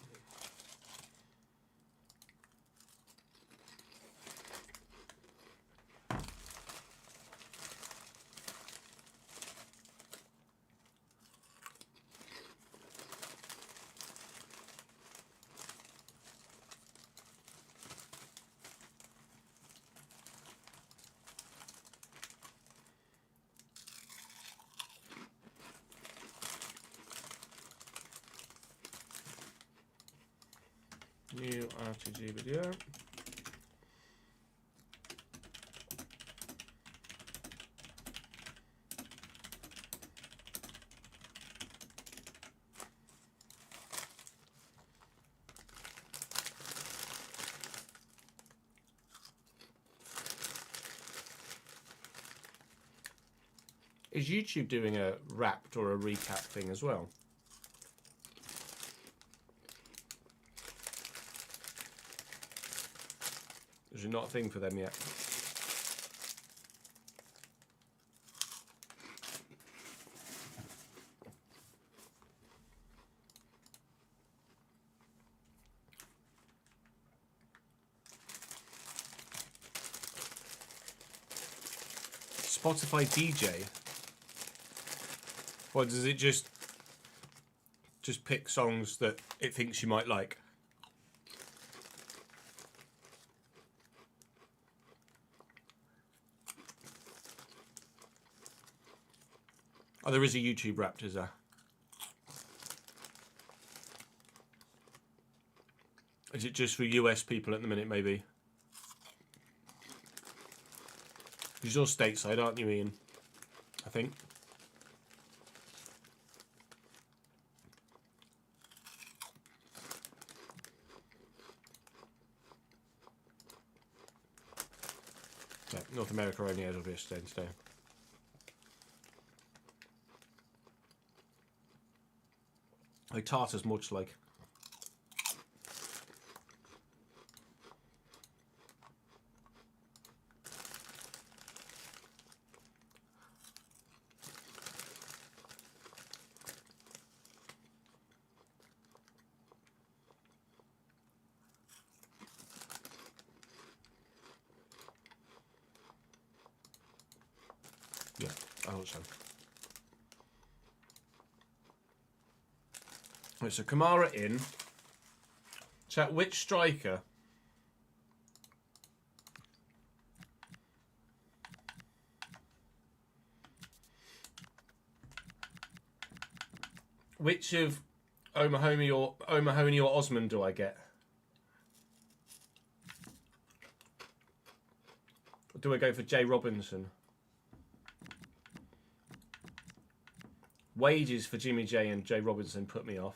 New RTG video. Is YouTube doing a wrapped or a recap thing as well? Is it not a thing for them yet? Spotify DJ? Or does it just pick songs that it thinks you might like? Oh, there is a YouTube Wrapped, is there? Is it just for US people at the minute, maybe? Because you're stateside, aren't you, Ian? I think. Yeah, North America only has obvious today. Like Tartar's much like. Yeah, I thought so. Right, so Kamara in. Chat, which striker which of O'Mahony or Osman do I get? Or do I go for Jay Robinson? Wages for Jimmy J and Jay Robinson put me off.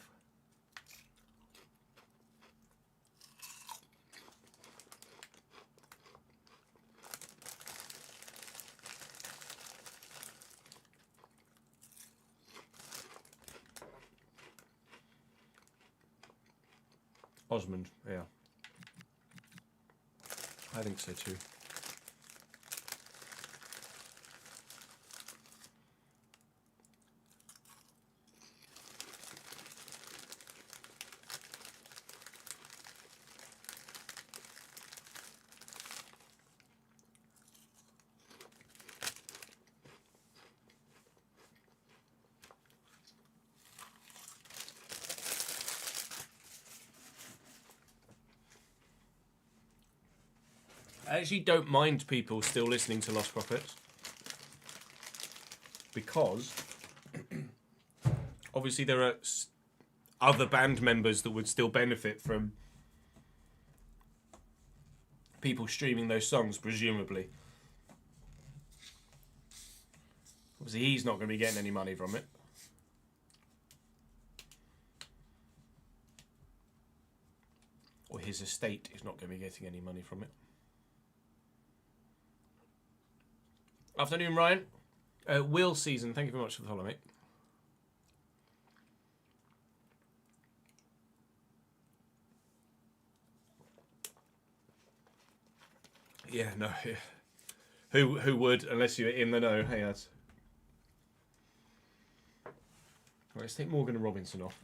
Osmond, yeah. I think so too. I actually don't mind people still listening to Lost Prophets because obviously there are other band members that would still benefit from people streaming those songs, presumably. Obviously he's not going to be getting any money from it. his estate is not going to be getting any money from it. Afternoon, Ryan. Will Season, thank you very much for the follow, mate. Yeah, no. Yeah. Who would, unless you're in the know? Hey, lads. Right, let's take Morgan and Robinson off.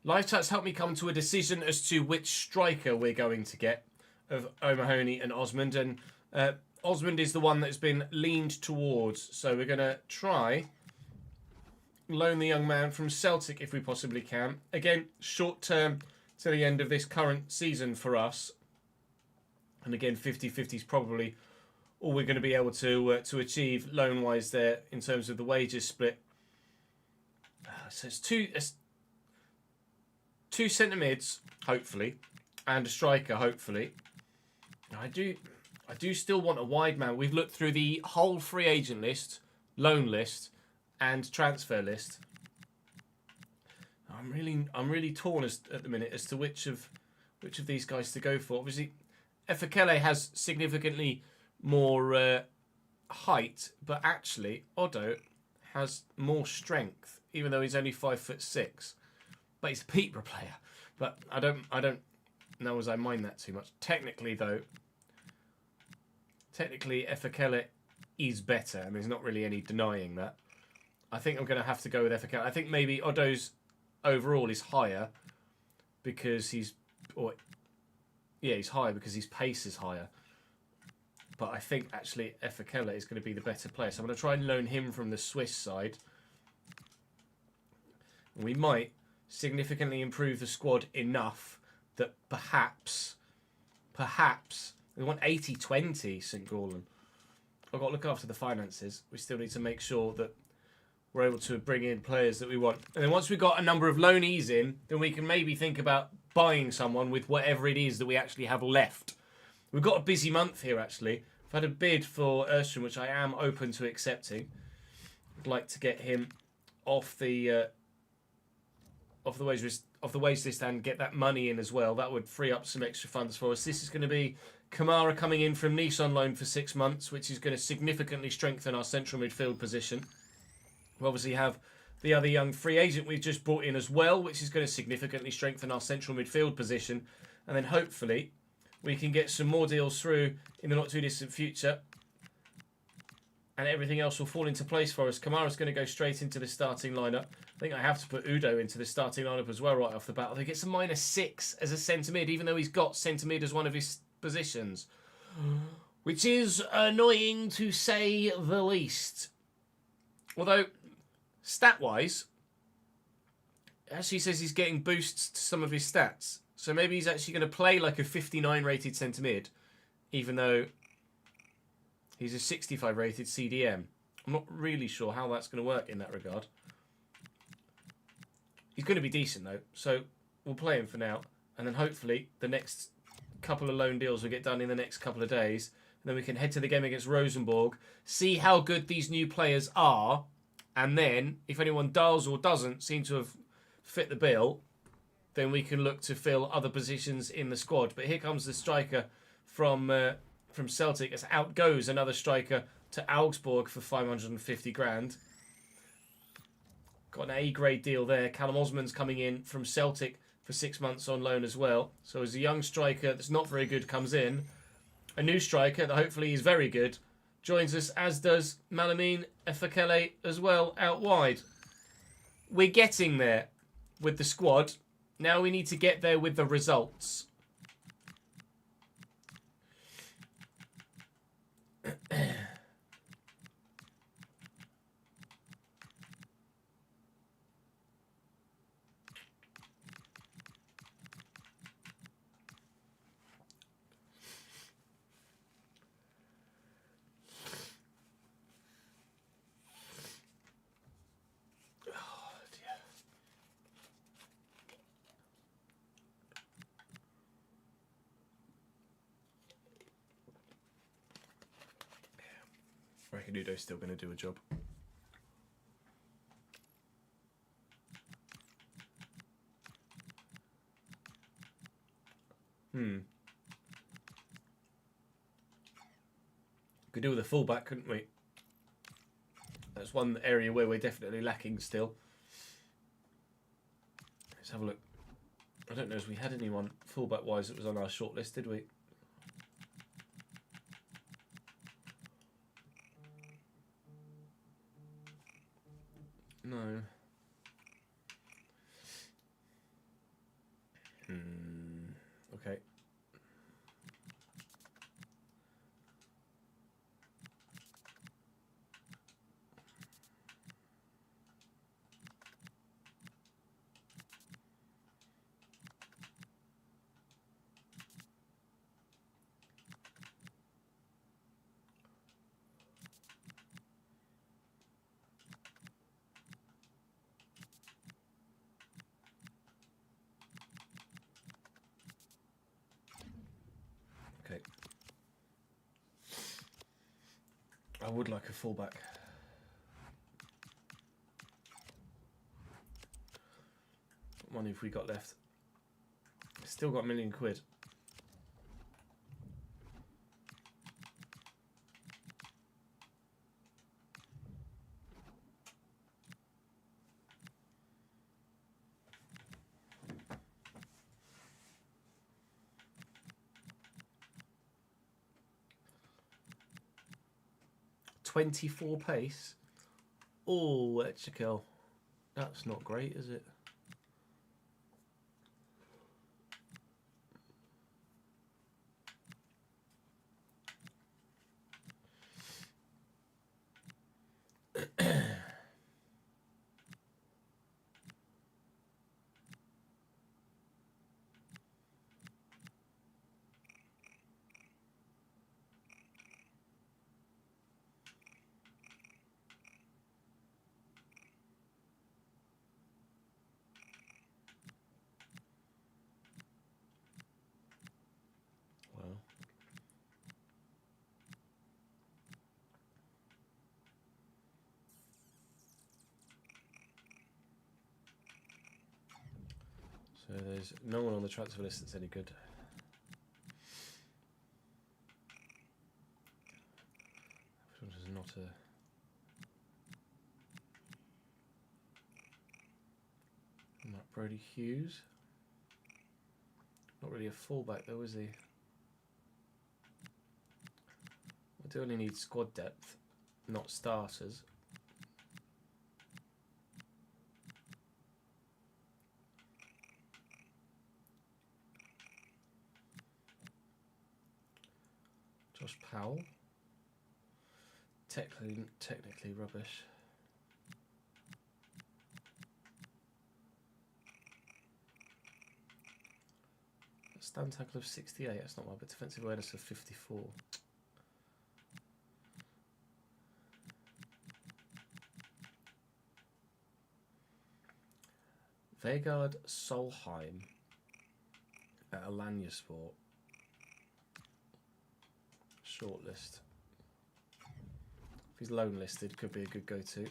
Live chat's helped me come to a decision as to which striker we're going to get of O'Mahony and Osmond. And Osmond is the one that's been leaned towards. So we're going to try loan the young man from Celtic if we possibly can. Again, short term to the end of this current season for us. And again, 50-50 is probably all we're going to be able to achieve loan-wise there in terms of the wages split. So it's two centre mids, hopefully, and a striker, hopefully. I do still want a wide man. We've looked through the whole free agent list, loan list, and transfer list. I'm really torn at the minute as to which of these guys to go for. Obviously, Efekele has significantly more height, but actually Odo has more strength, even though he's only 5'6". But he's a Peterborough player. But I don't know as I mind that too much. Technically, though, Efekele is better, and there's not really any denying that. I think I'm going to have to go with Efekele. I think maybe Odo's overall is higher because he's higher because his pace is higher. But I think actually Efekele is going to be the better player. So I'm going to try and loan him from the Swiss side. And we might significantly improve the squad enough that perhaps we want 80-20 St. Gallen. I've got to look after the finances. We still need to make sure that we're able to bring in players that we want. And then once we've got a number of loanees in, then we can maybe think about buying someone with whatever it is that we actually have left. We've got a busy month here, actually. I've had a bid for Erstrom, which I am open to accepting. I'd like to get him off the wage list and get that money in as well. That would free up some extra funds for us. This is going to be Kamara coming in from Nice on loan for 6 months, which is going to significantly strengthen our central midfield position. We obviously have the other young free agent we've just brought in as well, which is going to significantly strengthen our central midfield position. And then hopefully we can get some more deals through in the not too distant future. And everything else will fall into place for us. Kamara's going to go straight into the starting lineup. I think I have to put Udo into the starting lineup as well right off the bat. Although he gets a -6 as a centre mid, even though he's got centre mid as one of his positions. Which is annoying to say the least. Although, stat-wise, it actually says he's getting boosts to some of his stats. So maybe he's actually going to play like a 59 rated centre mid, even though he's a 65 rated CDM. I'm not really sure how that's going to work in that regard. He's going to be decent though, so we'll play him for now. And then hopefully the next couple of loan deals will get done in the next couple of days. And then we can head to the game against Rosenborg, see how good these new players are. And then if anyone does or doesn't seem to have fit the bill, then we can look to fill other positions in the squad. But here comes the striker from Celtic. As out goes another striker to Augsburg for 550 grand. Got an A-grade deal there. Callum Osmond's coming in from Celtic for 6 months on loan as well. So as a young striker that's not very good comes in, a new striker that hopefully is very good joins us, as does Malamine Efekele as well out wide. We're getting there with the squad. Now we need to get there with the results. Canudo's still going to do a job. Could do with a fullback, couldn't we? That's one area where we're definitely lacking still. Let's have a look. I don't know if we had anyone fullback wise that was on our shortlist, did we? No. Okay. Okay. I would like a fullback. What money have we got left? Still got £1 million. .24 pace. Oh, that's a kill. That's not great, is it? So there's no one on the transfer list that's any good. Which one is not a... Not Brody Hughes. Not really a fullback though, is he? I do only need squad depth, not starters. Josh Powell. Technically rubbish. Stand tackle of 68, that's not bad, but defensive awareness of 54. Vegard Solheim at Alanya Sport. Shortlist. If he's loan listed, could be a good go-to.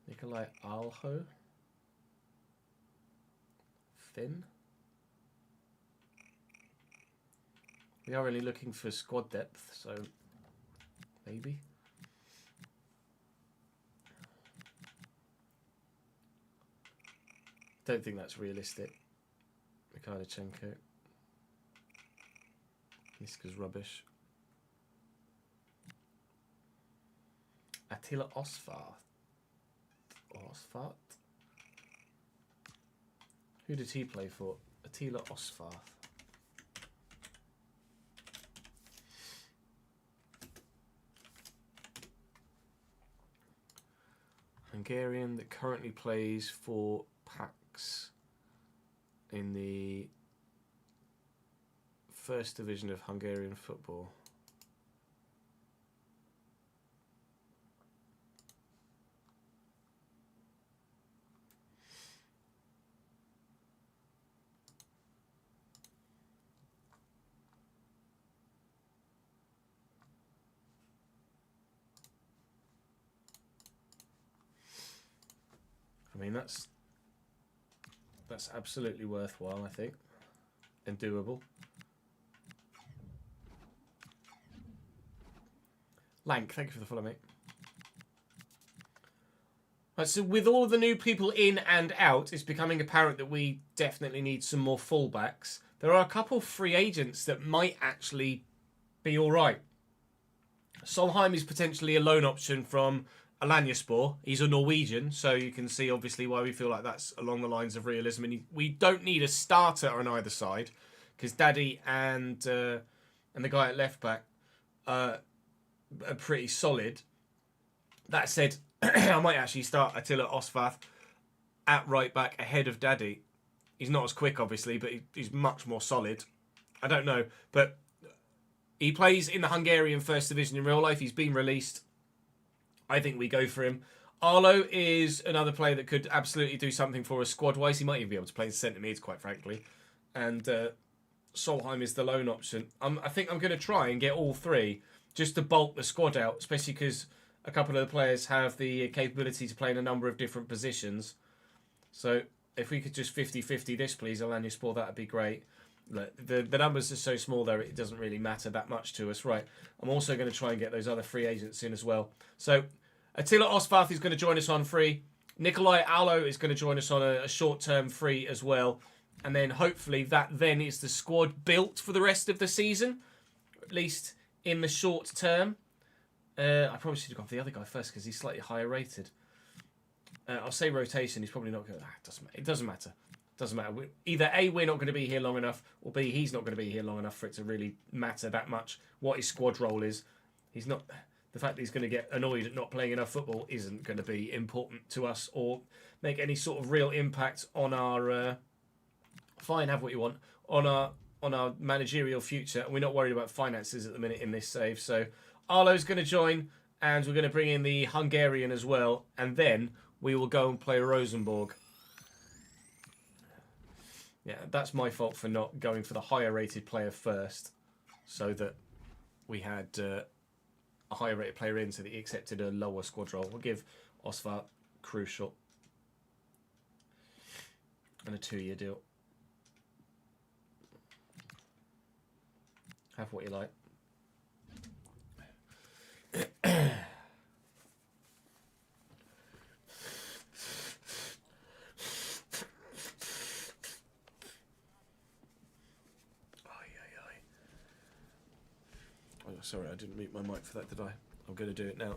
Nikolai Alho. Finn. We are really looking for squad depth, so maybe. Don't think that's realistic. Mikhailichenko. Niska's rubbish. Attila Osfart. Osfart? Who did he play for? Attila Osfart. Hungarian that currently plays for PAX in the first division of Hungarian football. that's absolutely worthwhile, I think, and doable. Lank, thank you for the follow, mate. Right, so with all of the new people in and out, it's becoming apparent that we definitely need some more fullbacks. There are a couple free agents that might actually be all right. Solheim is potentially a loan option from Alanyaspor. He's a Norwegian, so you can see obviously why we feel like that's along the lines of realism. And we don't need a starter on either side because Daddy and the guy at left back are pretty solid. That said, I might actually start Attila Osvath at right back ahead of Daddy. He's not as quick, obviously, but he's much more solid. I don't know, but he plays in the Hungarian First Division in real life. He's been released. I think we go for him. Arlo is another player that could absolutely do something for us squad-wise. He might even be able to play centre mid, quite frankly. And Solheim is the loan option. I think I'm going to try and get all three just to bulk the squad out, especially because a couple of the players have the capability to play in a number of different positions. So if we could just 50-50 this, please, Alanyaspor, that would be great. Look, the numbers are so small there, it doesn't really matter that much to us. Right, I'm also going to try and get those other free agents in as well. So Attila Osvath is going to join us on free. Nikolai Alo is going to join us on a short-term free as well. And then hopefully that then is the squad built for the rest of the season, at least in the short term. I probably should have gone for the other guy first because he's slightly higher rated. I'll say rotation. He's probably not going to... It doesn't matter. Doesn't matter. Either A, we're not going to be here long enough, or B, he's not going to be here long enough for it to really matter that much what his squad role is. He's not... The fact that he's going to get annoyed at not playing enough football isn't going to be important to us or make any sort of real impact on our... fine, have what you want. On our managerial future. And we're not worried about finances at the minute in this save. So Arlo's going to join, and we're going to bring in the Hungarian as well. And then we will go and play Rosenborg. Yeah, that's my fault for not going for the higher rated player first, so that we had a higher rated player in, so that he accepted a lower squad role. We'll give Osvar crucial and a 2-year deal. Have what you like. Oh, sorry, I didn't mute my mic for that, did I? I'm going to do it now.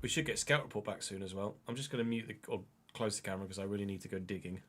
We should get Scout Report back soon as well. I'm just going to mute or close the camera because I really need to go digging.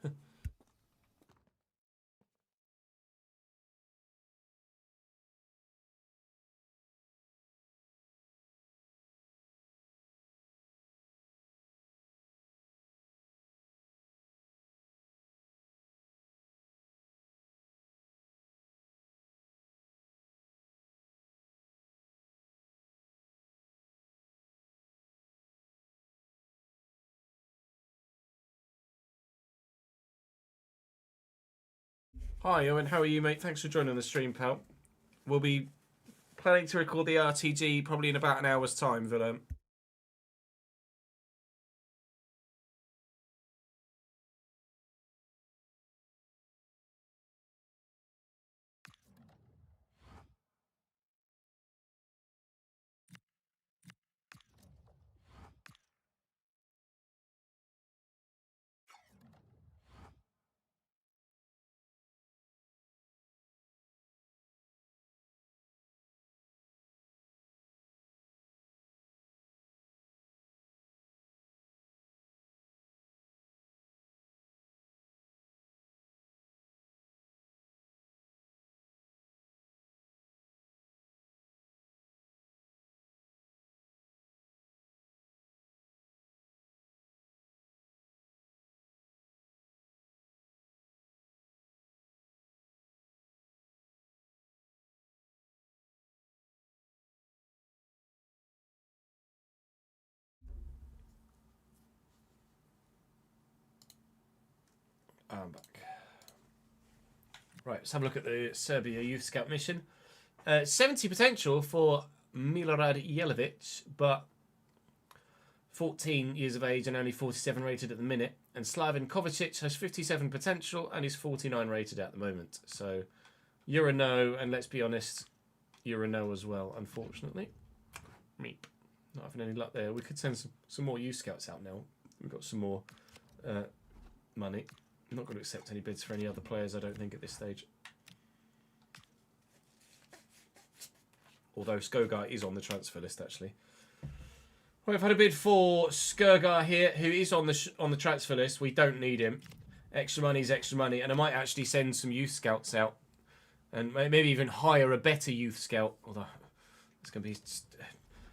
Hi, Owen. How are you, mate? Thanks for joining the stream, pal. We'll be planning to record the RTG probably in about an hour's time, but Now I'm back. Right, let's have a look at the Serbia Youth Scout mission. 70 potential for Milorad Jelavic, but 14 years of age and only 47 rated at the minute. And Slaven Kovacic has 57 potential and is 49 rated at the moment. So you're a no, and let's be honest, you're a no as well, unfortunately. Meep. Not having any luck there. We could send some more youth scouts out now. We've got some more money. I'm not going to accept any bids for any other players, I don't think, at this stage. Although Skogar is on the transfer list, actually. Well, we've had a bid for Skogar here, who is on the transfer list. We don't need him. Extra money is extra money, and I might actually send some youth scouts out, and maybe even hire a better youth scout. Although it's going to be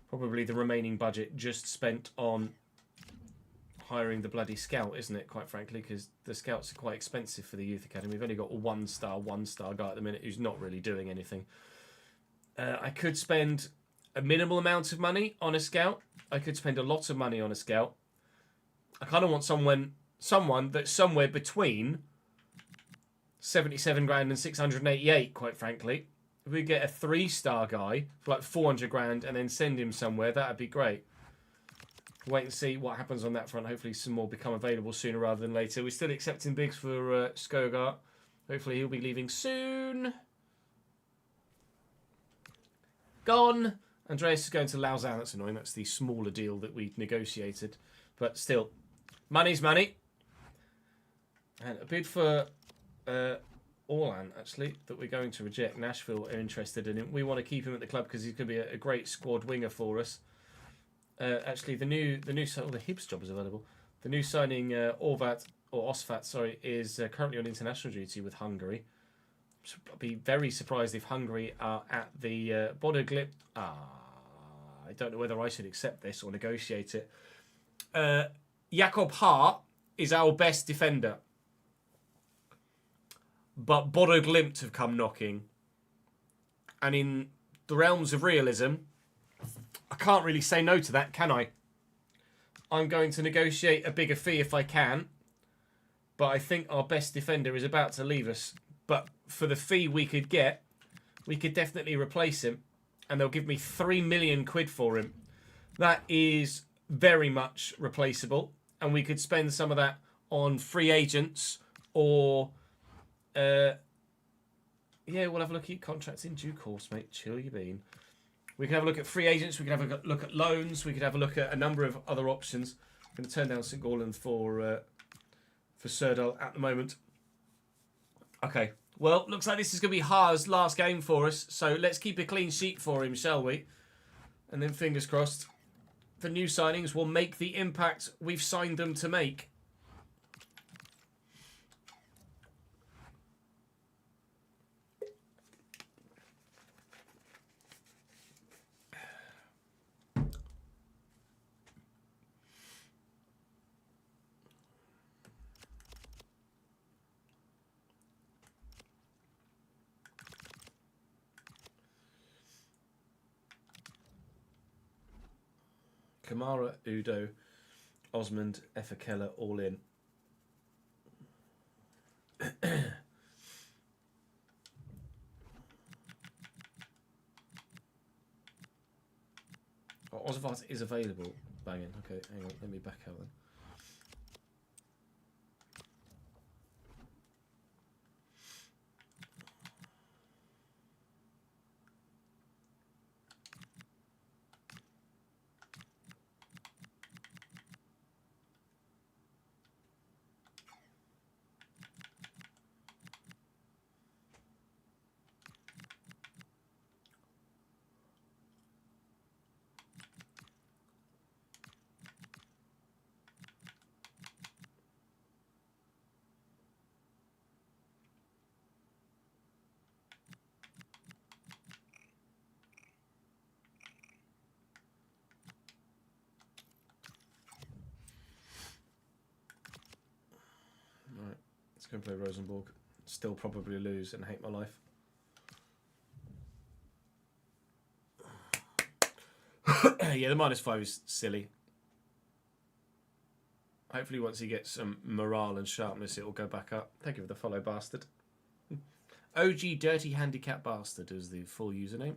probably the remaining budget just spent on hiring the bloody scout, isn't it, quite frankly, because the scouts are quite expensive for the youth academy. We've only got a one-star guy at the minute who's not really doing anything. I could spend a minimal amount of money on a scout. I could spend a lot of money on a scout. I kind of want someone that's somewhere between 77 grand and 688, quite frankly. If we get a 3-star guy for like 400 grand and then send him somewhere, that'd be great. Wait and see what happens on that front. Hopefully some more become available sooner rather than later. We're still accepting bigs for Skogar. Hopefully he'll be leaving soon. Gone. Andreas is going to Lausanne. That's annoying. That's the smaller deal that we negotiated. But still, money's money. And a bid for Orlan, actually, that we're going to reject. Nashville are interested in him. We want to keep him at the club because he's going to be a great squad winger for us. Actually, the new the Hibs job is available. The new signing, Osvat, is currently on international duty with Hungary. I'd be very surprised if Hungary are at the Bodo Glimt. I don't know whether I should accept this or negotiate it. Jakob Hart is our best defender, but Bodo Glimt have come knocking, and in the realms of realism, I can't really say no to that, can I? I'm going to negotiate a bigger fee if I can, but I think our best defender is about to leave us. But for the fee we could get, we could definitely replace him, and they'll give me 3 million quid for him. That is very much replaceable, and we could spend some of that on free agents or... yeah, we'll have a look at your contracts in due course, mate. Chill your bean. We can have a look at free agents. We can have a look at loans. We could have a look at a number of other options. I'm going to turn down St. Gallen for Serdal at the moment. Okay. Well, looks like this is going to be Ha's last game for us. So let's keep a clean sheet for him, shall we? And then fingers crossed, the new signings will make the impact we've signed them to make. Kamara, Udo, Osmond, Efakella, all in. Osvart is available. Banging. Okay, hang on. Let me back out then. Let's go and play Rosenborg. Still probably lose and hate my life. Yeah, the -5 is silly. Hopefully once he gets some morale and sharpness, it will go back up. Thank you for the follow, bastard. OG Dirty Handicap Bastard is the full username.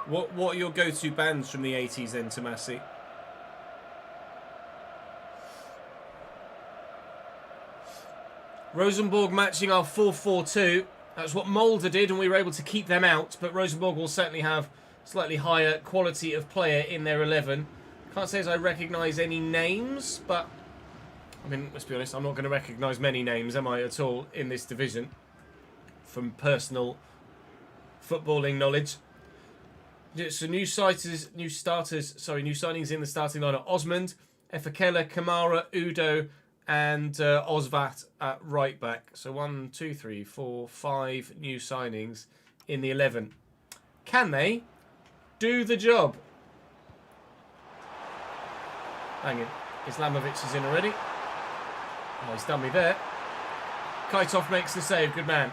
What are your go-to bands from the 80s then, Tomasi? Rosenborg matching our 4-4-2. That's what Molde did, and we were able to keep them out. But Rosenborg will certainly have slightly higher quality of player in their 11. Can't say as I recognise any names, but I mean, let's be honest, I'm not going to recognise many names, am I, at all, in this division from personal footballing knowledge. So new signings in the starting lineup: Osmond, Efekele, Kamara, Udo, and Osvat at right back. So 1, 2, 3, 4, 5 new signings in the 11. Can they do the job? Hang on, Islamovic is in already. Oh, he's done me there. Kaitov makes the save. Good man.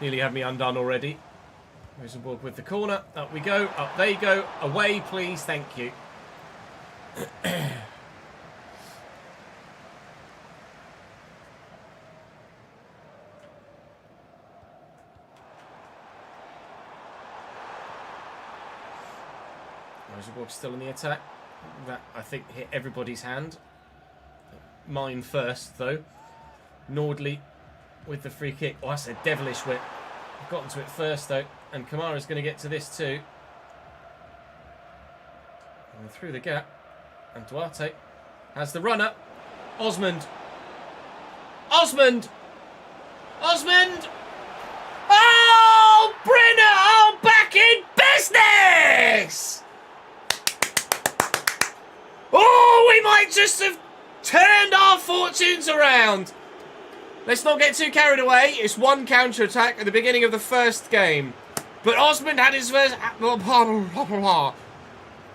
Nearly had me undone already. Rosenborg with the corner. Up we go. Up they go. Away, please. Thank you. Rosenborg still in the attack. That, I think, hit everybody's hand. Mine first, though. Nordley with the free kick. Oh, that's a devilish whip. I've gotten to it first, though. And Kamara's going to get to this, too. And through the gap. And Duarte has the runner. Osmond. Osmond! Osmond! Oh, Brenner! Oh, back in business! Oh, we might just have turned our fortunes around. Let's not get too carried away. It's one counter-attack at the beginning of the first game. But Osmond had his first...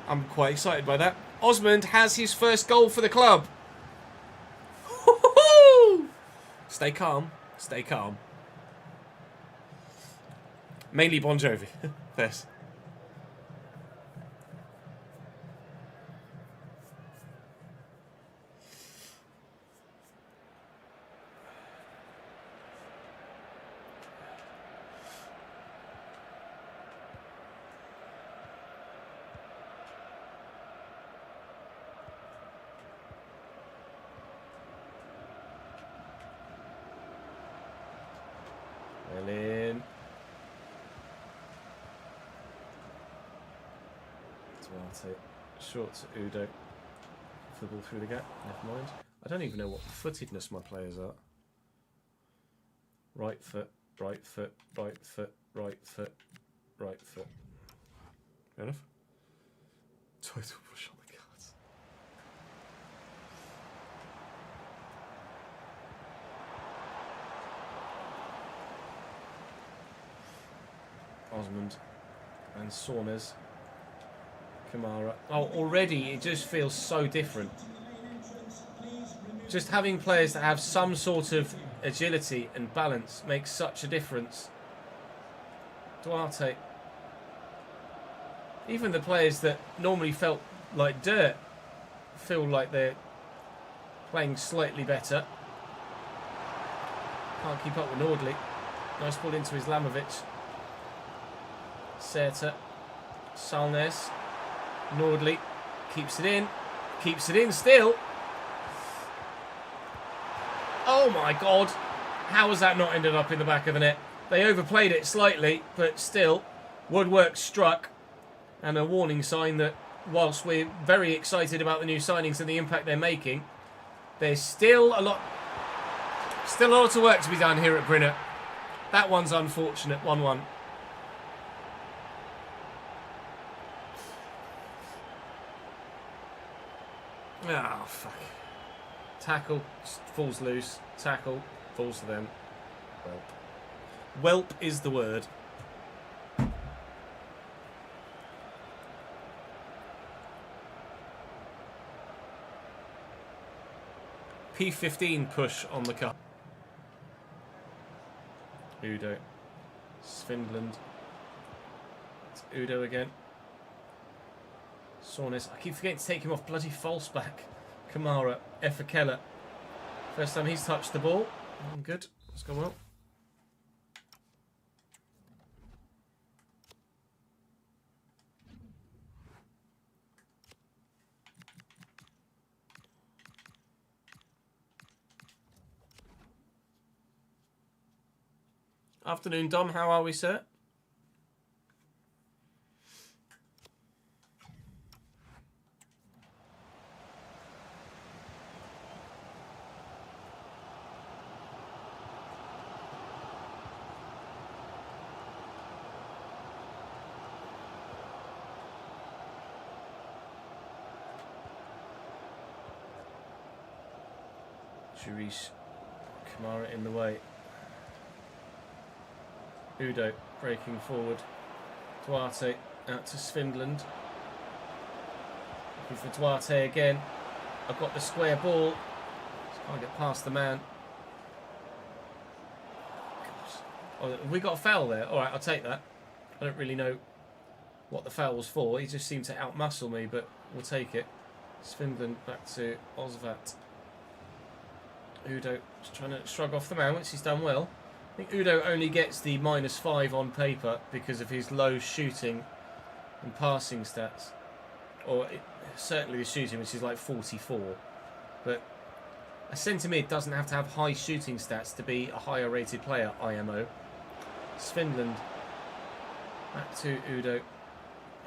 I'm quite excited by that. Osmond has his first goal for the club. Stay calm. Stay calm. Mainly Bon Jovi. This. In. Duarte. Short to Udo. Football through the gap. Never mind. I don't even know what footedness my players are. Right foot, right foot, right foot, right foot, right foot. Fair enough. Total push on the cards. Osmond and Saunders. Kamara. Oh, already it just feels so different. Just having players that have some sort of agility and balance makes such a difference. Duarte. Even the players that normally felt like dirt feel like they're playing slightly better. Can't keep up with Nordley. Nice ball into Islamovic. Serta. Salnes. Nordley keeps it in. Keeps it in still. Oh my God. How has that not ended up in the back of the net? They overplayed it slightly, but still. Woodwork struck. And a warning sign that whilst we're very excited about the new signings and the impact they're making, there's still a lot of work to be done here at Brynner. That one's unfortunate. 1-1. Oh, fuck. Tackle, falls loose. Tackle, falls to them. Welp. Welp is the word. P15 push on the cup. Udo. Svindland. It's Udo again. Soreness. I keep forgetting to take him off. Bloody false back. Kamara. Efakela. First time he's touched the ball. Good. Let's go well. Afternoon, Dom. How are we, sir? Sharice. Kamara in the way. Udo breaking forward. Duarte out to Svindland. Looking for Duarte again. I've got the square ball. Just can't get past the man. Oh, we got a foul there. Alright, I'll take that. I don't really know what the foul was for. He just seemed to outmuscle me, but we'll take it. Svindland back to Osvat. Udo just trying to shrug off the man, which he's done well. I think Udo only gets the -5 on paper because of his low shooting and passing stats. Certainly the shooting, which is like 44. But a centre mid doesn't have to have high shooting stats to be a higher rated player, IMO. Svindland. Back to Udo.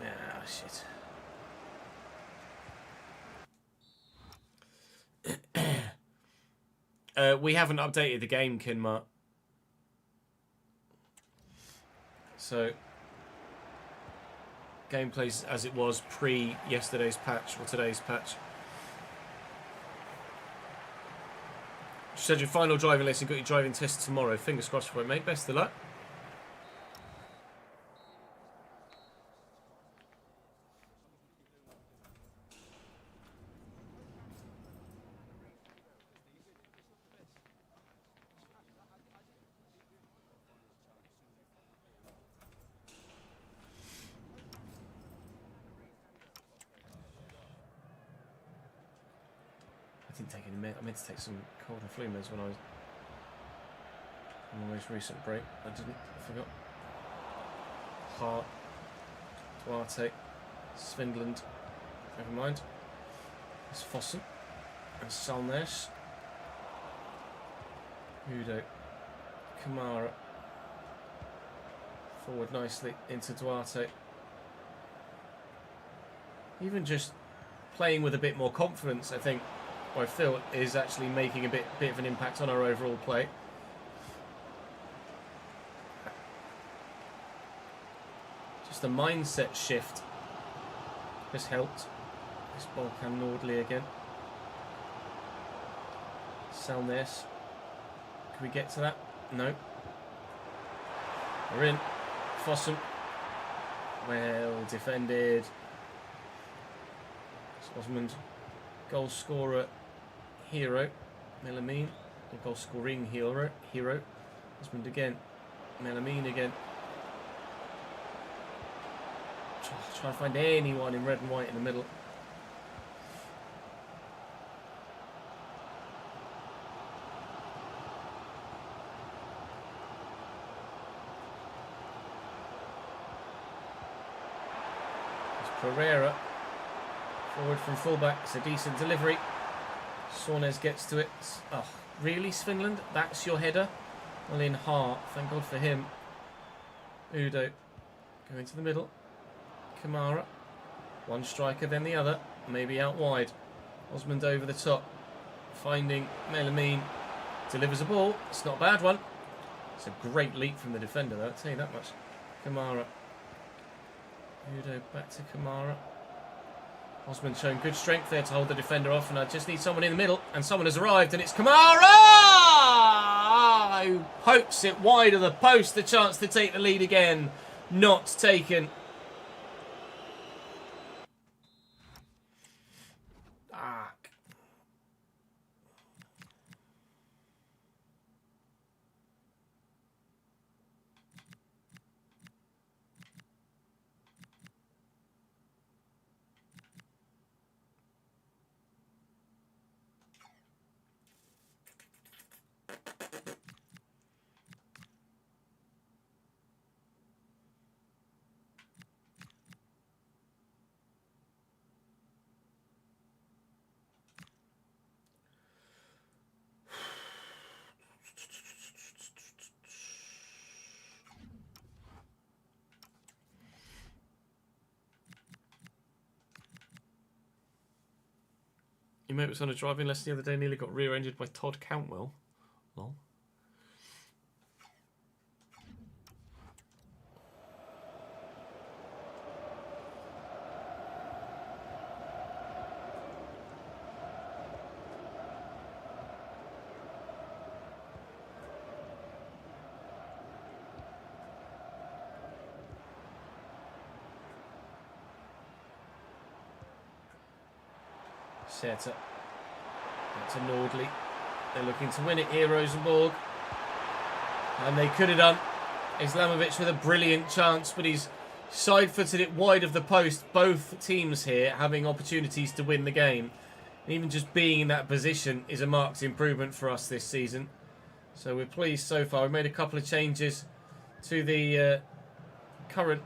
Ah, shit. We haven't updated the game, Kinmar. So, gameplay's as it was pre-yesterday's patch, or today's patch. Said your final driving lesson, got your driving test tomorrow. Fingers crossed for it, mate. Best of luck. I didn't take any med. I meant to take some cold and flu meds when I was on the most recent break. I didn't. I forgot. Hart, Duarte, Svindland. Never mind. It's Fossen and Salnes. Udo, Kamara. Forward nicely into Duarte. Even just playing with a bit more confidence, I think, I feel, is actually making a bit of an impact on our overall play. Just a mindset shift has helped. This ball came Nordley again. Salnes. Can we get to that? No. We're in. Fossen. Well defended. Osmond. Goal scorer. Hero. Melamine. Goal scoring hero. Osmond again. Melamine again. Try to find anyone in red and white in the middle. Pereira, forward from fullback, it's a decent delivery. Sornes gets to it. Oh, really, Svindland? That's your header? Well, in Hart, thank God for him. Udo, going to the middle. Kamara, One striker, then the other. Maybe out wide. Osmond over the top. Finding Melamine. Delivers a ball. It's not a bad one. It's a great leap from the defender, though. I'll tell you that much. Kamara. Udo back to Kamara. Osmond showing good strength there to hold the defender off, and I just need someone in the middle, and someone has arrived, and it's Kamara! Who pokes it wide of the post, the chance to take the lead again. Not taken. Your mate was on a driving lesson the other day, nearly got rear-ended by Todd Cantwell. Lol. Set up. That's a Nordley. They're looking to win it here, Rosenborg. And they could have done. Islamovic with a brilliant chance, but he's side-footed it wide of the post. Both teams here having opportunities to win the game. And even just being in that position is a marked improvement for us this season. So we're pleased so far. We've made a couple of changes to the current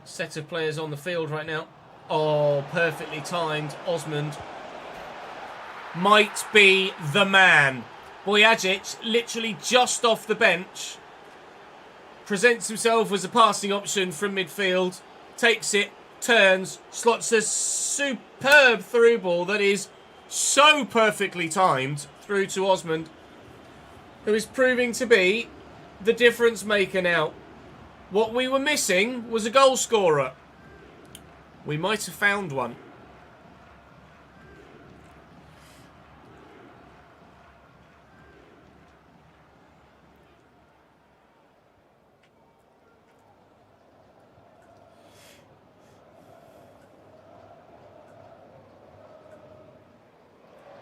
set of players on the field right now. Oh, perfectly timed. Osmond might be the man. Bojacic, literally just off the bench, presents himself as a passing option from midfield, takes it, turns, slots a superb through ball that is so perfectly timed through to Osmond, who is proving to be the difference maker now. What we were missing was a goal scorer. We might have found one.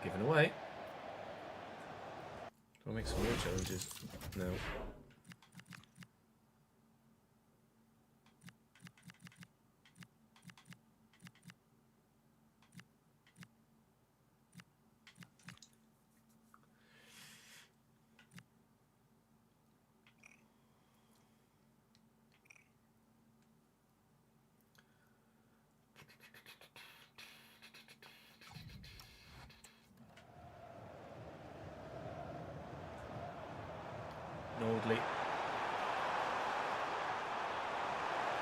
Given away. Do I make some more challenges? No. Nordley.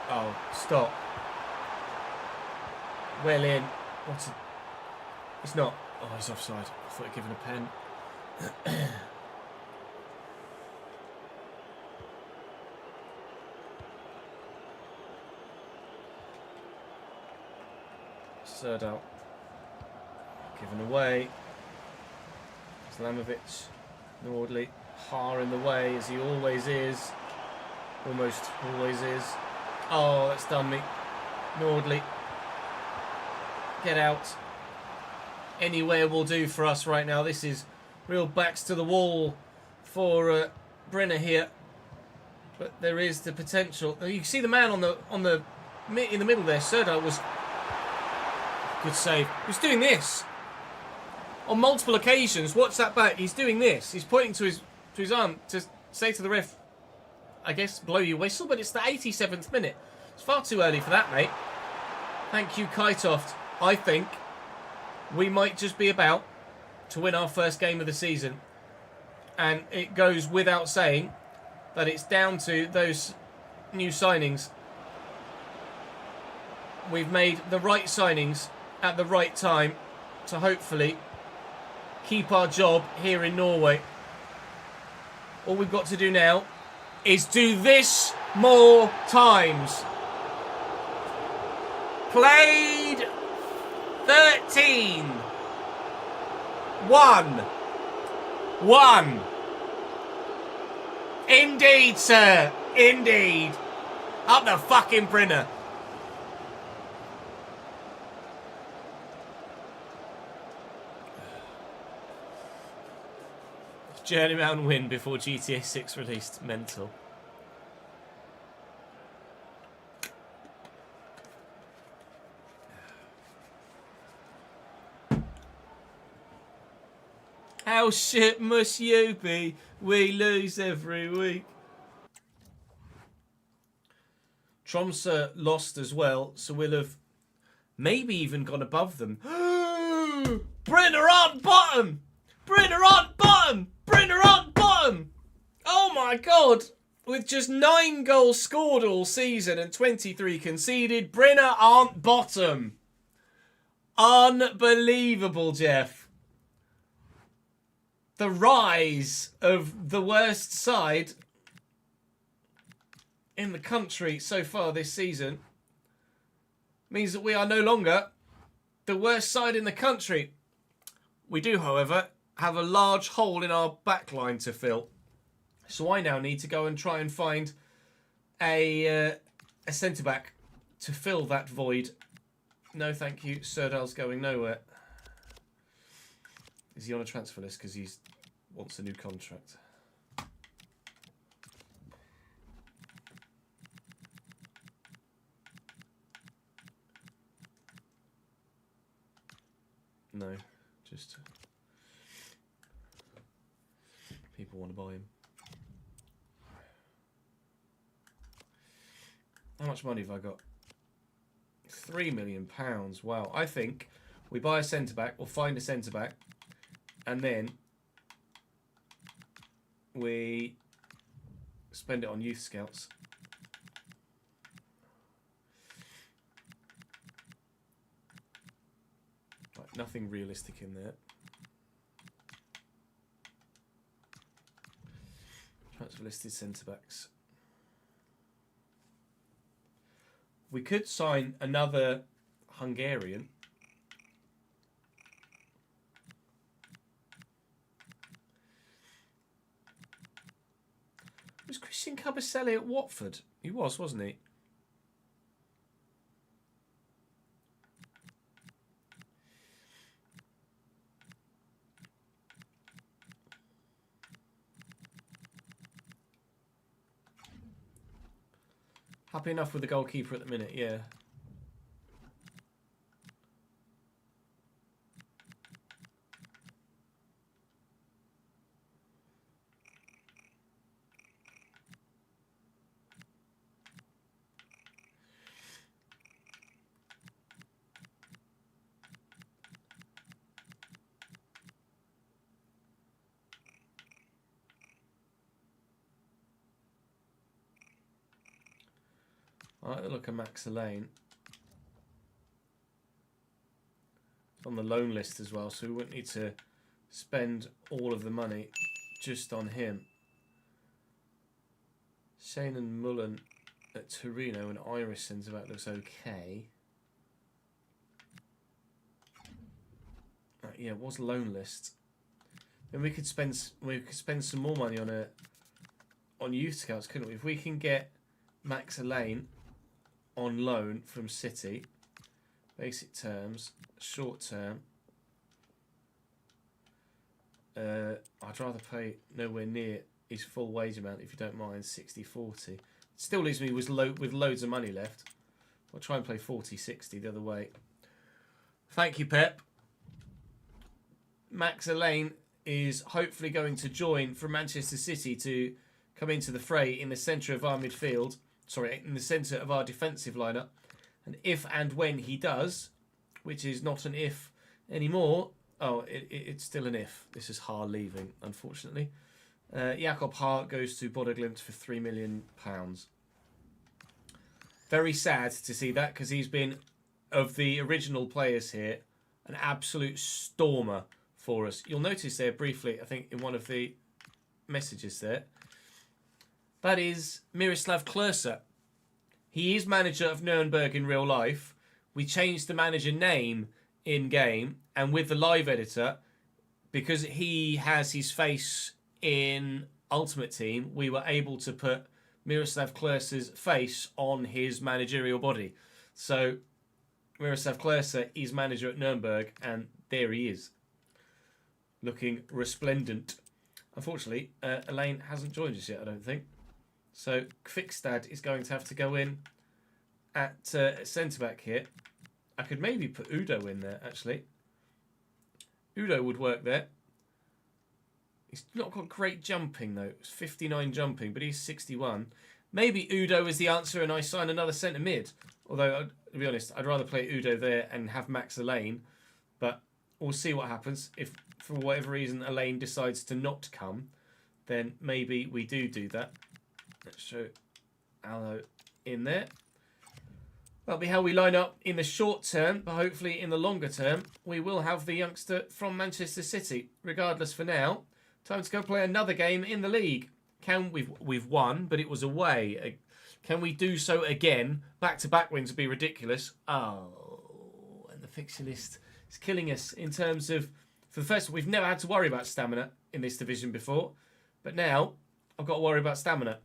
Oh, stop. Well in. What's it? It's not. Oh, he's offside. I thought he'd given a pen. Serdal. Given away. Islamovic. Nordley. Har in the way, as he always is. Almost always is. Oh, that's done me. Nordley. Get out. Anywhere will do for us right now. This is real backs to the wall for Brenner here. But there is the potential. You can see the man in the middle there. Serdal was good save. He was doing this on multiple occasions. Watch that back. He's doing this. He's pointing to his arm to say to the ref, I guess, blow your whistle, but it's the 87th minute. It's far too early for that, mate. Thank you, Kaitoft. I think we might just be about to win our first game of the season. And it goes without saying that it's down to those new signings. we've made the right signings at the right time to hopefully keep our job here in Norway. All we've got to do now is do this more times. Played 13. 1. Indeed, sir. Indeed. Up the fucking Brinner. Journeyman win before GTA 6 released. Mental. How shit must you be? We lose every week. Tromsø lost as well, so we'll have maybe even gone above them. Brinner on bottom! Brinner on bottom! Brinner on bottom! Oh my god! With just 9 goals scored all season and 23 conceded, Brinner aren't bottom. Unbelievable, Jeff. The rise of the worst side in the country so far this season means that we are no longer the worst side in the country. We do, however, have a large hole in our backline to fill. So I now need to go and try and find a centre-back to fill that void. No, thank you. Serdal's going nowhere. Is he on a transfer list because he wants a new contract? No, just people want to buy him. How much money have I got? £3 million. Wow. I think we buy a centre-back, we'll find a centre-back, and then we spend it on youth scouts. Right, nothing realistic in there. Transfer listed centre-backs. We could sign another Hungarian. Was Christian Kabasele at Watford? He was, wasn't he? Happy enough with the goalkeeper at the minute, yeah. I like the look of Max Elaine. It's on the loan list as well, so we wouldn't need to spend all of the money just on him. Shane and Mullen at Torino and Irish centre back looks okay. Yeah, it was loan list. Then we could spend some more money on youth scouts, couldn't we? If we can get Max Elaine on loan from City, basic terms, short term. I'd rather pay nowhere near his full wage amount, if you don't mind, 60-40. Still leaves me with loads of money left. I'll try and play 40-60 the other way. Thank you, Pep. Max Elaine is hopefully going to join from Manchester City to come into the fray in the centre of our midfield. Sorry, in the centre of our defensive lineup. And if and when he does, which is not an if anymore. Oh, it's still an if. This is Haar leaving, unfortunately. Jakob Haar goes to Bodø/Glimt for £3 million. Very sad to see that, because he's been of the original players here, an absolute stormer for us. You'll notice there briefly, I think, in one of the messages there, that is Miroslav Klose. He is manager of Nuremberg in real life. We changed the manager name in-game, and with the live editor, because he has his face in Ultimate Team, we were able to put Miroslav Klose's face on his managerial body. So Miroslav Klose is manager at Nuremberg, and there he is, looking resplendent. Unfortunately, Elaine hasn't joined us yet, I don't think. So Fixtures is going to have to go in at centre-back here. I could maybe put Udo in there, actually. Udo would work there. He's not got great jumping, though. It's 59 jumping, but he's 61. Maybe Udo is the answer and I sign another centre mid. Although, to be honest, I'd rather play Udo there and have Max Elaine. But we'll see what happens. If, for whatever reason, Elaine decides to not come, then maybe we do that. Let's show Aloe in there. That'll be how we line up in the short term, but hopefully in the longer term, we will have the youngster from Manchester City. Regardless, for now, time to go play another game in the league. We've won, but it was away. Can we do so again? Back-to-back wins would be ridiculous. Oh, and the fixture list is killing us in terms of, for the first, we've never had to worry about stamina in this division before, but now I've got to worry about stamina.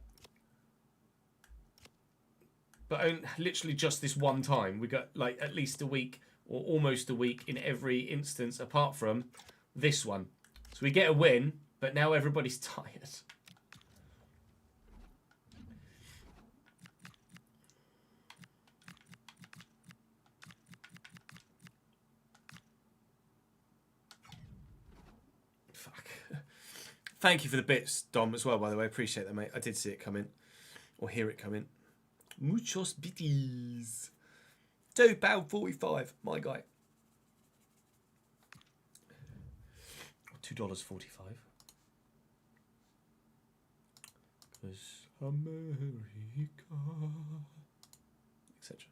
But literally just this one time. We got like at least a week or almost a week in every instance apart from this one. So we get a win, but now everybody's tired. Fuck. Thank you for the bits, Dom, as well, by the way. Appreciate that, mate. I did see it come in. Or hear it come in. Muchos bitis. £2.45, my guy. $2.45. Because America, etc.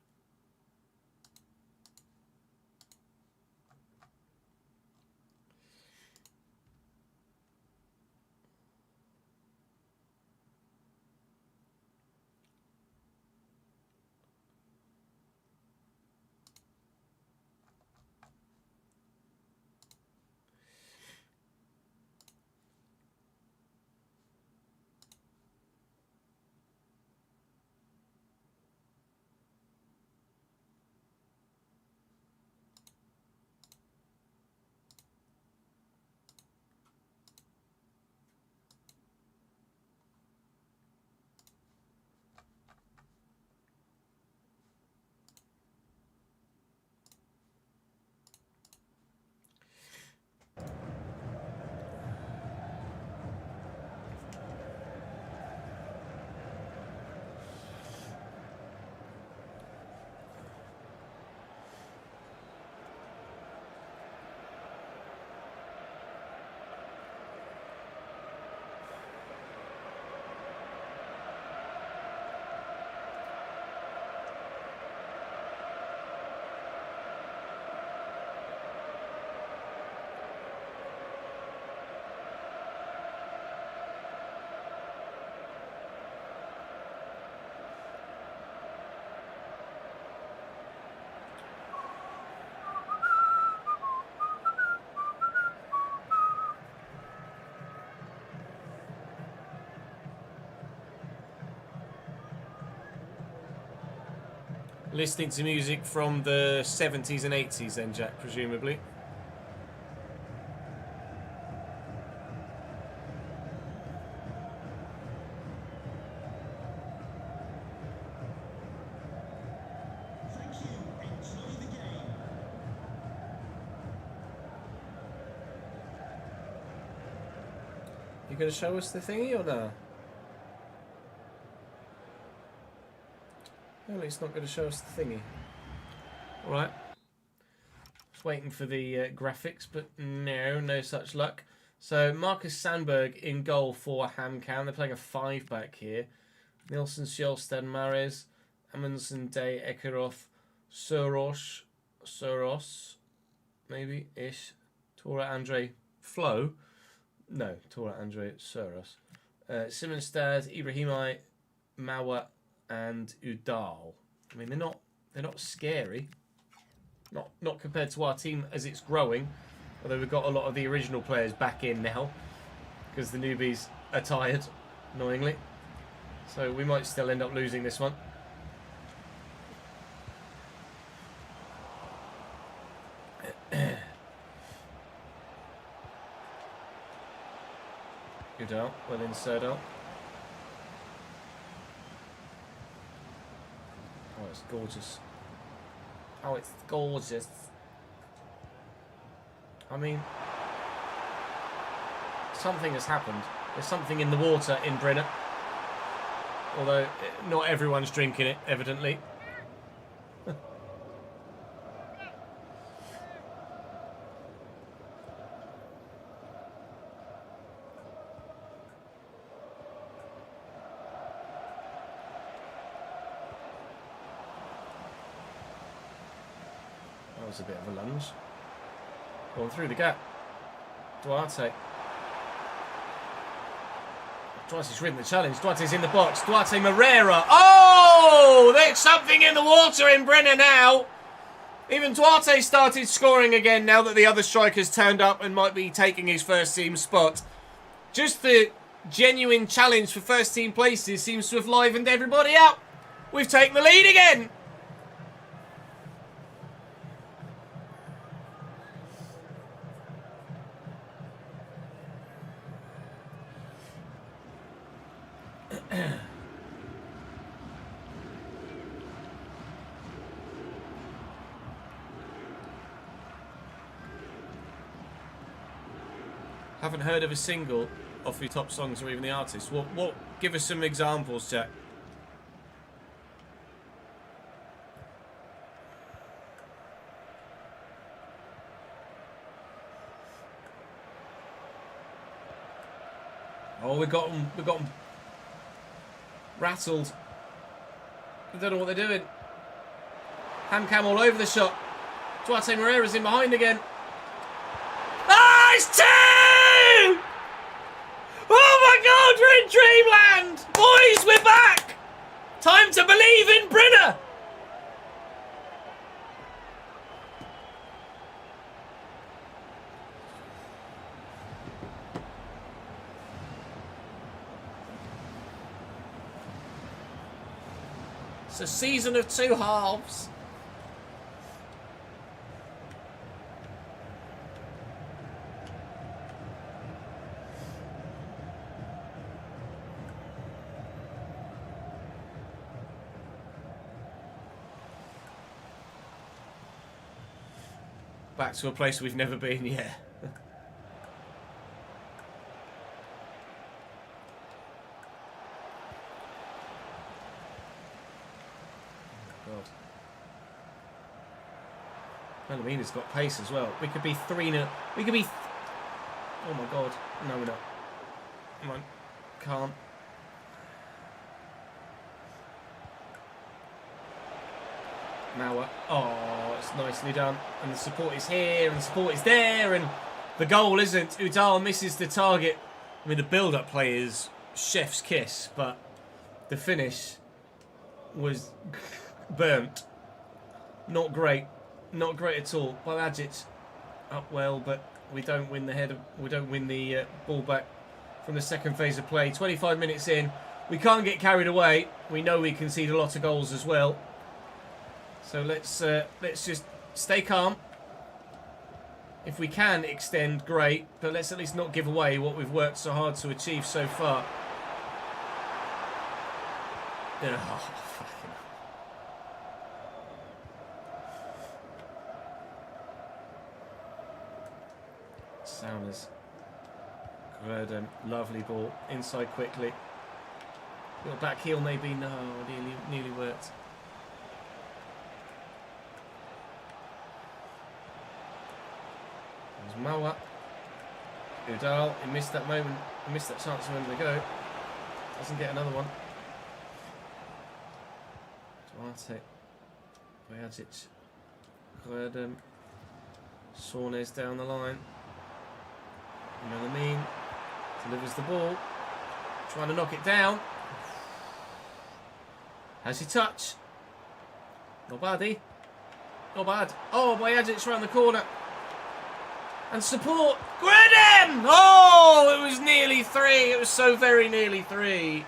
Listening to music from the 70s and 80s then, Jack, presumably. Thank you. Enjoy the game. You going to show us the thingy or no? No, it's not going to show us the thingy. Alright. Just waiting for the graphics, but no such luck. So Marcus Sandberg in goal for HamCam. They're playing a 5-back here. Nilsson, Sjolstad, Mares, Amundsen, Day, Ekerhoff, Soros, Soros, maybe ish. Tora Andre Flo. No, Tora Andre Soros. Simonstad, Ibrahimai, Mawa, and Udal. I mean, they're not scary. Not compared to our team as it's growing. Although we've got a lot of the original players back in now because the newbies are tired, annoyingly. So we might still end up losing this one. Udal, well in Serdal. Oh, it's gorgeous. Oh, it's gorgeous. I mean, something has happened. There's something in the water in Brenner. Although, not everyone's drinking it, evidently. That was a bit of a lunge. Going through the gap. Duarte. Duarte's ridden the challenge. Duarte's in the box. Duarte Moreira. Oh! There's something in the water in Brenner now. Even Duarte started scoring again now that the other striker's turned up and might be taking his first team spot. Just the genuine challenge for first team places seems to have livened everybody up. We've taken the lead again. Haven't heard of a single off your top songs or even the artists. What? Give us some examples, Jack. Oh, we got them rattled. I don't know what they're doing. Ham cam all over the shot. Duarte Moreira's in behind again. Ah, it's two! Oh my God, we're in dreamland! Boys, we're back! Time to believe in Brenner! It's a season of two halves. Back to a place we've never been yet. God. Malamina's got pace as well. We could be 3-0. We could be... Oh my God. No, we're not. Come on. Can't. Mauer. Oh, it's nicely done. And the support is here, and the support is there, and the goal isn't. Udal misses the target. I mean, the build-up play is chef's kiss, but the finish was burnt. Not great. Not great at all. Balajic up well, but we don't win the header. We don't win the ball back from the second phase of play. 25 minutes in. We can't get carried away. We know we concede a lot of goals as well. So let's just stay calm. If we can extend, great. But let's at least not give away what we've worked so hard to achieve so far. Oh, fucking Sounders. Good, lovely ball. Inside quickly. Little back heel maybe. No, nearly worked. There's Mawa. Udal, he missed that moment. He missed that chance a moment ago. Doesn't get another one. Duarte. Bojacic. Saunders down the line. You know what I mean? Delivers the ball. Trying to knock it down. Has he touch? Not bad, Not bad. Oh, Boyajic round the corner. And support. Graham! Oh, it was nearly 3. It was so very nearly 3.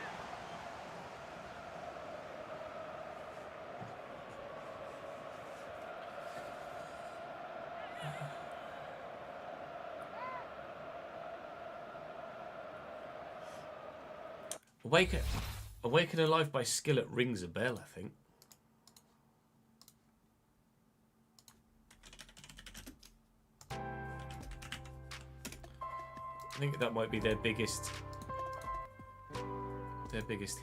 Awaken Alive by Skillet rings a bell, I think. I think that might be their biggest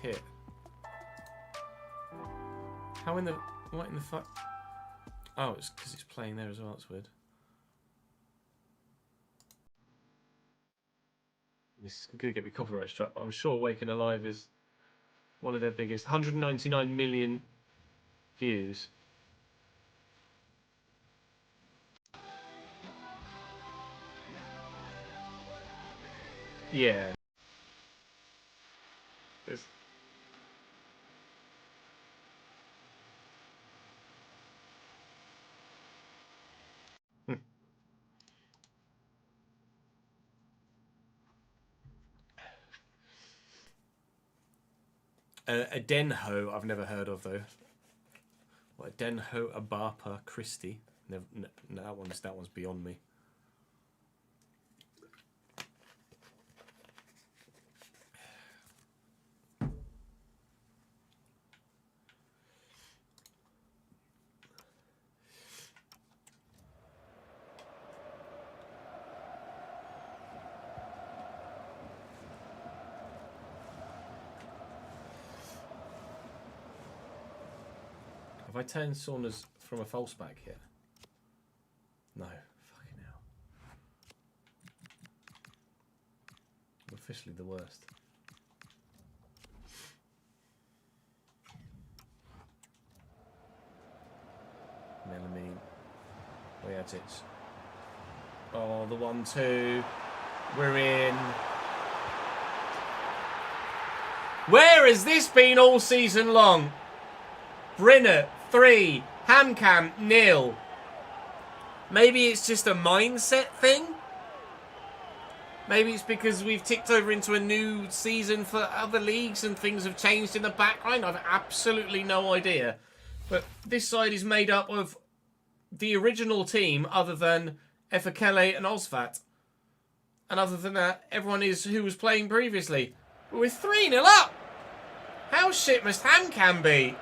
hit. How in the... What in the fuck? Oh, it's because it's playing there as well. That's weird. This is going to get me copyright struck. I'm sure Awaken Alive is one of their biggest. 199 million views. Yeah. There's... Adenho, I've never heard of though. What, Adenho Abapa Christie? Never, no, that one's beyond me. Have I turned Saunders from a false back here? No. Fucking hell. I'm officially the worst. Melamine. Boyajic. Oh, the 1-2. We're in. Where has this been all season long? Brinner, 3. Hamcam, 0. Maybe it's just a mindset thing? Maybe it's because we've ticked over into a new season for other leagues and things have changed in the background. I've absolutely no idea. But this side is made up of the original team other than Efekele and Osvat. And other than that, everyone is who was playing previously. But we're 3-0 up! How shit must Hamcam be?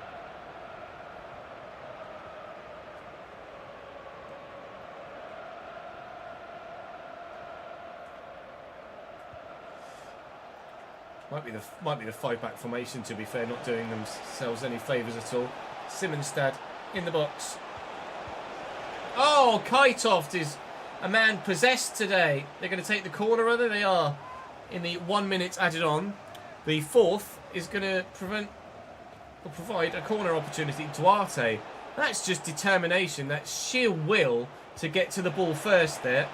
Might be the 5-back formation, to be fair, not doing themselves any favours at all. Simonstad in the box. Oh, Kaitoft is a man possessed today. They're going to take the corner, are they? They are. In the 1 minute added on. The 4th is going to provide a corner opportunity. Duarte. That's just determination. That's sheer will to get to the ball first there.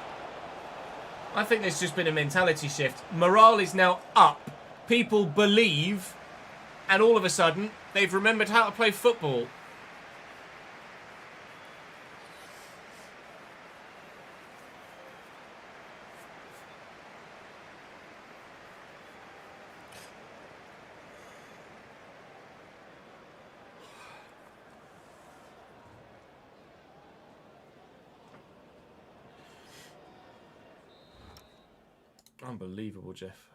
I think there's just been a mentality shift. Morale is now up. People believe, and all of a sudden, they've remembered how to play football. Unbelievable, Jeff.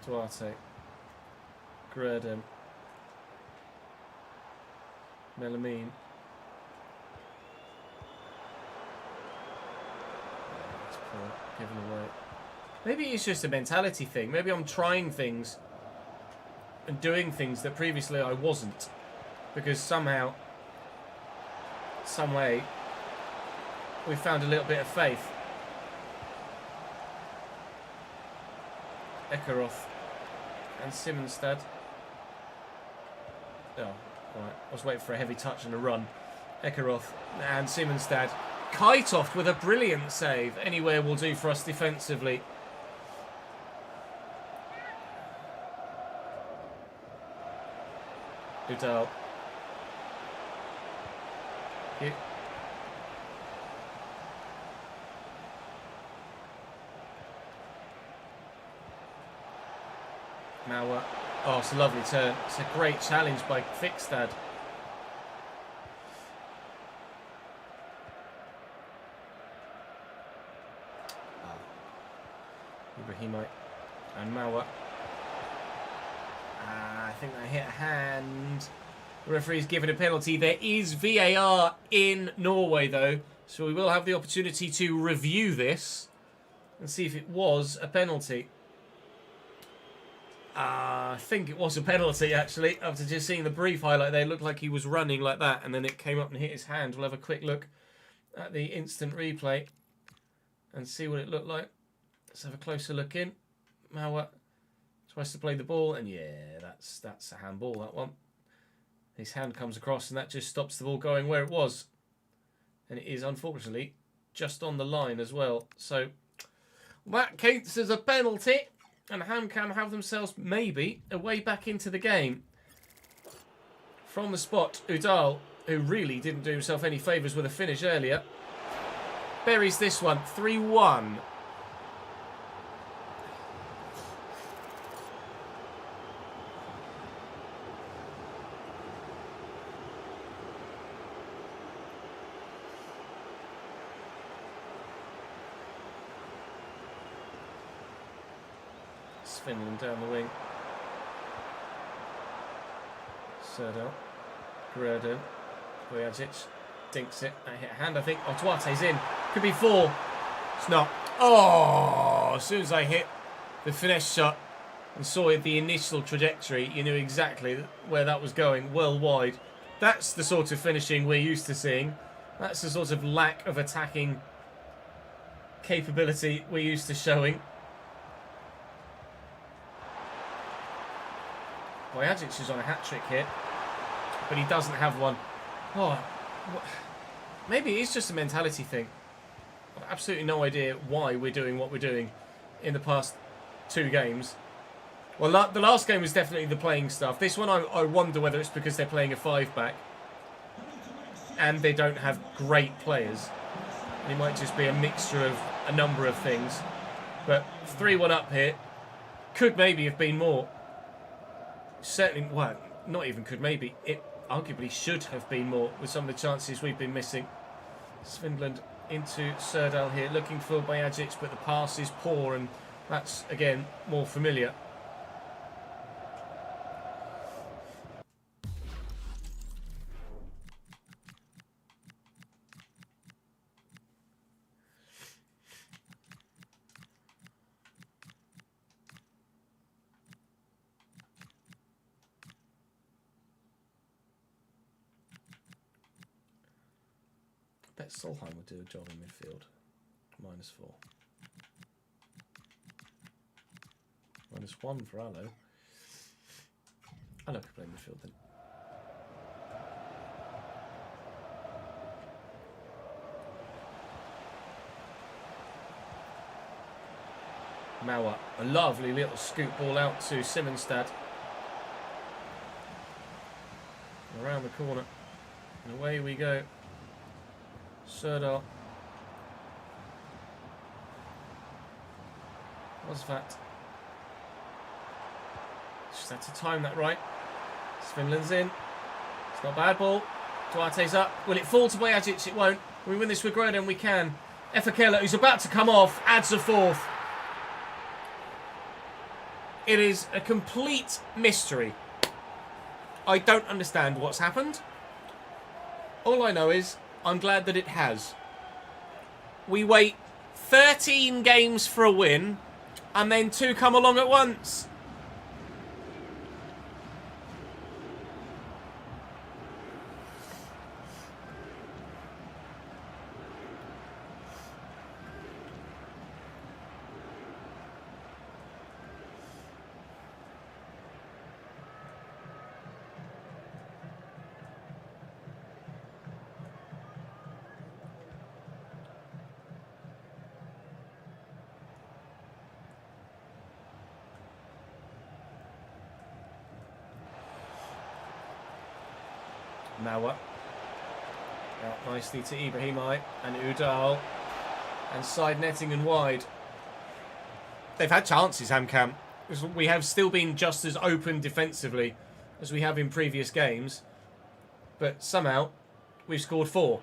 Duarte. Grerdem. Melamine. That's poor. Given away. Maybe it's just a mentality thing. Maybe I'm trying things and doing things that previously I wasn't. Because somehow, some way, we found a little bit of faith. Ekaroth and Simonstad. Oh, alright. I was waiting for a heavy touch and a run. Ekaroth and Simonstad. Kitoft with a brilliant save. Anywhere will do for us defensively. Udal. Mauer. Oh, it's a lovely turn. It's a great challenge by Fixtad. Ibrahimite and Mauer. I think they hit a hand. The referee's given a penalty. There is VAR in Norway, though, so we will have the opportunity to review this and see if it was a penalty. I think it was a penalty, actually. After just seeing the brief highlight there, it looked like he was running like that, and then it came up and hit his hand. We'll have a quick look at the instant replay and see what it looked like. Let's have a closer look in. Mauer tries to play the ball, and yeah, that's a handball, that one. His hand comes across, and that just stops the ball going where it was. And it is, unfortunately, just on the line as well. So that counts as a penalty. And HamCam have themselves, maybe, a way back into the game. From the spot, Udal, who really didn't do himself any favours with a finish earlier, buries this one, 3-1. Finland down the wing. Serdal. Guerrero. Bojacic. Dinks it. That hit a hand, I think. Oh, Duarte's in. Could be 4. It's not. Oh! As soon as I hit the finesse shot and saw the initial trajectory, you knew exactly where that was going. Well wide. That's the sort of finishing we're used to seeing. That's the sort of lack of attacking capability we're used to showing. Bojacic is on a hat-trick here, but he doesn't have one. Oh, maybe it's just a mentality thing. I've absolutely no idea why we're doing what we're doing in the past 2 games. Well, the last game was definitely the playing stuff. This one, I wonder whether it's because they're playing a 5-back and they don't have great players. It might just be a mixture of a number of things. But 3-1 up here could maybe have been more. Certainly, well, not even could maybe. It arguably should have been more with some of the chances we've been missing. Svindland into Serdal here, looking for Bojacic, but the pass is poor, and that's, again, more familiar. I bet Solheim would do a job in midfield. -4. -1 for Allo. Allo could play midfield then. Mauer, a lovely little scoop ball out to Simonstad. Around the corner. And away we go. Serdal. What's that? Just had to time that right. Finland's in. It's not a bad ball. Duarte's up. Will it fall to Bojacic? It won't. We win this with Groden, we can. Efakela, who's about to come off, adds a 4th. It is a complete mystery. I don't understand what's happened. All I know is I'm glad that it has. We wait 13 games for a win, and then 2 come along at once. Mauer. Out nicely to Ibrahimai and Udal. And side netting and wide. They've had chances, HamCam. We have still been just as open defensively as we have in previous games. But somehow, we've scored 4.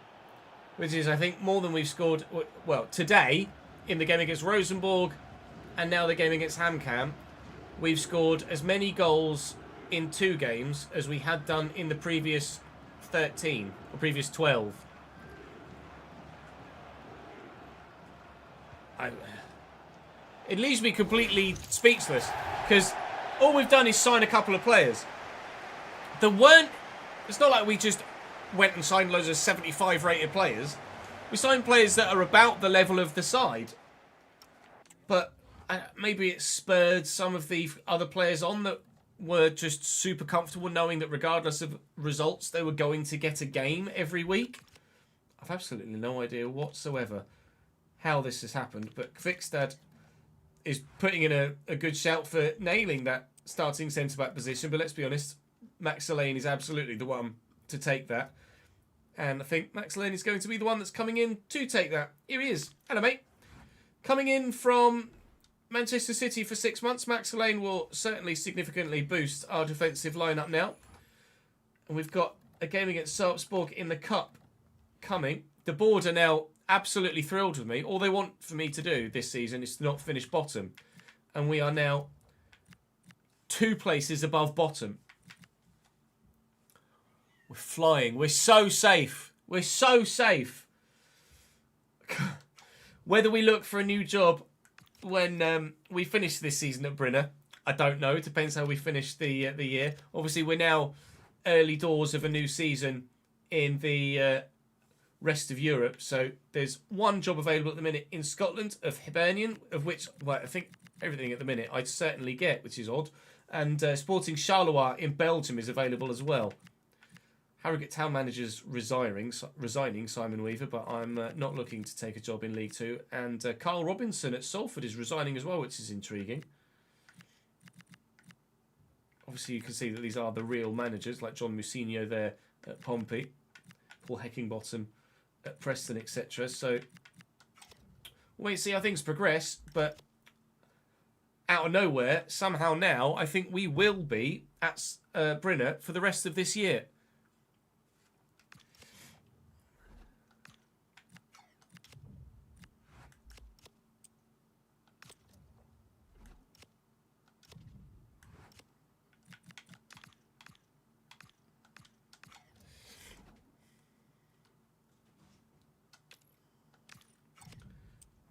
Which is, I think, more than we've scored... Well, today, in the game against Rosenborg, and now the game against HamCam, we've scored as many goals in 2 games as we had done in the previous 13, or previous 12. It leaves me completely speechless, because all we've done is sign a couple of players. It's not like we just went and signed loads of 75 rated players. We signed players that are about the level of the side. But maybe it spurred some of the other players on that were just super comfortable knowing that regardless of results, they were going to get a game every week. I've absolutely no idea whatsoever how this has happened, but Fredrikstad is putting in a good shout for nailing that starting centre-back position, but let's be honest, Max Elaine is absolutely the one to take that. And I think Max Elaine is going to be the one that's coming in to take that. Here he is. Hello, mate. Coming in from Manchester City for 6 months, Max Elaine will certainly significantly boost our defensive lineup now. And we've got a game against Sarpsborg in the Cup coming. The board are now absolutely thrilled with me. All they want for me to do this season is to not finish bottom. And we are now 2 places above bottom. We're flying. We're so safe. We're so safe. Whether we look for a new job when we finish this season at Brinner, I don't know. It depends how we finish the year. Obviously, we're now early doors of a new season in the rest of Europe. So there's one job available at the minute in Scotland of Hibernian, of which, well, I think everything at the minute I'd certainly get, which is odd. And Sporting Charleroi in Belgium is available as well. Harrogate Town manager's resigning, Simon Weaver, but I'm not looking to take a job in League 2. And Carl Robinson at Salford is resigning as well, which is intriguing. Obviously, you can see that these are the real managers, like John Musinho there at Pompey, Paul Heckingbottom at Preston, etc. So, we'll wait and see how things progress, but out of nowhere, somehow now, I think we will be at Brinner for the rest of this year.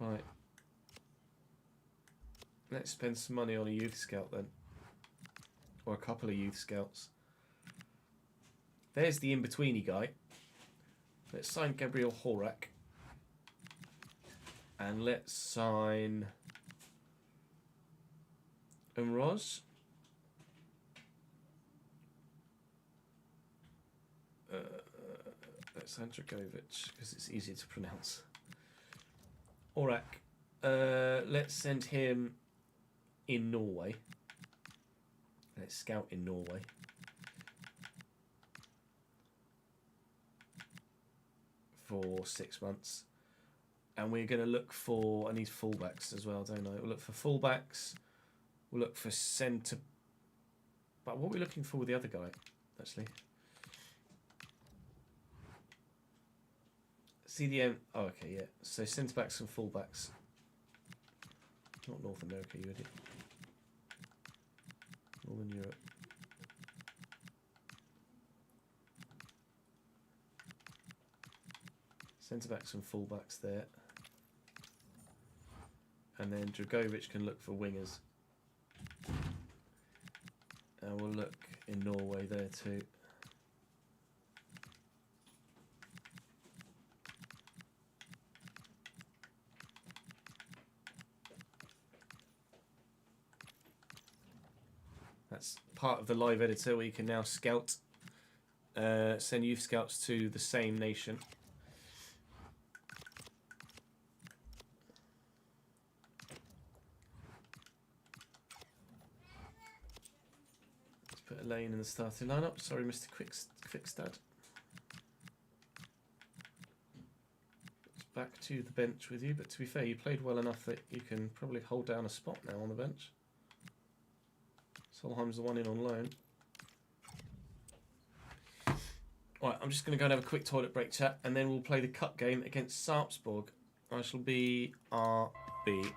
Right. Let's spend some money on a youth scout then. Or a couple of youth scouts. There's the in-betweeny guy. Let's sign Gabriel Horak. And let's sign Umroz. Let's sign Dragovic because it's easier to pronounce. Horak. Let's send him in Norway. Let's scout in Norway. For 6 months. And we're going to look for... I need fullbacks as well, don't I? We'll look for fullbacks. We'll look for centre... But what are we looking for with the other guy, actually? CDM... Oh, okay, yeah. So centre-backs and fullbacks. Not North America, you idiot. Northern Europe. Centre-backs and full-backs there. And then Dragovic can look for wingers. And we'll look in Norway there too. That's part of the live editor where you can now scout, send youth scouts to the same nation. Let's put Elaine in the starting lineup. Sorry, Mr. Quickstad. back to the bench with you. But to be fair, you played well enough that you can probably hold down a spot now on the bench. Solheim's the one in on loan. Right, I'm just going to go and have a quick toilet break, chat, and then we'll play the cup game against Sarpsborg. I shall be RB.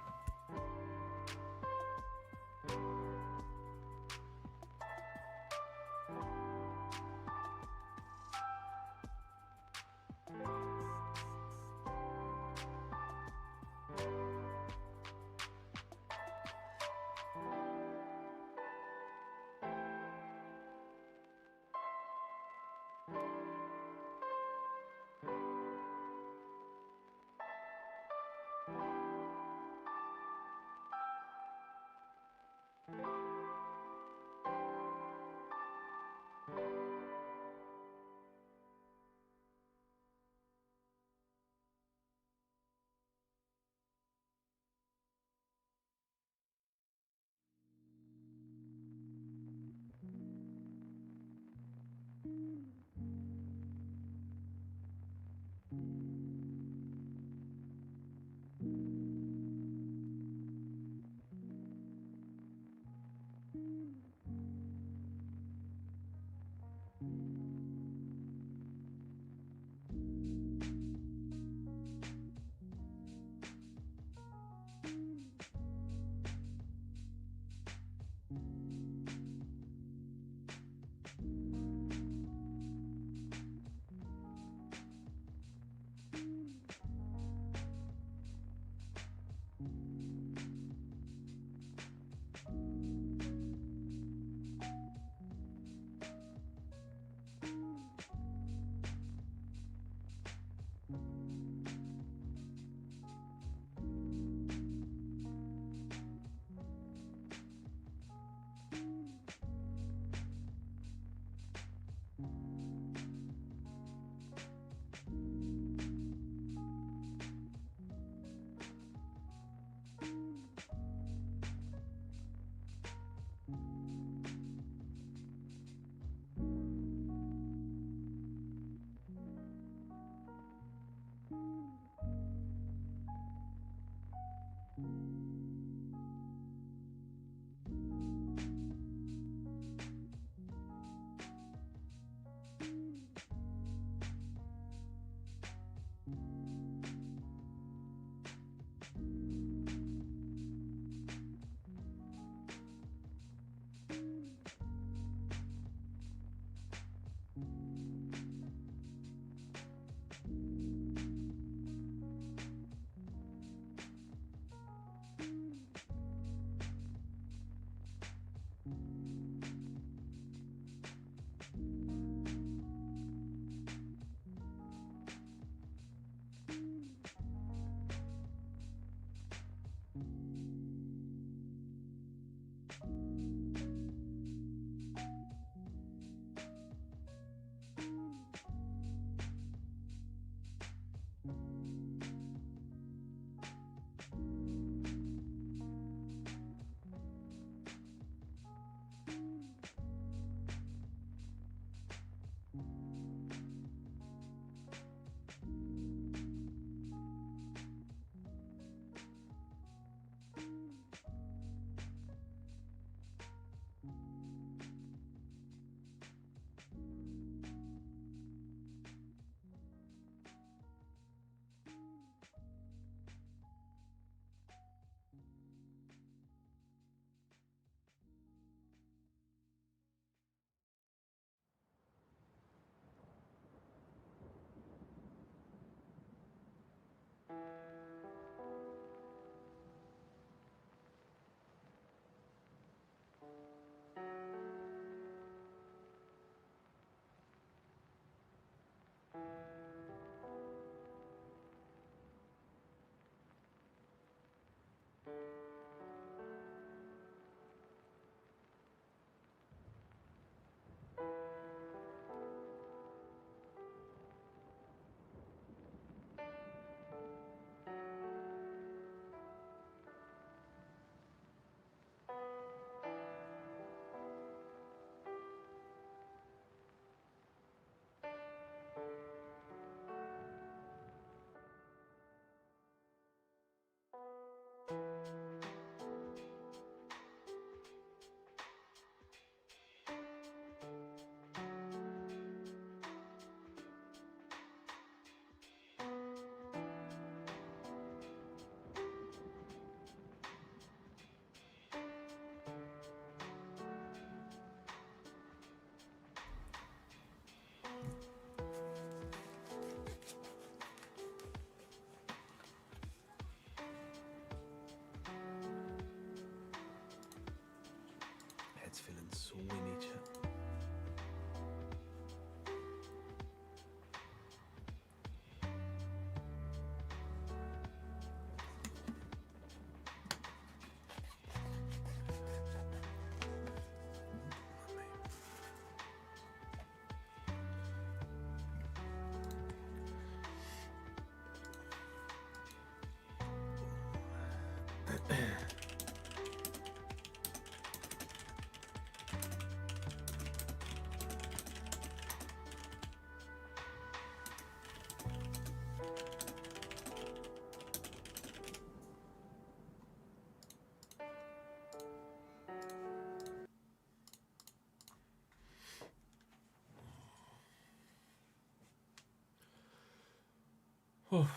Oh,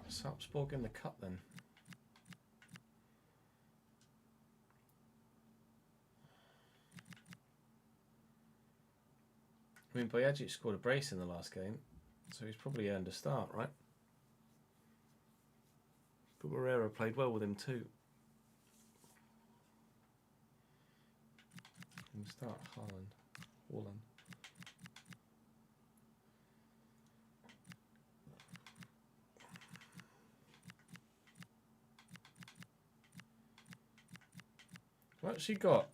Sarpsborg in the cup then. I mean, Boyajic scored a brace in the last game, so he's probably earned a start, right? But Barrera played well with him too. And start Haaland. We've actually got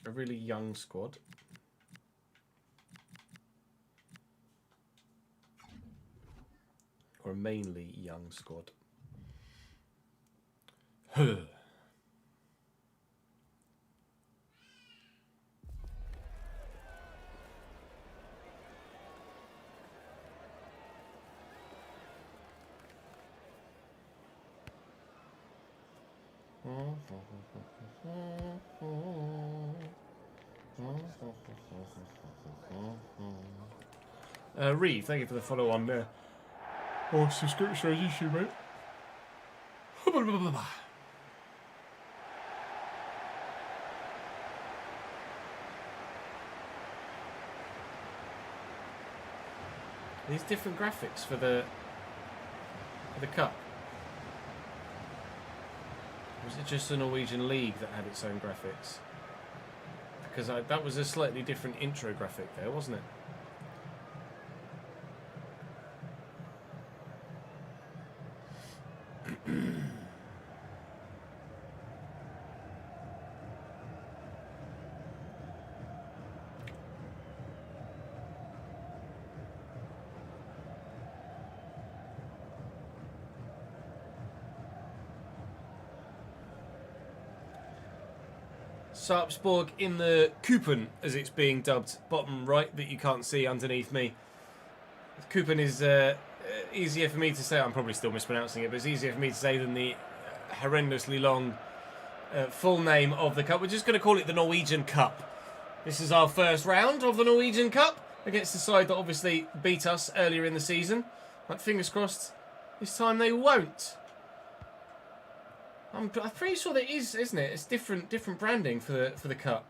a really young squad. Or a mainly young squad. Huh. Reeve, thank you for the follow on there. Oh, subscription on YouTube, mate. These different graphics for the cup. Or was it just the Norwegian League that had its own graphics? Because that was a slightly different intro graphic there, wasn't it? Sarpsborg in the Kupen, as it's being dubbed, bottom right that you can't see underneath me. Kupen is easier for me to say. I'm probably still mispronouncing it, but it's easier for me to say than the horrendously long full name of the cup. We're just going to call it the Norwegian Cup. This is our first round of the Norwegian Cup against the side that obviously beat us earlier in the season. But fingers crossed, this time they won't. I'm pretty sure there is, isn't it? It's different branding for the cup.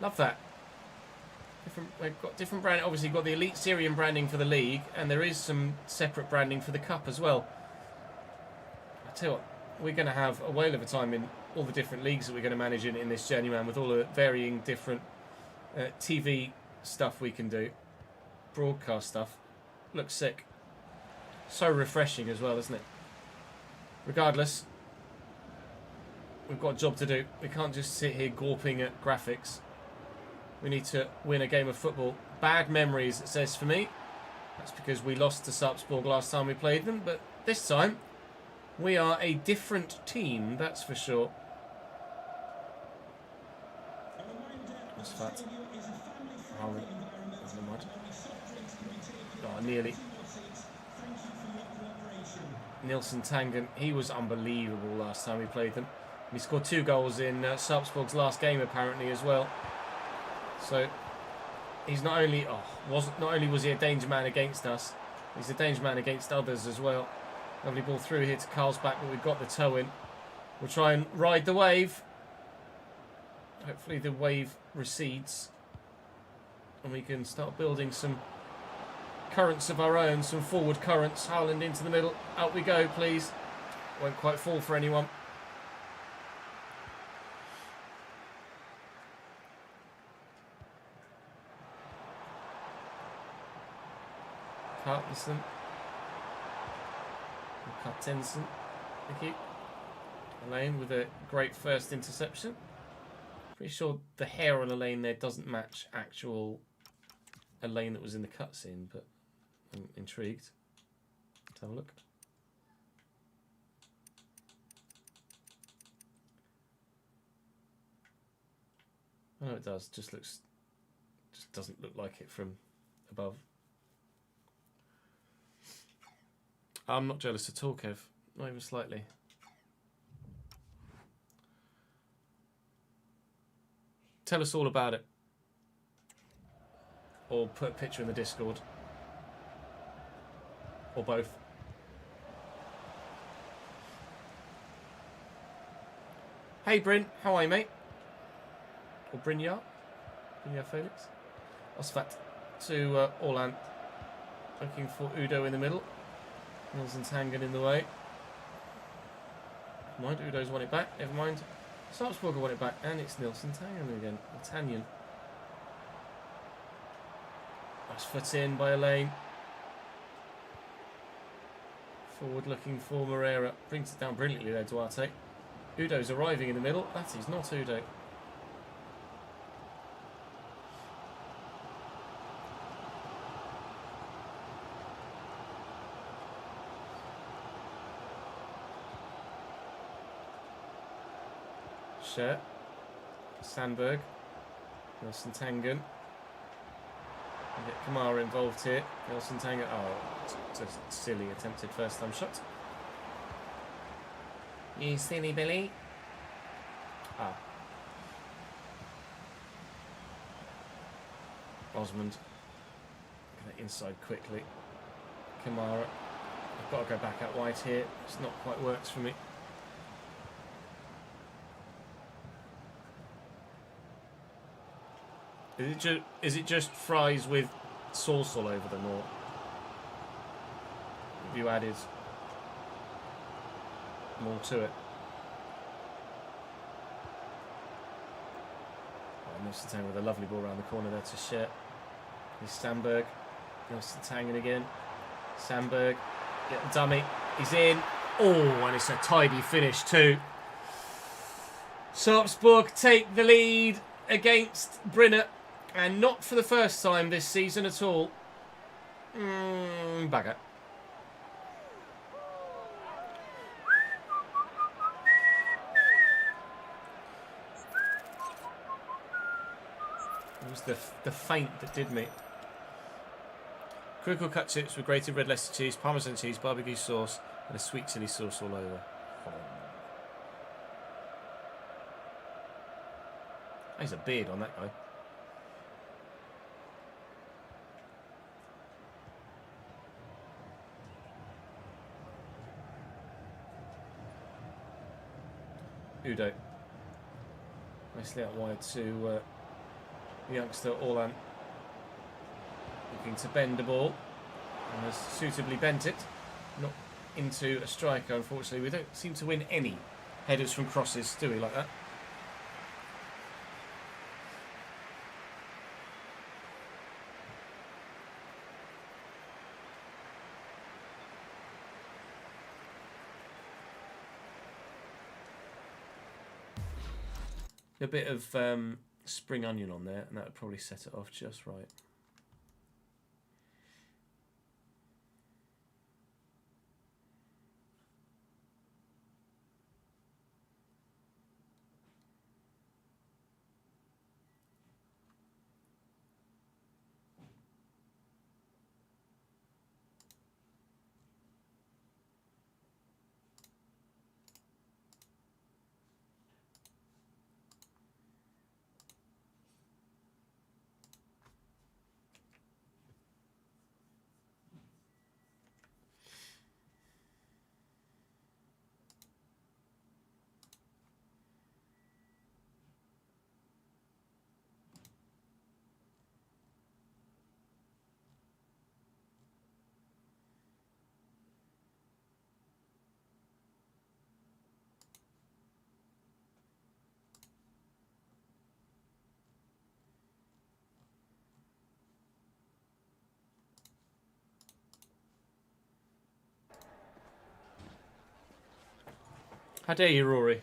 Love that. We've got different branding. Obviously, you've got the Elite Syrian branding for the league, and there is some separate branding for the cup as well. I tell you what, we're going to have a whale of a time in all the different leagues that we're going to manage in this Journeyman, with all the varying different TV stuff we can do, broadcast stuff. Looks sick. So refreshing as well, isn't it? Regardless, we've got a job to do. We can't just sit here gawping at graphics. We need to win a game of football. Bad memories, it says for me. That's because we lost to Sarpsborg last time we played them. But this time, we are a different team, that's for sure. That's fact. Oh, nearly. Nilsson Tangen, he was unbelievable last time we played them. He scored 2 goals in Sarpsborg's last game apparently as well. So he's not only was he a danger man against us, he's a danger man against others as well. Lovely ball through here to Carlsbach, but we've got the toe in. We'll try and ride the wave. Hopefully the wave recedes and we can start building some currents of our own, some forward currents. Haaland into the middle. Out we go, please. Won't quite fall for anyone. Cartensen. Cartensen. Thank you. Elaine with a great first interception. Pretty sure the hair on Elaine there doesn't match actual Elaine that was in the cutscene, but I'm intrigued. Let's have a look. I know it does. Just doesn't look like it from above. I'm not jealous at all, Kev. Not even slightly. Tell us all about it. Or put a picture in the Discord. Or both. Hey Bryn, how are you, mate? Or Brynjar? Brynjar Felix? Osvat to Orlan. Looking for Udo in the middle. Nielsen Tangen in the way. Never mind, Udo's won it back. Never mind. Sarpsborg won it back. And it's Nielsen Tangen again. Or Tangen. Nice foot in by Elaine. Forward looking for Moreira. Brings it down brilliantly there, Duarte. Udo's arriving in the middle. That is not Udo. Scher. Sandberg. Nielsen Tangen. Get Kamara involved here. Nielsen Tangen. Oh, it's a silly attempted first time shot. You silly Billy. Ah. Osmond. Get it inside quickly. Kamara. I've got to go back out wide here. It's not quite works for me. Is it just fries with sauce all over them, or have you added more to it? Oh, Nielsen Tangen with a lovely ball around the corner there to Scher. Here's Sandberg. Nielsen Tangen again. Sandberg. Get the dummy. He's in. Oh, and it's a tidy finish too. Sarpsborg take the lead against Brinner. And not for the first time this season at all. Bagger. It was the feint that did me. Crinkle cut chips with grated red Leicester cheese, Parmesan cheese, barbecue sauce, and a sweet chilli sauce all over. There's a beard on that guy. Udo. Nicely out wide to the youngster Orlan. Looking to bend the ball. And has suitably bent it. Not into a striker, unfortunately. We don't seem to win any headers from crosses, do we, like that? A bit of spring onion on there, and that would probably set it off just right. How dare you, Rory?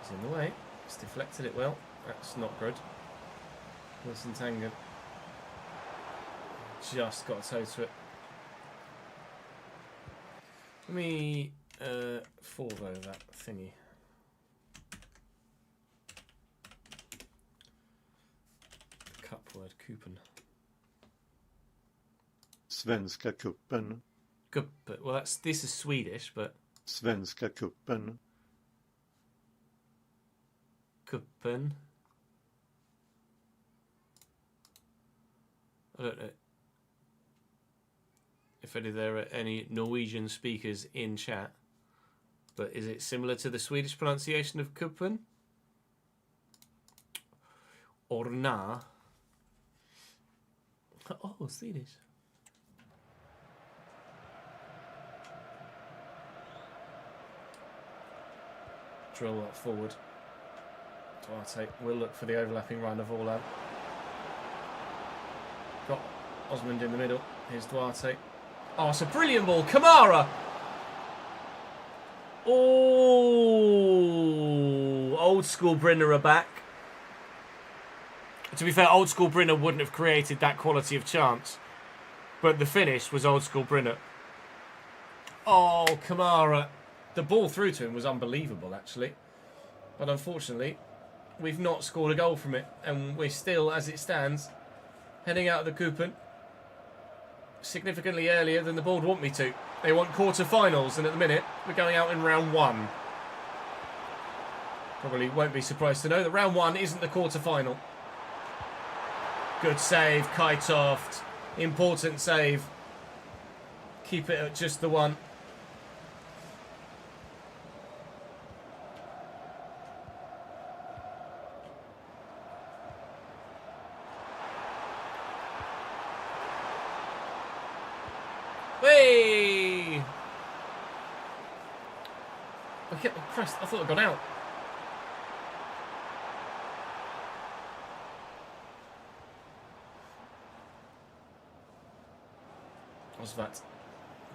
He's in the way. He's deflected it well. That's not good. Nielsen Tangen just got a toe to it. Let me Forvo that thingy. word, kupen. Svenska cupen. Kuppen. Well, this is Swedish, but Svenska cupen. kuppen. I don't know if there are any Norwegian speakers in chat, but is it similar to the Swedish pronunciation of kuppen? Or na? Oh, Swedish. Drill that forward. Duarte will look for the overlapping run of Orlan. Got Osmond in the middle. Here's Duarte. Oh, it's a brilliant ball. Kamara! Oh, old school Brynner are back. To be fair, old school Brynner wouldn't have created that quality of chance. But the finish was old school Brynner. Oh, Kamara. The ball through to him was unbelievable, actually. But unfortunately, we've not scored a goal from it. And we're still, as it stands, heading out of the Kupen significantly earlier than the board want me to. They want quarter-finals, and at the minute, we're going out in round 1. Probably won't be surprised to know that round 1 isn't the quarter-final. Good save, Kai Toft. Important save. Keep it at just the one. Hey! Okay, Christ, I thought it got out. Was that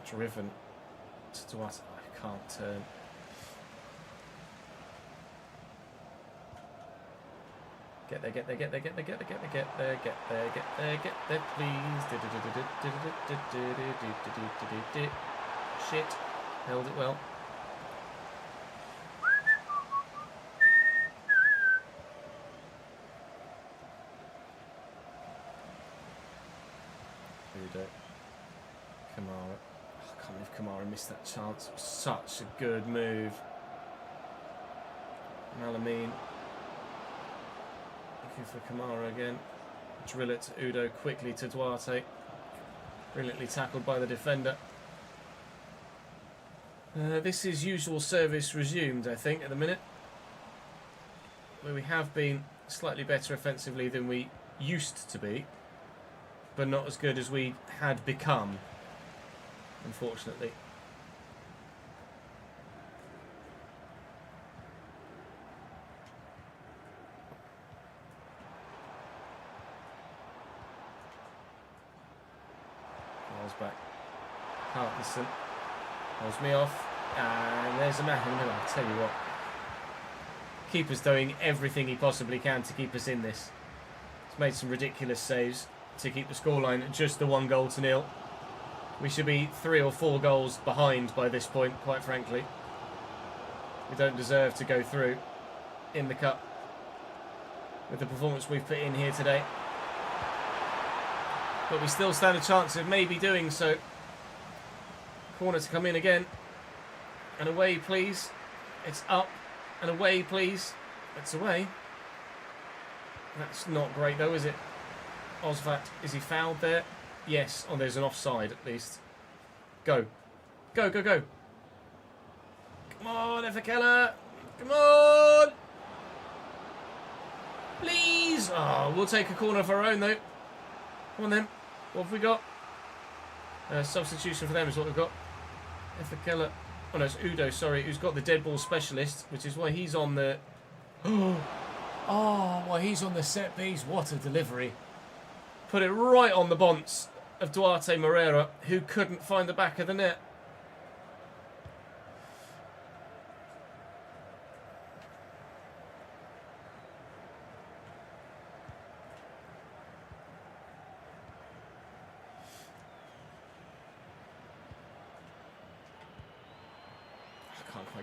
driven to what? I can't turn. Get there, get there, get there, get there, get there, get there, get there, get there, get there, get there, please. Shit. Held it well. Udo. Kamara. I can't believe Kamara missed that chance. It was such a good move. Malamine. Looking for Kamara again. Drill it to Udo, quickly to Duarte. Brilliantly tackled by the defender. This is usual service resumed, I think, at the minute. Where we have been slightly better offensively than we used to be. But not as good as we had become, unfortunately. Back. Parkinson holds me off, and there's a man. I'll tell you what, keeper's doing everything he possibly can to keep us in this. He's made some ridiculous saves to keep the scoreline at just the 1-0. We should be 3 or 4 goals behind by this point, quite frankly. We don't deserve to go through in the cup with the performance we've put in here today. But we still stand a chance of maybe doing so. Corner to come in again. And away, please. It's up. And away, please. It's away. That's not great, though, is it? Osvat, is he fouled there? Yes. Oh, there's an offside, at least. Go. Go, go, go. Come on, Efekela. Come on. Please. Oh, we'll take a corner of our own, though. Come on, then. What have we got? Substitution for them is what we've got. Efekela. Oh no, it's Udo, sorry, who's got the dead ball specialist, which is why he's on the... Oh, why he's on the set piece. What a delivery. Put it right on the bonce of Duarte Moreira, who couldn't find the back of the net.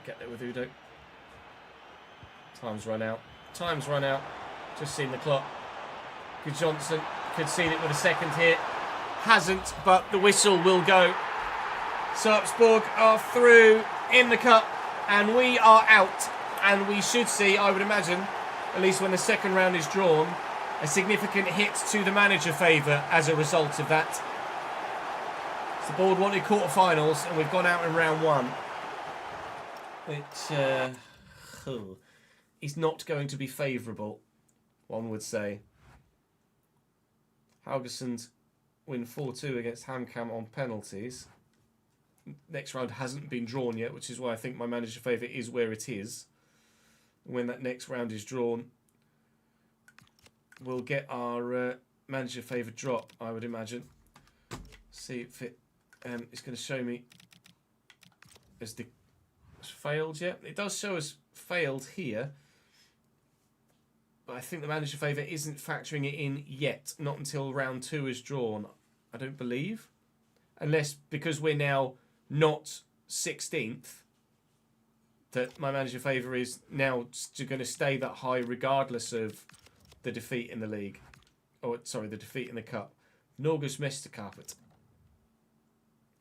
Get there with Udo. Time's run out. Time's run out. Just seen the clock. Johnson could seal it with a second here. Hasn't, but the whistle will go. Sarpsborg are through in the cup, and we are out. And we should see, I would imagine, at least when the second round is drawn, a significant hit to the manager favour as a result of that. So the board wanted quarterfinals, and we've gone out in round one, which is not going to be favourable, one would say. Haugesund win 4-2 against Hamkam on penalties. Next round hasn't been drawn yet, which is why I think my manager favourite is where it is. When that next round is drawn, we'll get our manager favourite drop, I would imagine. See if it it's going to show me as the failed yet. It does show us failed here, but I think the manager favourite isn't factoring it in yet. Not until round 2 is drawn, I don't believe. Unless, because we're now not 16th, that my manager favour is now going to stay that high regardless of the defeat in the league. Oh, sorry, the defeat in the cup. Norges Mesterskapet.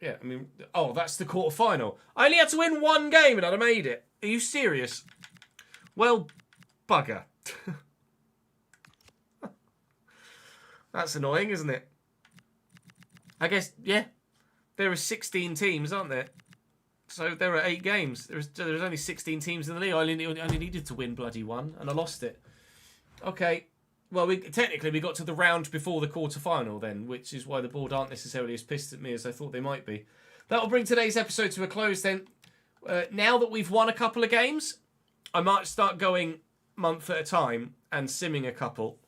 Yeah, I mean, oh, that's the quarter-final. I only had to win one game and I'd have made it. Are you serious? Well, bugger. That's annoying, isn't it? I guess, yeah. There are 16 teams, aren't there? So there are 8 games. There's only 16 teams in the league. I only needed to win bloody one, and I lost it. Okay. Well, technically we got to the round before the quarter-final then, which is why the board aren't necessarily as pissed at me as I thought they might be. That will bring today's episode to a close then. Now that we've won a couple of games, I might start going month at a time and simming a couple.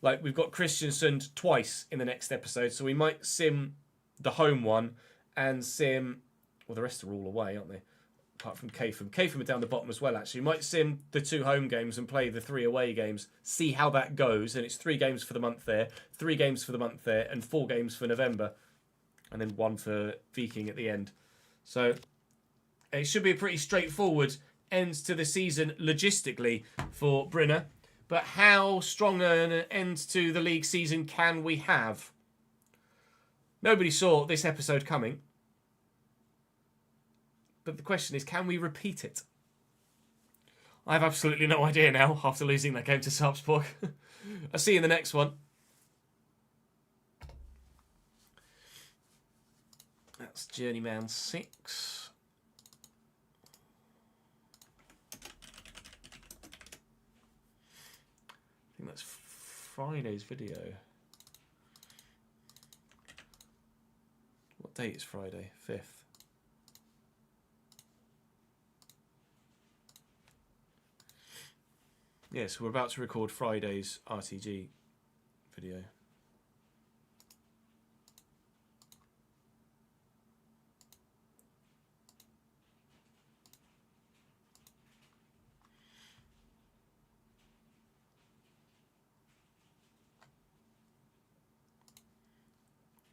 Like, we've got Kristiansund twice in the next episode, so we might sim the home one and sim... Well, the rest are all away, aren't they? Apart from Kafum. Kafum are down the bottom as well, actually. We might sim the 2 home games and play the 3 away games, see how that goes, and it's 3 games for the month there, 3 games for the month there, and 4 games for November, and then 1 for Viking at the end. So it should be a pretty straightforward end to the season logistically for Brynner. But how strong an end to the league season can we have? Nobody saw this episode coming. But the question is, can we repeat it? I have absolutely no idea now after losing that game to Sarpsborg. I'll see you in the next one. That's Journeyman 6. I think that's Friday's video. What date is Friday? 5th. Yes, we're about to record Friday's RTG video.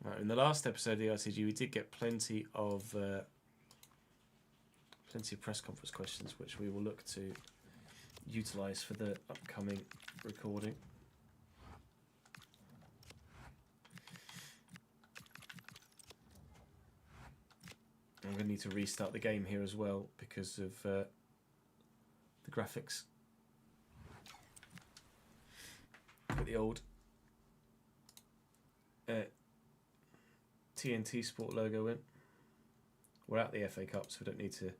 Right, in the last episode of the RTG, we did get plenty of press conference questions, which we will look to utilise for the upcoming recording. I'm going to need to restart the game here as well because of the graphics. Put the old TNT Sport logo in. We're at the FA Cup, so we don't need to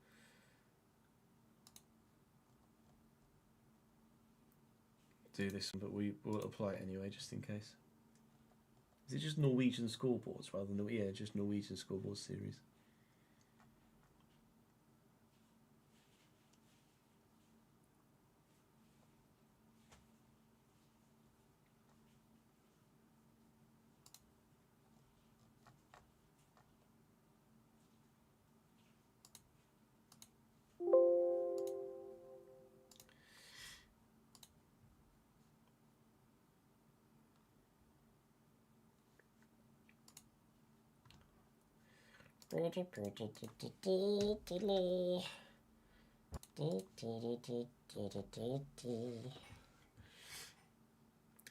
do this, but we will apply it anyway, just in case. Is it just Norwegian scoreboards rather than just Norwegian scoreboard series?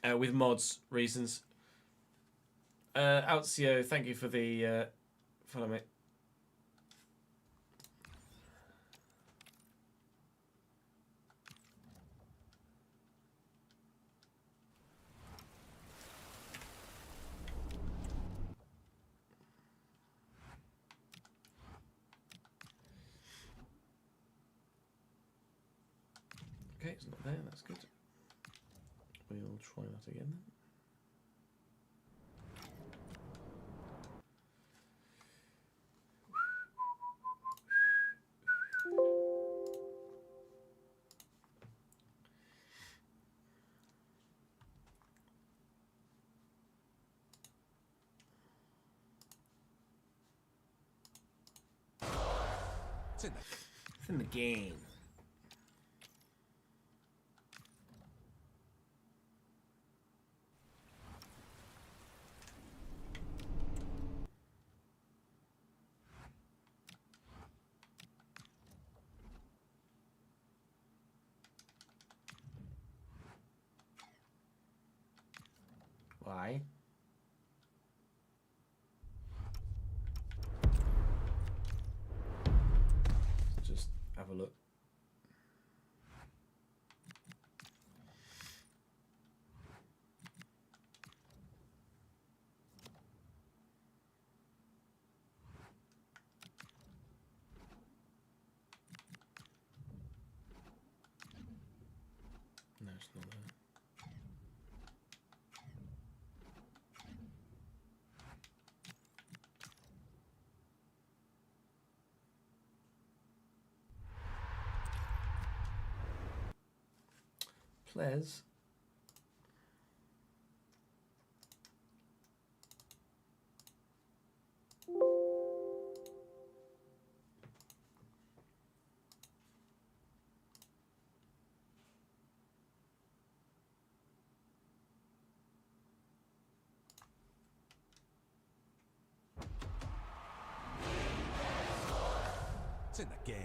with mods reasons. Alcio, thank you for the follow, mate. Okay, it's not there, that's good. We'll try that again then. It's in the game. Why? Just have a look. No, it's not there. Players. It's in the game.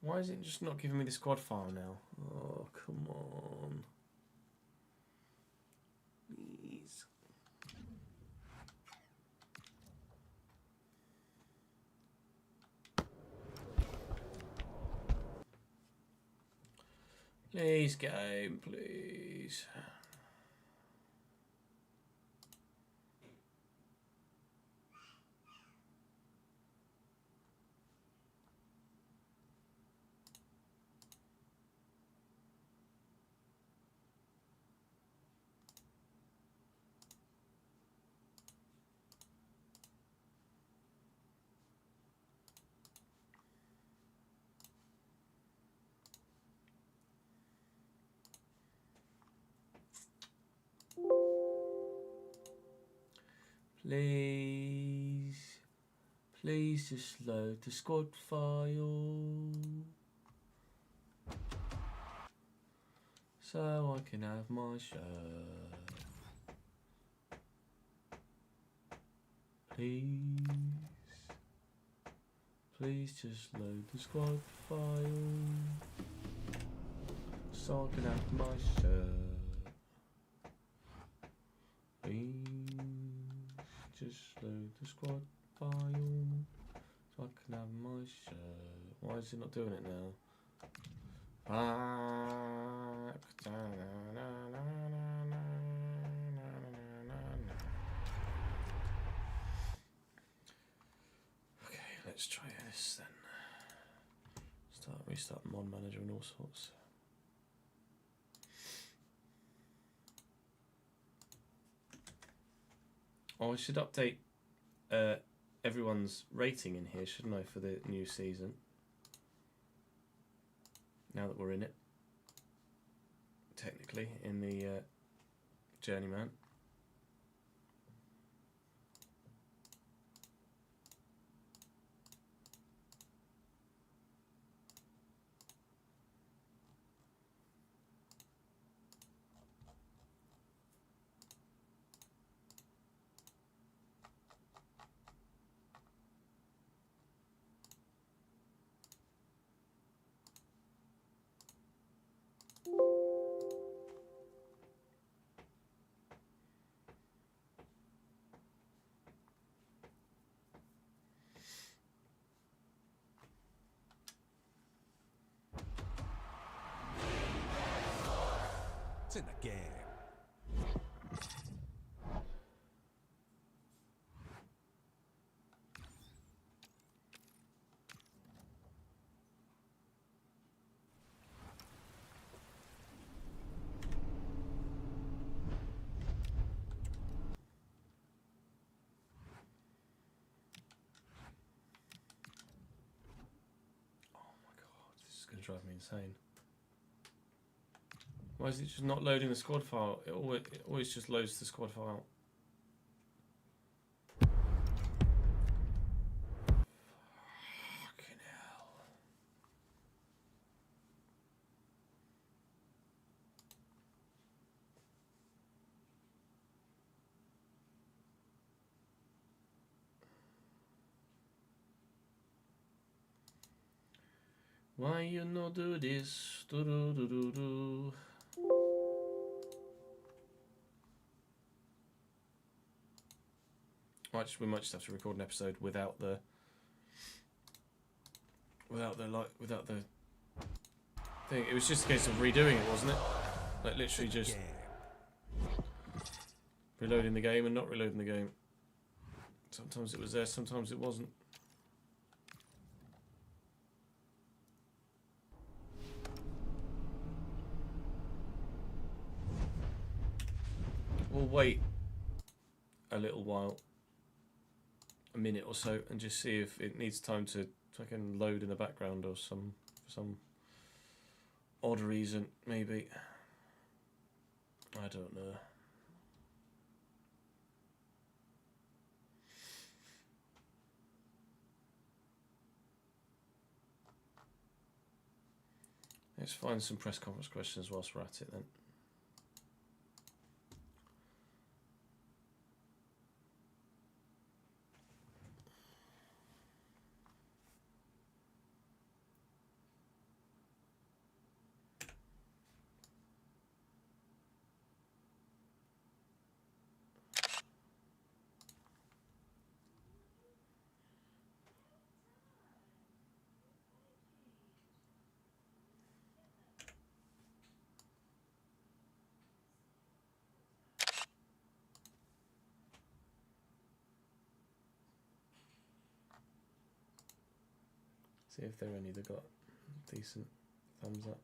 Why is it just not giving me the squad file now? Oh, come on. Please. Please, game, please. Please, please just load the squad file so I can have my shirt. Please, please just load the squad file so I can have my shirt. Please. Just load the squad file so I can have my shirt. Why is it not doing it now? Okay, let's try this then. Restart mod manager and all sorts. Oh, I should update everyone's rating in here, shouldn't I, for the new season? Now that we're in it. Technically, in the Journeyman. Get in the game. This is going to drive me insane. Why is it just not loading the squad file? It always just loads the squad file. Fucking hell. Why you no do this? Do do do do do. We might just have to record an episode without the thing. It was just a case of redoing it, wasn't it? Like literally just reloading the game and not reloading the game. Sometimes it was there, sometimes it wasn't. We'll wait a little while, a minute or so, and just see if it needs time to fucking load in the background or for some odd reason, maybe. I don't know. Let's find some press conference questions whilst we're at it then. See if there are any that got decent thumbs up.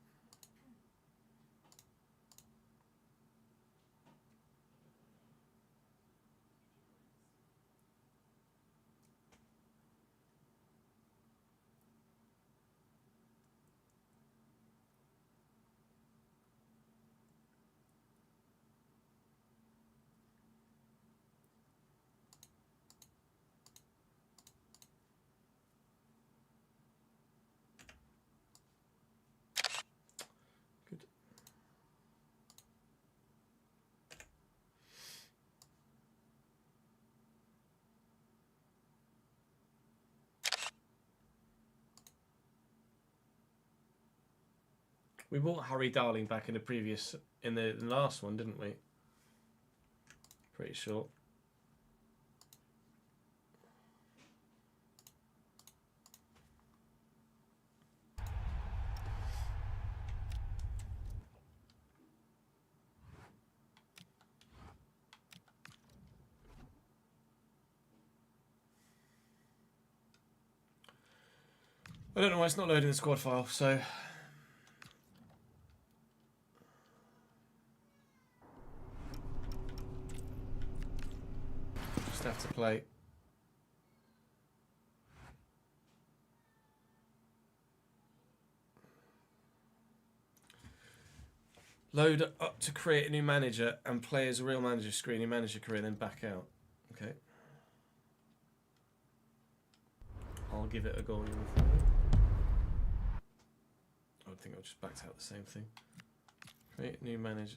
Good. We bought Harry Darling back in the last one, didn't we? Pretty sure. I don't know why it's not loading the squad file, so just have to play. Load up to create a new manager and play as a real manager screen, your manager career, then back out. Okay. I'll give it a go. I think I'll just backed out the same thing. Create new manager.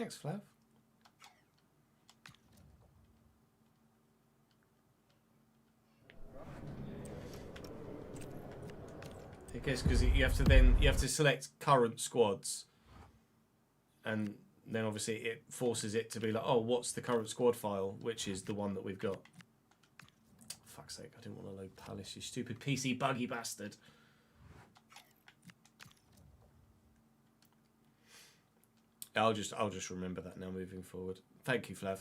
Thanks, Flav. I guess because you have to select current squads, and then obviously it forces it to be like, oh, what's the current squad file, which is the one that we've got. Fuck's sake, I didn't want to load Palace, you stupid PC buggy bastard. I'll just remember that now moving forward. Thank you, Flav.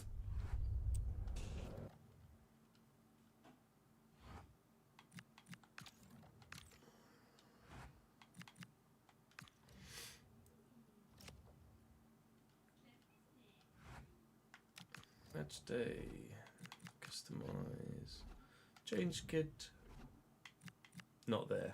Match day. Customize. Change kit. Not there.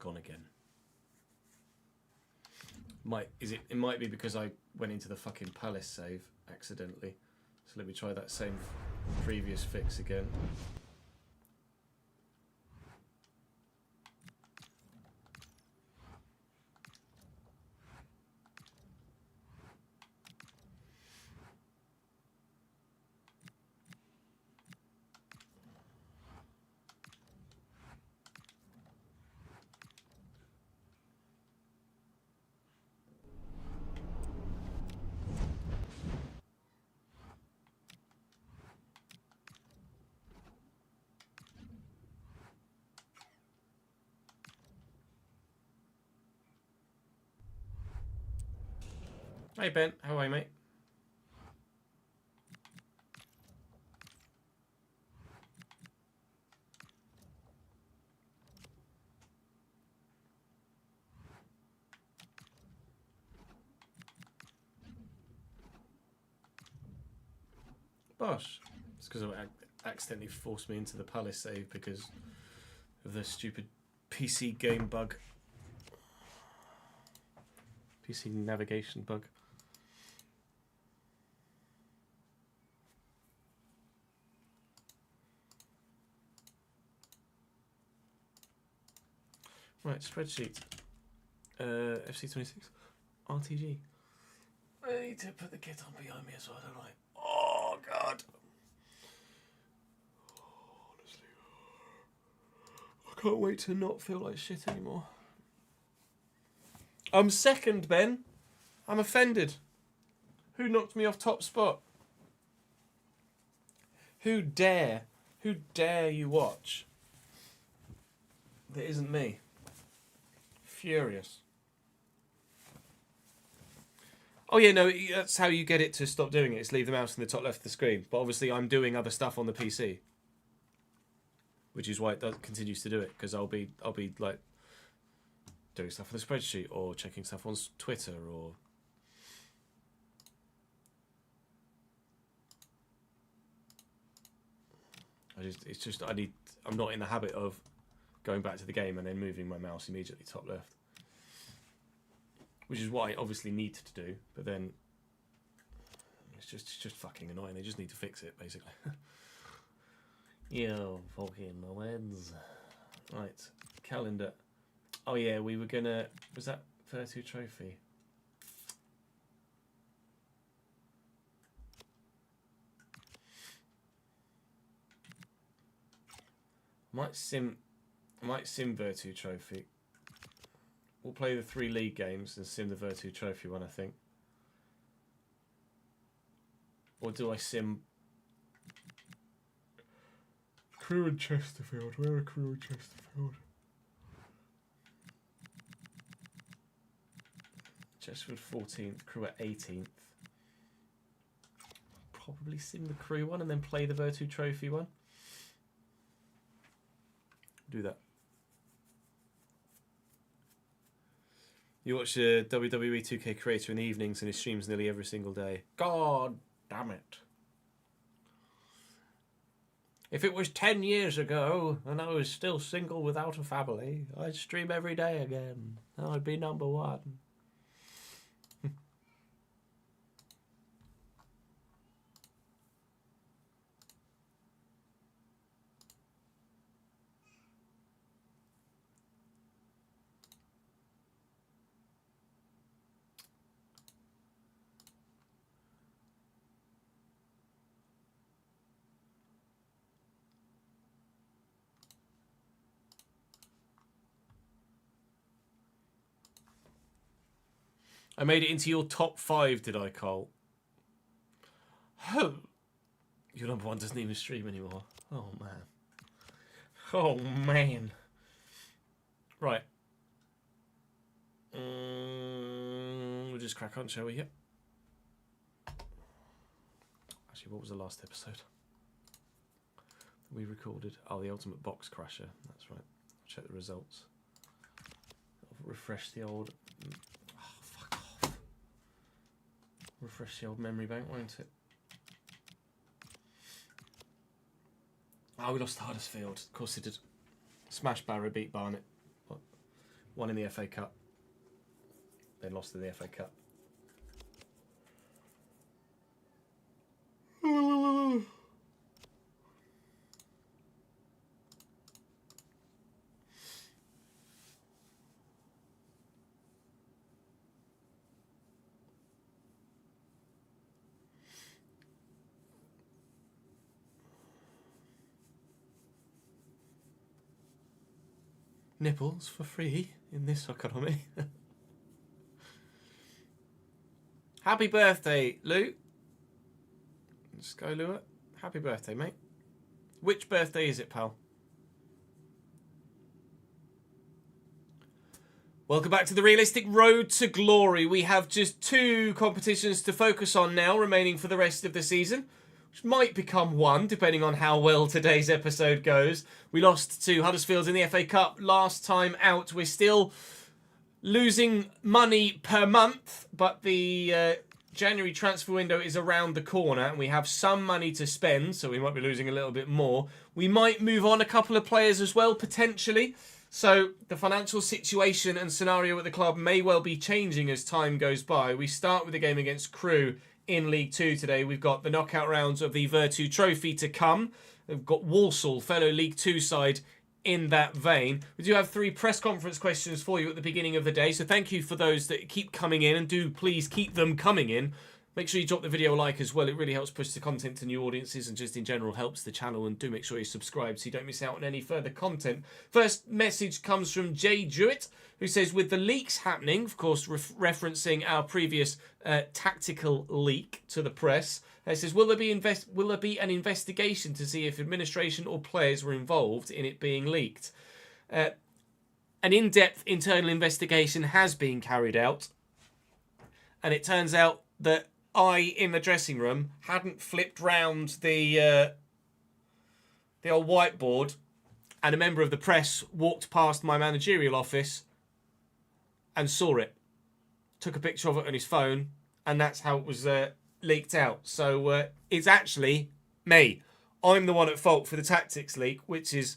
Gone again. It might be because I went into the fucking Palace save accidentally. So let me try that same previous fix again. Hey Ben, how are you, mate? Bosh. It's because I accidentally forced me into the Palace save because of the stupid PC game bug. PC navigation bug. Right, spreadsheet. FC26 RTG. I need to put the kit on behind me as well, don't I? Oh, God. Honestly. I can't wait to not feel like shit anymore. I'm second, Ben. I'm offended. Who knocked me off top spot? Who dare you watch? That isn't me. Furious. Oh yeah, no, that's how you get it to stop doing it. Is leave the mouse in the top left of the screen. But obviously I'm doing other stuff on the PC. Which is why it continues to do it, because I'll be like doing stuff on the spreadsheet or checking stuff on Twitter or I'm not in the habit of going back to the game and then moving my mouse immediately top left. Which is what I obviously need to do, but then it's just fucking annoying. They just need to fix it, basically. Yo, fucking wins. Right, calendar. Oh yeah, we were gonna. Was that Virtu Trophy? Might sim Virtu Trophy. We'll play the 3 league games and sim the Virtu Trophy one, I think. Or do I sim Crew and Chesterfield? Where are Crew and Chesterfield? Chesterfield 14th, Crew at 18th. Probably sim the Crew one and then play the Virtu Trophy one. Do that. You watch WWE 2K Creator in the evenings and he streams nearly every single day. God damn it. If it was 10 years ago and I was still single without a family, I'd stream every day again. I'd be number one. I made it into your top 5, did I, Cole? Oh, your number one doesn't even stream anymore. Oh, man. Oh, man. Right. We'll just crack on, shall we? Yep. Actually, what was the last episode we recorded? Oh, the Ultimate Box Crusher. That's right. I'll check the results. I'll refresh the old... Refresh the old memory bank, won't it? Oh, we lost to Huddersfield. Of course he did. Smash Barrow, beat Barnet. Won in the FA Cup. Then lost in the FA Cup. Nipples for free in this economy. Happy birthday, Lou. Let's go, Lou. Happy birthday, mate. Which birthday is it, pal? Welcome back to the Realistic Road to Glory. We have just 2 competitions to focus on now, remaining for the rest of the season, which might become 1, depending on how well today's episode goes. We lost to Huddersfield in the FA Cup last time out. We're still losing money per month, but the January transfer window is around the corner, and we have some money to spend, so we might be losing a little bit more. We might move on a couple of players as well, potentially. So the financial situation and scenario at the club may well be changing as time goes by. We start with a game against Crewe in League 2 today. We've got the knockout rounds of the Virtu Trophy to come. We've got Walsall, fellow League 2 side, in that vein. We do have 3 press conference questions for you at the beginning of the day, so thank you for those that keep coming in, and do please keep them coming in. Make sure you drop the video a like as well. It really helps push the content to new audiences and just in general helps the channel. And do make sure you subscribe so you don't miss out on any further content. First message comes from Jay Jewett, who says, with the leaks happening, of course, referencing our previous tactical leak to the press, it says, will there be an investigation to see if administration or players were involved in it being leaked? An in-depth internal investigation has been carried out, and it turns out that I, in the dressing room, hadn't flipped round the old whiteboard, and a member of the press walked past my managerial office and saw it. Took a picture of it on his phone, and that's how it was leaked out. So it's actually me. I'm the one at fault for the tactics leak, which is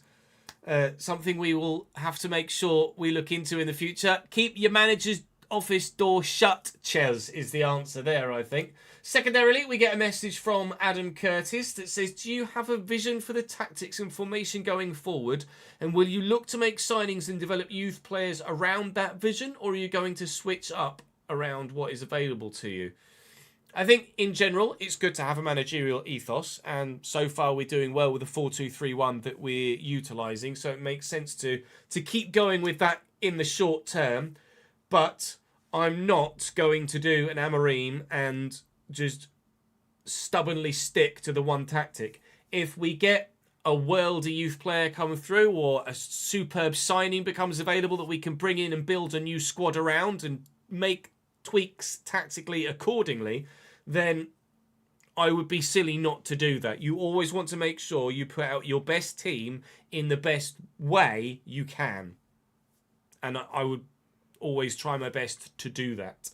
something we will have to make sure we look into in the future. Keep your manager's office door shut, Ches, is the answer there, I think. Secondarily, we get a message from Adam Curtis that says, do you have a vision for the tactics and formation going forward? And will you look to make signings and develop youth players around that vision? Or are you going to switch up around what is available to you? I think, in general, it's good to have a managerial ethos. And so far, we're doing well with the 4-2-3-1 that we're utilising. So it makes sense to keep going with that in the short term. But I'm not going to do an Amorim and just stubbornly stick to the one tactic. If we get a worldy youth player come through or a superb signing becomes available that we can bring in and build a new squad around and make tweaks tactically accordingly, then I would be silly not to do that. You always want to make sure you put out your best team in the best way you can. And I would always try my best to do that.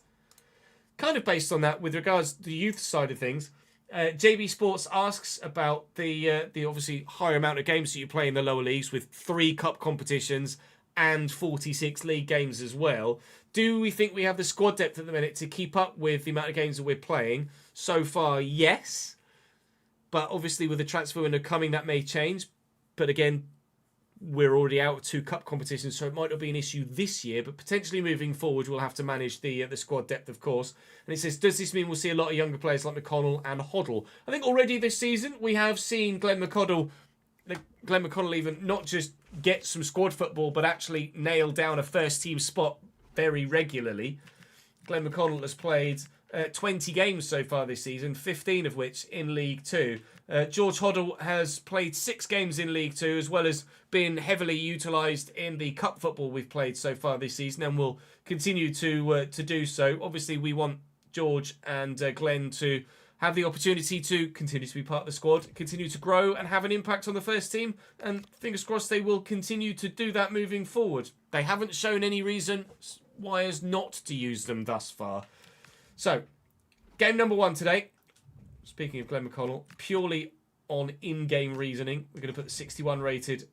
Kind of based on that, with regards to the youth side of things, JB Sports asks about the obviously higher amount of games that you play in the lower leagues with 3 cup competitions and 46 league games as well. Do we think we have the squad depth at the minute to keep up with the amount of games that we're playing? So far, yes. But obviously with the transfer window coming, that may change. But again, we're already out of 2 cup competitions, so it might not be an issue this year, but potentially moving forward, we'll have to manage the squad depth, of course. And it says, does this mean we'll see a lot of younger players like McConnell and Hoddle? I think already this season, we have seen Glenn McConnell even not just get some squad football, but actually nail down a first-team spot very regularly. Glenn McConnell has played 20 games so far this season, 15 of which in League 2. George Hoddle has played 6 games in League 2, as well as been heavily utilised in the cup football we've played so far this season, and will continue to do so. Obviously, we want George and Glenn to have the opportunity to continue to be part of the squad, continue to grow and have an impact on the first team, and fingers crossed they will continue to do that moving forward. They haven't shown any reason why is not to use them thus far. So, game number 1 today. Speaking of Glenn McConnell, purely on in-game reasoning, we're going to put the 61 rated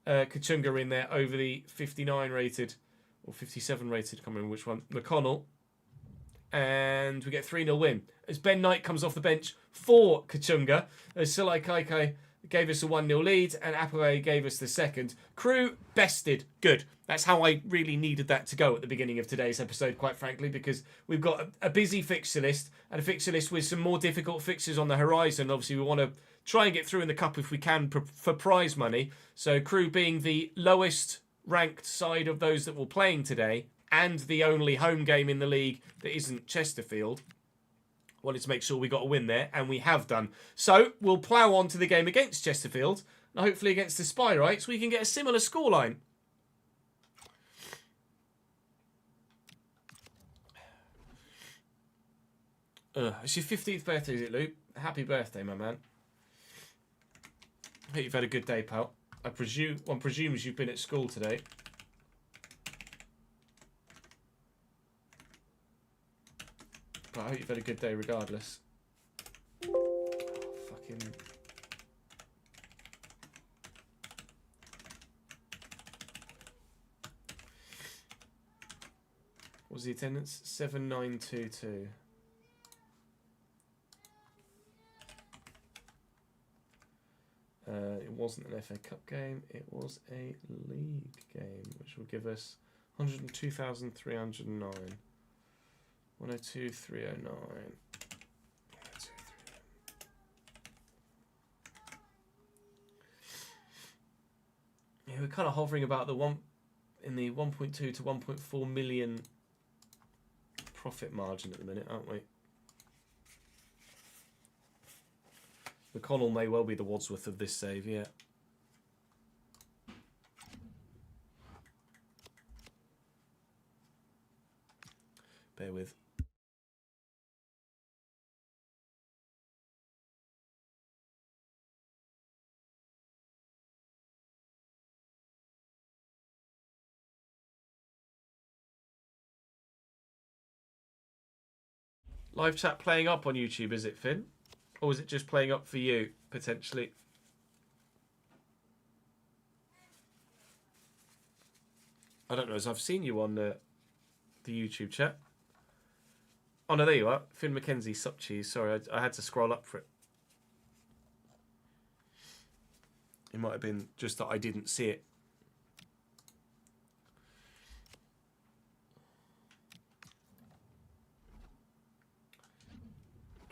Kachunga in there over the 59 rated, or 57 rated, I can't remember which one, McConnell. And we get 3-0 win. As Ben Knight comes off the bench for Kachunga, as Silai Kaikai gave us a 1-0 lead, and Apaway gave us the second. Crew bested. Good. That's how I really needed that to go at the beginning of today's episode, quite frankly, because we've got a busy fixture list, and a fixture list with some more difficult fixtures on the horizon. Obviously, we want to try and get through in the cup if we can for prize money. So Crew being the lowest ranked side of those that we're playing today, and the only home game in the league that isn't Chesterfield, wanted to make sure we got a win there, and we have done. So we'll plough on to the game against Chesterfield, and hopefully against the Spyrites we can get a similar scoreline. It's your 15th birthday, is it, Luke? Happy birthday, my man. I hope you've had a good day, pal. One presumes you've been at school today. But I hope you've had a good day regardless. Fucking... What was the attendance? 7922. It wasn't an FA Cup game, it was a league game, which will give us 102,309. 102,309. Yeah, we're kind of hovering about the 1.2 to 1.4 million profit margin at the minute, aren't we? McConnell may well be the Wadsworth of this save, yeah. Bear with. Live chat playing up on YouTube, is it, Finn? Or is it just playing up for you, potentially? I don't know, as I've seen you on the YouTube chat. Oh, no, there you are. Finn McKenzie, sup cheese. Sorry, I had to scroll up for it. It might have been just that I didn't see it.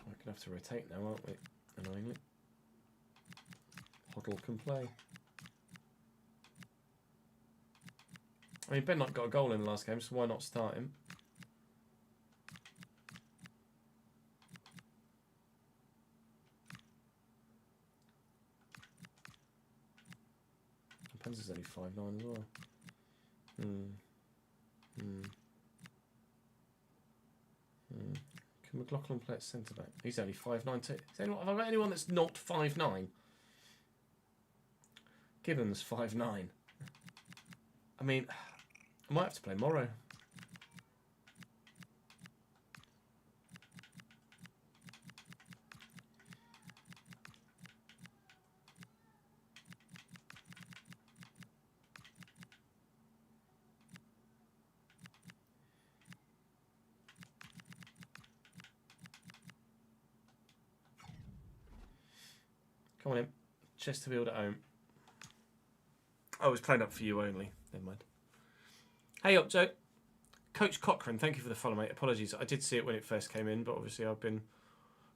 We're going to have to rotate now, aren't we? Annoyingly. Hoddle can play. I mean, Ben Knight got a goal in the last game, so why not start him? Panzer's only 5'9" as well. Can McLaughlin play at centre back? He's only 5'9" too. Have I got anyone that's not 5'9"? Gibbons 5'9". I mean, I might have to play Morrow. Come on in. Chesterfield at home. I was playing up for you only. Never mind. Hey up, Joe. Coach Cochrane, thank you for the follow, mate. Apologies. I did see it when it first came in, but obviously I've been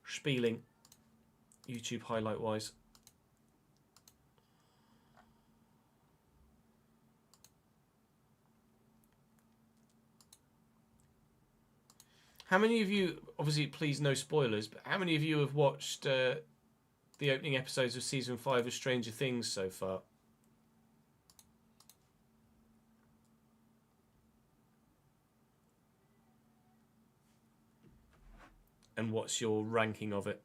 spieling YouTube highlight-wise. How many of you, obviously please no spoilers, but how many of you have watched the opening episodes of Season 5 of Stranger Things so far? And what's your ranking of it?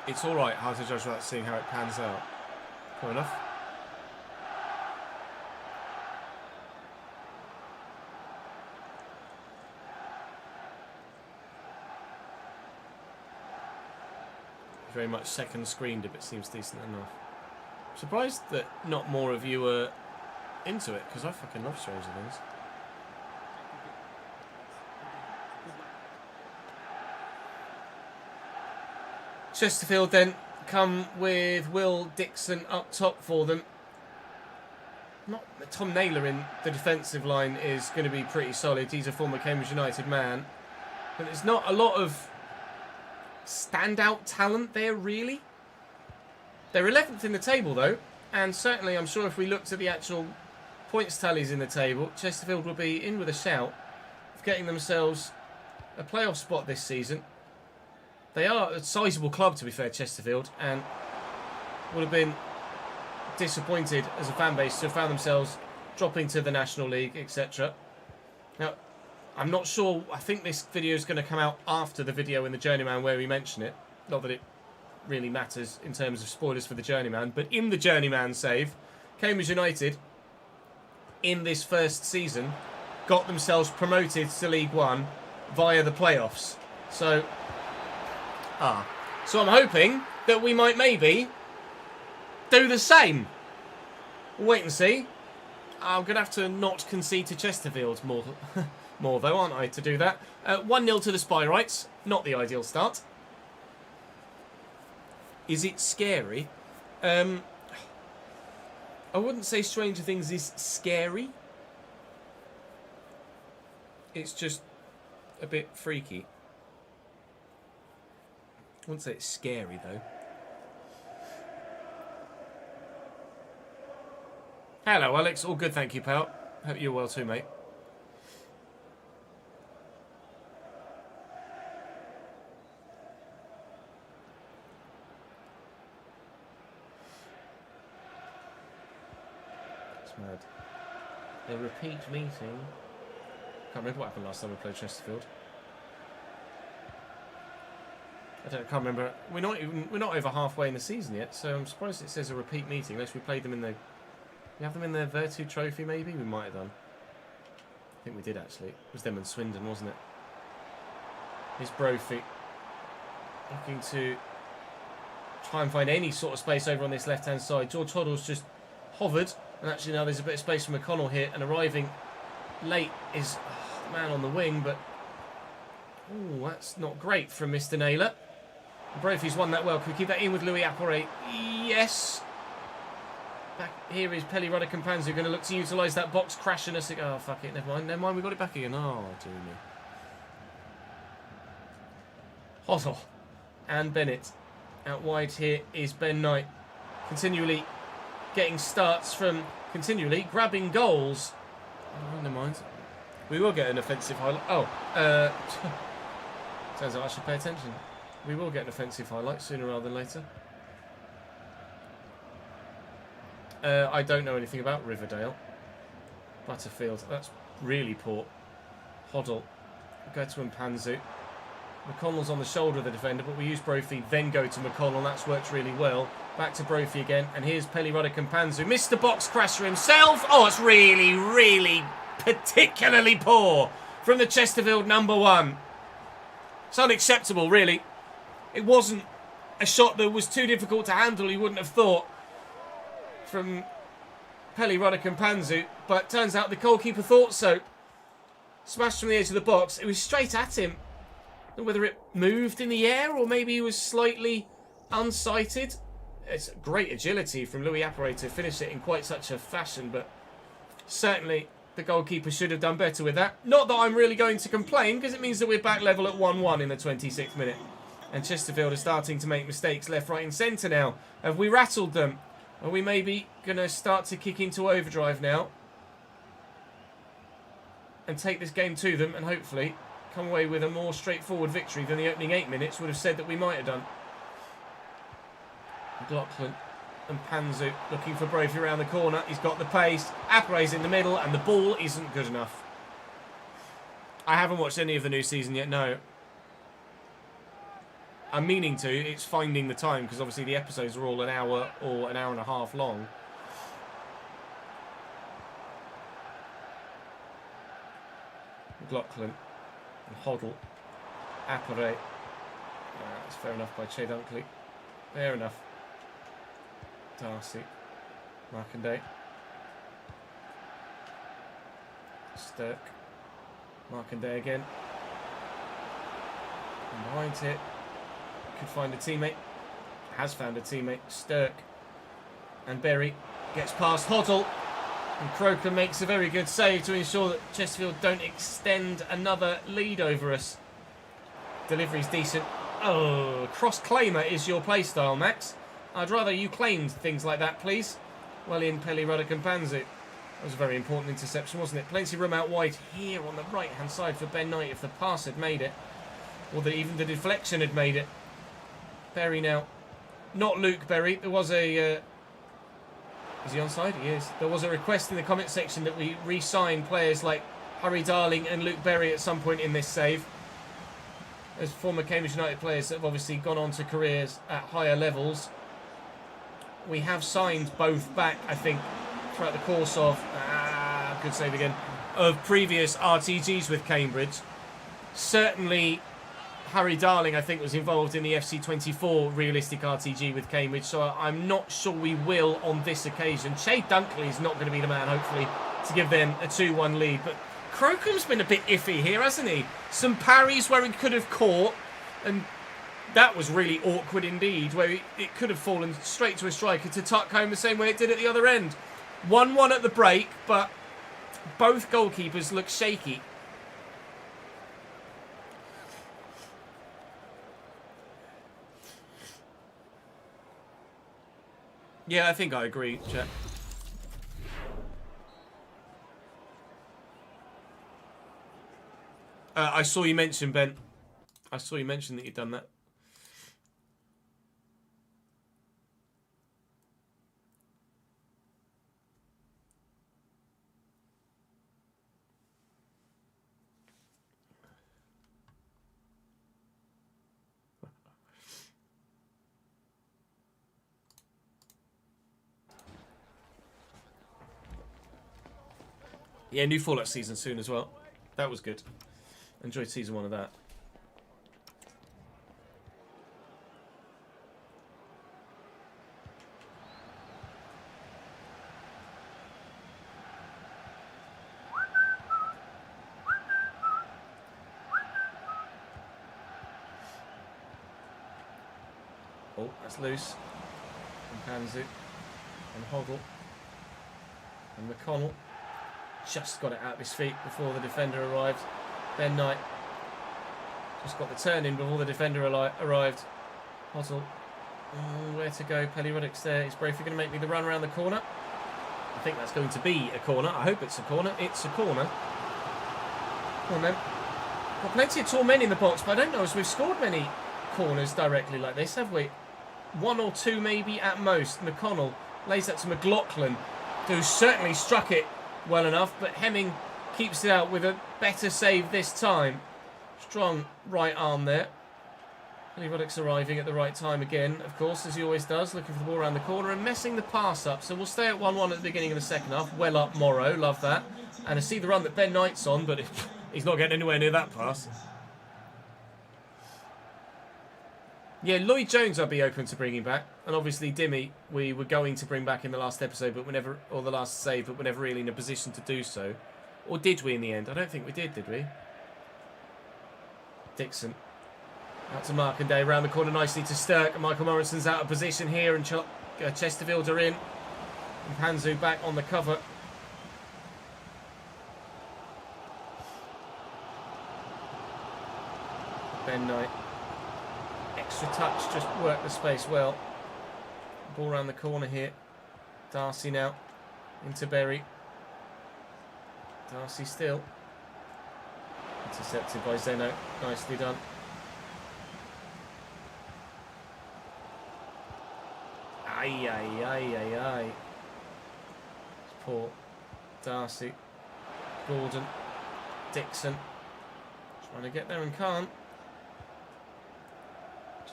It's alright, hard to judge without seeing how it pans out. Fair enough. Very much second screened if it seems decent enough. I'm surprised that not more of you are into it, because I fucking love Stranger Things. Chesterfield then come with Will Dixon up top for them. Not Tom Naylor in the defensive line is going to be pretty solid. He's a former Cambridge United man. But there's not a lot of standout talent there, really. They're 11th in the table, though. And certainly, I'm sure if we looked at the actual points tallies in the table, Chesterfield will be in with a shout of getting themselves a playoff spot this season. They are a sizable club, to be fair, Chesterfield, and would have been disappointed as a fan base to have found themselves dropping to the National League, etc. Now, I'm not sure. I think this video is going to come out after the video in the Journeyman where we mention it. Not that it really matters in terms of spoilers for the Journeyman, but in the Journeyman save, Cambridge United, in this first season, got themselves promoted to League One via the playoffs. So I'm hoping that we might maybe do the same. We'll wait and see. I'm going to have to not concede to Chesterfield more, more though, aren't I, to do that. 1-0 to the Spyrites. Not the ideal start. Is it scary? I wouldn't say Stranger Things is scary. It's just a bit freaky. I wouldn't say it's scary, though. Hello, Alex. All good, thank you, pal. Hope you're well too, mate. It's mad. A repeat meeting. Can't remember what happened last time we played Chesterfield. Can't remember. We're not over halfway in the season yet, so I'm surprised it says a repeat meeting. Unless we played them in the. We have them in the Virtu Trophy, maybe we might have done. I think we did actually. It was them and Swindon, wasn't it? Here's Brophy looking to try and find any sort of space over on this left-hand side. George Hoddle's just hovered, and actually now there's a bit of space for McConnell here, and arriving late is the man on the wing, but oh, that's not great from Mr. Naylor. Brophy's won that well. Can we keep that in with Louis Apparet? Yes. Back here is Pelly Ruddock and Panzu going to look to utilise that box crash and a... Oh, fuck it. Never mind. We got it back again. Oh, dear me. Hoddle and Bennett. Out wide here is Ben Knight. Continually getting starts from... Continually grabbing goals. Oh, never mind. We will get an offensive highlight. Oh, sounds like I should pay attention. We will get an offensive highlight sooner rather than later. I don't know anything about Riverdale. Butterfield, that's really poor. Hoddle, Goethe and Panzu. McConnell's on the shoulder of the defender, but we use Brophy, then go to McConnell. That's worked really well. Back to Brophy again, and here's Pelly Rudder-Kampanzu. Missed the box crasher himself. Oh, it's really, really particularly poor from the Chesterfield number 1. It's unacceptable, really. It wasn't a shot that was too difficult to handle, you wouldn't have thought, from Pelly Rudder-Kampanzu, but turns out the goalkeeper thought so. Smashed from the edge of the box. It was straight at him. I don't know whether it moved in the air or maybe he was slightly unsighted. It's great agility from Louis Apperet to finish it in quite such a fashion, but certainly the goalkeeper should have done better with that. Not that I'm really going to complain, because it means that we're back level at 1-1 in the 26th minute. And Chesterfield are starting to make mistakes left, right and centre now. Have we rattled them? Are we maybe going to start to kick into overdrive now? And take this game to them and hopefully come away with a more straightforward victory than the opening 8 minutes would have said that we might have done. McLaughlin and Panzu looking for Brophy around the corner. He's got the pace. Apparet's in the middle and the ball isn't good enough. I haven't watched any of the new season yet, no. I'm meaning to. It's finding the time because obviously the episodes are all an hour or an hour and a half long. McLaughlin and Hoddle. Apperet. That's fair enough by Che Dunkley. Fair enough. Darcy. Markanday. Stirk. Markanday again. And behind it. Could find a teammate. Has found a teammate. Stirk. And Berry gets past Hoddle. And Croker makes a very good save to ensure that Chesterfield don't extend another lead over us. Delivery's decent. Oh, cross-claimer is your playstyle, Max. I'd rather you claimed things like that, please. Well in, Pelly Rudder-Kampanzu. That was a very important interception, wasn't it? Plenty of room out wide here on the right-hand side for Ben Knight if the pass had made it. Or that even the deflection had made it. Berry now. Not Luke Berry. There was a... is he onside? He is. There was a request in the comment section that we re-sign players like Harry Darling and Luke Berry at some point in this save. As former Cambridge United players that have obviously gone on to careers at higher levels. We have signed both back, I think, throughout the course of... good save again. Of previous RTGs with Cambridge. Certainly... Harry Darling, I think, was involved in the FC24 realistic RTG with Cambridge, so I'm not sure we will on this occasion. Che Dunkley is not going to be the man, hopefully, to give them a 2-1 lead. But Crocom's been a bit iffy here, hasn't he? Some parries where he could have caught, and that was really awkward indeed, where it could have fallen straight to a striker to tuck home the same way it did at the other end. 1-1 at the break, but both goalkeepers look shaky. Yeah, I think I agree, Chet. I saw you mention, Ben. I saw you mention that you'd done that. Yeah, new Fallout season soon as well. That was good. Enjoyed season 1 of that. Oh, that's loose. And Panzu. And Hoddle. And McConnell. Just got it out of his feet before the defender arrived. Ben Knight just got the turn in before the defender arrived. Hoddle. Where to go? Pelly Ruddock's there. Is Brophy going to make me the run around the corner? I think that's going to be a corner. I hope it's a corner. It's a corner. Come on then. Got plenty of tall men in the box, but I don't know if we've scored many corners directly like this, have we? 1 or 2 maybe at most. McConnell lays that to McLaughlin, who certainly struck it well enough, but Hemming keeps it out with a better save this time. Strong right arm there. Ruddock's arriving at the right time again, of course, as he always does, looking for the ball around the corner and messing the pass up. So we'll stay at 1-1 at the beginning of the second half. Well up Morrow, love that. And I see the run that Ben Knight's on, but he's not getting anywhere near that pass. Yeah, Lloyd Jones I'd be open to bringing back. And obviously Dimmy, we were going to bring back in the last episode, but or the last save, but we're never really in a position to do so. Or did we in the end? I don't think we did we? Dixon. Out to Markanday, round the corner nicely to Sturk. And Michael Morrison's out of position here, and Chesterfield are in. And Panzu back on the cover. Ben Knight. Extra touch, just worked the space well. Ball round the corner here. Darcy now into Berry. Darcy still. Intercepted by Zeno. Nicely done. Aye, aye, aye, aye, aye. It's poor. Darcy. Gordon. Dixon. Trying to get there and can't.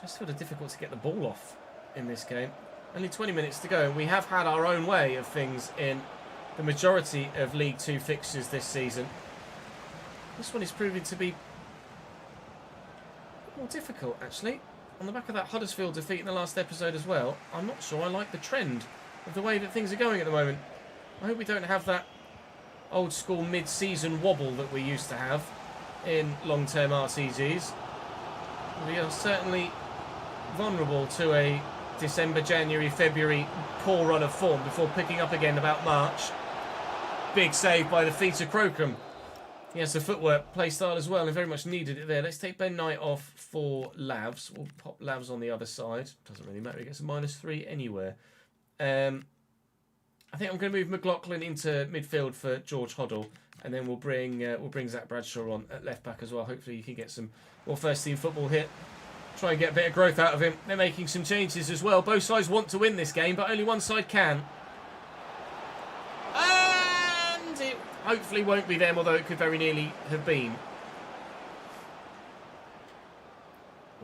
Just sort of difficult to get the ball off in this game. Only 20 minutes to go. We have had our own way of things in the majority of League 2 fixtures this season. This one is proving to be more difficult, actually. On the back of that Huddersfield defeat in the last episode as well, I'm not sure I like the trend of the way that things are going at the moment. I hope we don't have that old school mid-season wobble that we used to have in long-term RTGs. We are certainly vulnerable to a December, January, February poor run of form before picking up again about March. Big save by the feet of Crocombe. Yes, the footwork, play style as well, and very much needed it there. Let's take Ben Knight off for Lavs. We'll pop Lavs on the other side. Doesn't really matter, he gets a -3 anywhere. I think I'm going to move McLaughlin into midfield for George Hoddle, and then we'll bring Zach Bradshaw on at left back as well. Hopefully you can get some more first team football here. Try and get a bit of growth out of him. They're making some changes as well. Both sides want to win this game, but only one side can. And it hopefully won't be them, although it could very nearly have been.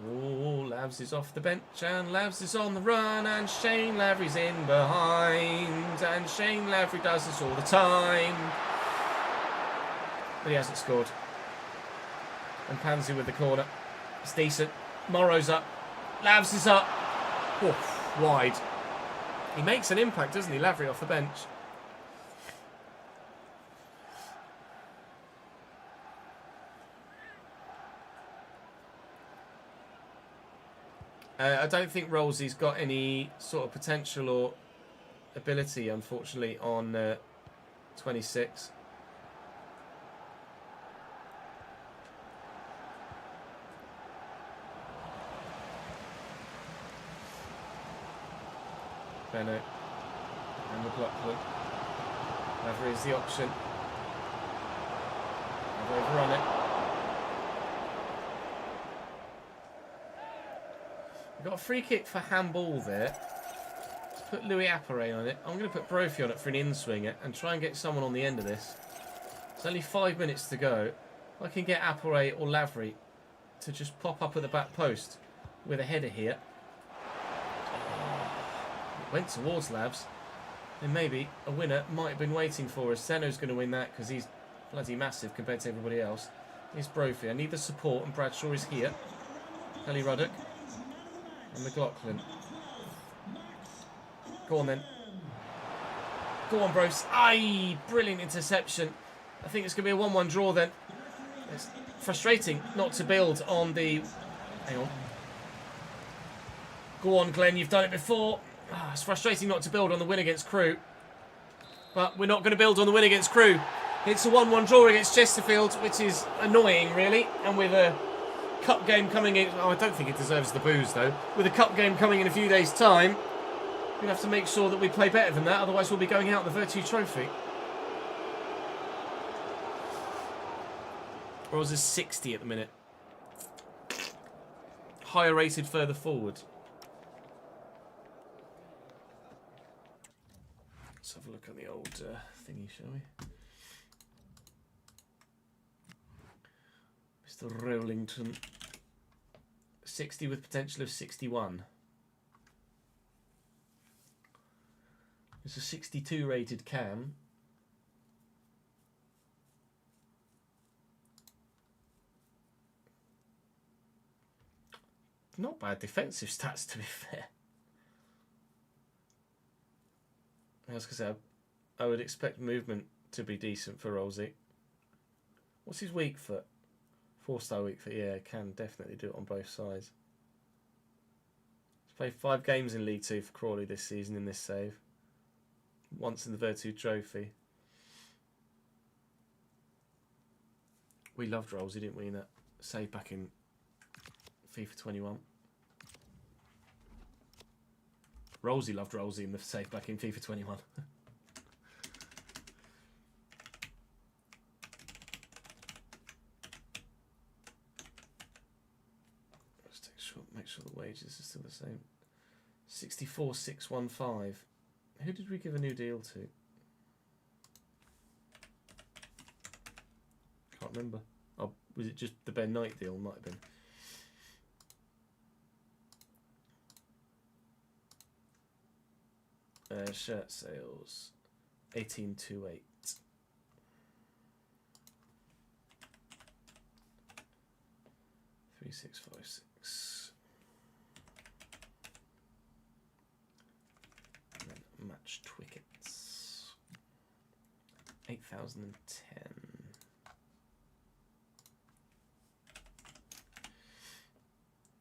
Oh, Lavs is off the bench and Lavs is on the run and Shane Lavery's in behind and Shane Lavery does this all the time. But he hasn't scored. And Panzu with the corner. It's decent. Morrow's up. Lavs is up. Oof, wide. He makes an impact, doesn't he, Lavery off the bench? I don't think Rolsey's got any sort of potential or ability, unfortunately, on 26. Bennett and McLaughlin. Lavery is the option. I've overrun it. We've got a free kick for handball there. Let's put Louis Appare on it. I'm going to put Brophy on it for an in-swinger and try and get someone on the end of this. It's only 5 minutes to go. I can get Appare or Lavery to just pop up at the back post with a header here. Went towards Lavs. And maybe a winner might have been waiting for us. Zeno's going to win that because he's bloody massive compared to everybody else. Here's Brophy. I need the support and Bradshaw is here. Kelly Ruddock. And McLaughlin. Go on then. Go on, bros. Aye, brilliant interception. I think it's going to be a 1-1 draw then. It's frustrating not to build on the... Hang on. Go on, Glenn. You've done it before. It's frustrating not to build on the win against Crewe. But we're not going to build on the win against Crewe. It's a 1-1 draw against Chesterfield, which is annoying, really. And with a cup game coming in... Oh, I don't think it deserves the booze, though. With a cup game coming in a few days' time, we'll have to make sure that we play better than that. Otherwise, we'll be going out the Virtue Trophy. Or is it 60 at the minute? Higher rated further forward. Let's have a look at the old thingy, shall we? Mr. Rollington. 60 with potential of 61. It's a 62 rated Cam. Not bad defensive stats, to be fair. I was going to say, I would expect movement to be decent for Rolsey. What's his weak foot? 4-star weak foot, yeah, can definitely do it on both sides. He's played 5 games in League 2 for Crawley this season in this save. Once in the Virtu Trophy. We loved Rolsey, didn't we, in that save back in FIFA 21. Rolsey loved Rolsey in the save back in FIFA 21. Make sure the wages are still the same. 64,615. Who did we give a new deal to? Can't remember. Oh, was it just the Ben Knight deal? Might have been. Shirt sales 1828. 3656. And then match Twickets 8010.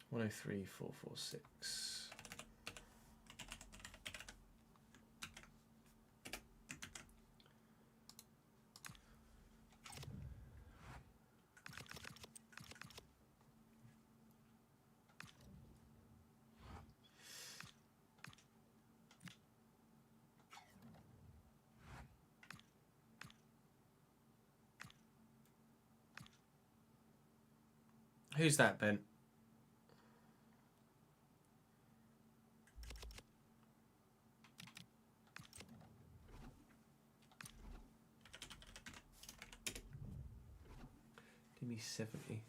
One oh three four four six. Who's that, Ben? Give me 70.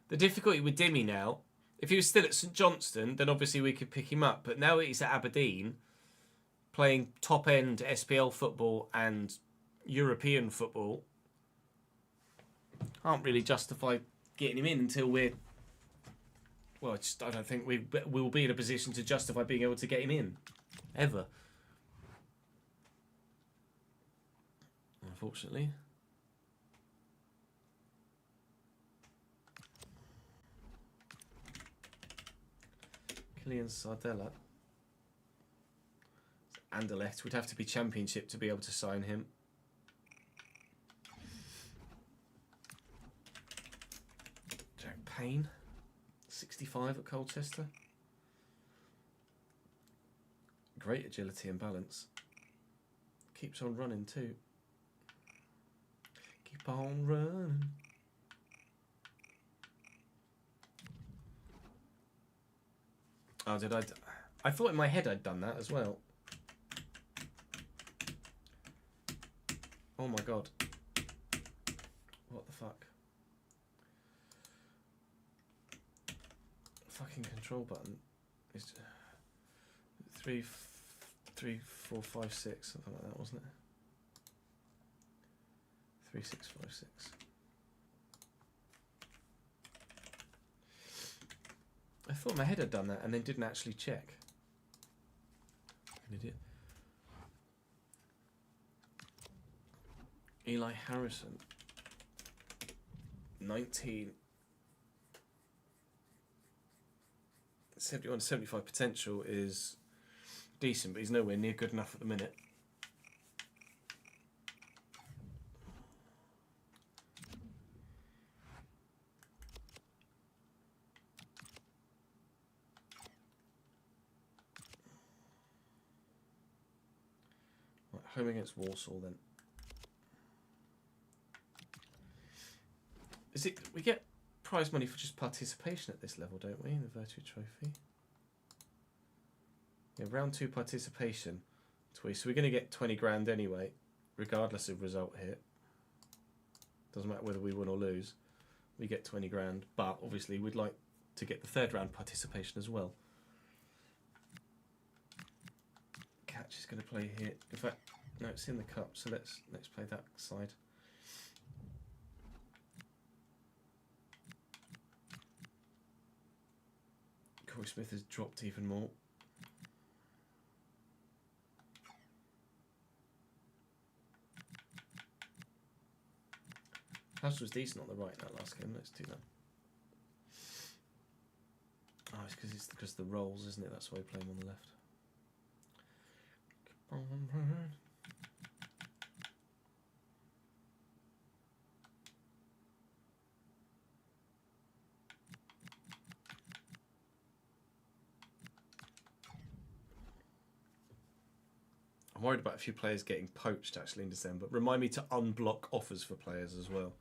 The difficulty with Dimmy now, if he was still at St Johnstone, then obviously we could pick him up. But now he's at Aberdeen, playing top-end SPL football and European football. Can't really justify getting him in until we're... Well, I don't think we'll be in a position to justify being able to get him in. Ever. Unfortunately. Killian Sardella. Anderlecht would have to be Championship to be able to sign him. Jack Payne. 65 at Colchester. Great agility and balance. Keeps on running too. Keep on running. Oh, did I? I thought in my head I'd done that as well. Oh my god. What the fuck? Fucking control button is 3, 4, 5, 6, something like that, wasn't it? 3, 6, 5, 6. I thought in my head I'd done that and then didn't actually check. An idiot. Eli Harrison. 19. 71 to 75 potential is decent, but he's nowhere near good enough at the minute. Right, home against Warsaw then. Is it? We get prize money for just participation at this level, don't we? In the Virtu Trophy. Yeah, round 2 participation. So we're going to get 20 grand anyway, regardless of result here. Doesn't matter whether we win or lose. We get 20 grand. But obviously we'd like to get the third round participation as well. Catch is going to play here. In fact, no, it's in the cup, so let's play that side. Corey Smith has dropped even more. House was decent on the right that last game. Let's do that. Oh, it's because the rolls, isn't it? That's why we play him on the left. I'm worried about a few players getting poached actually in December. Remind me to unblock offers for players as well.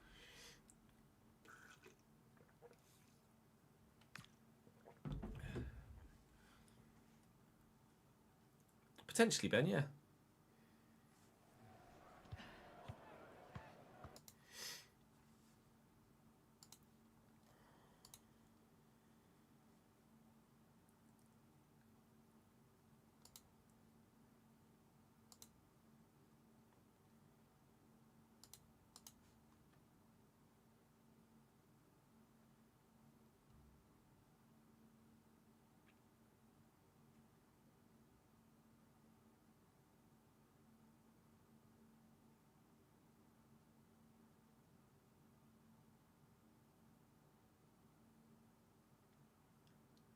Potentially, Ben, yeah.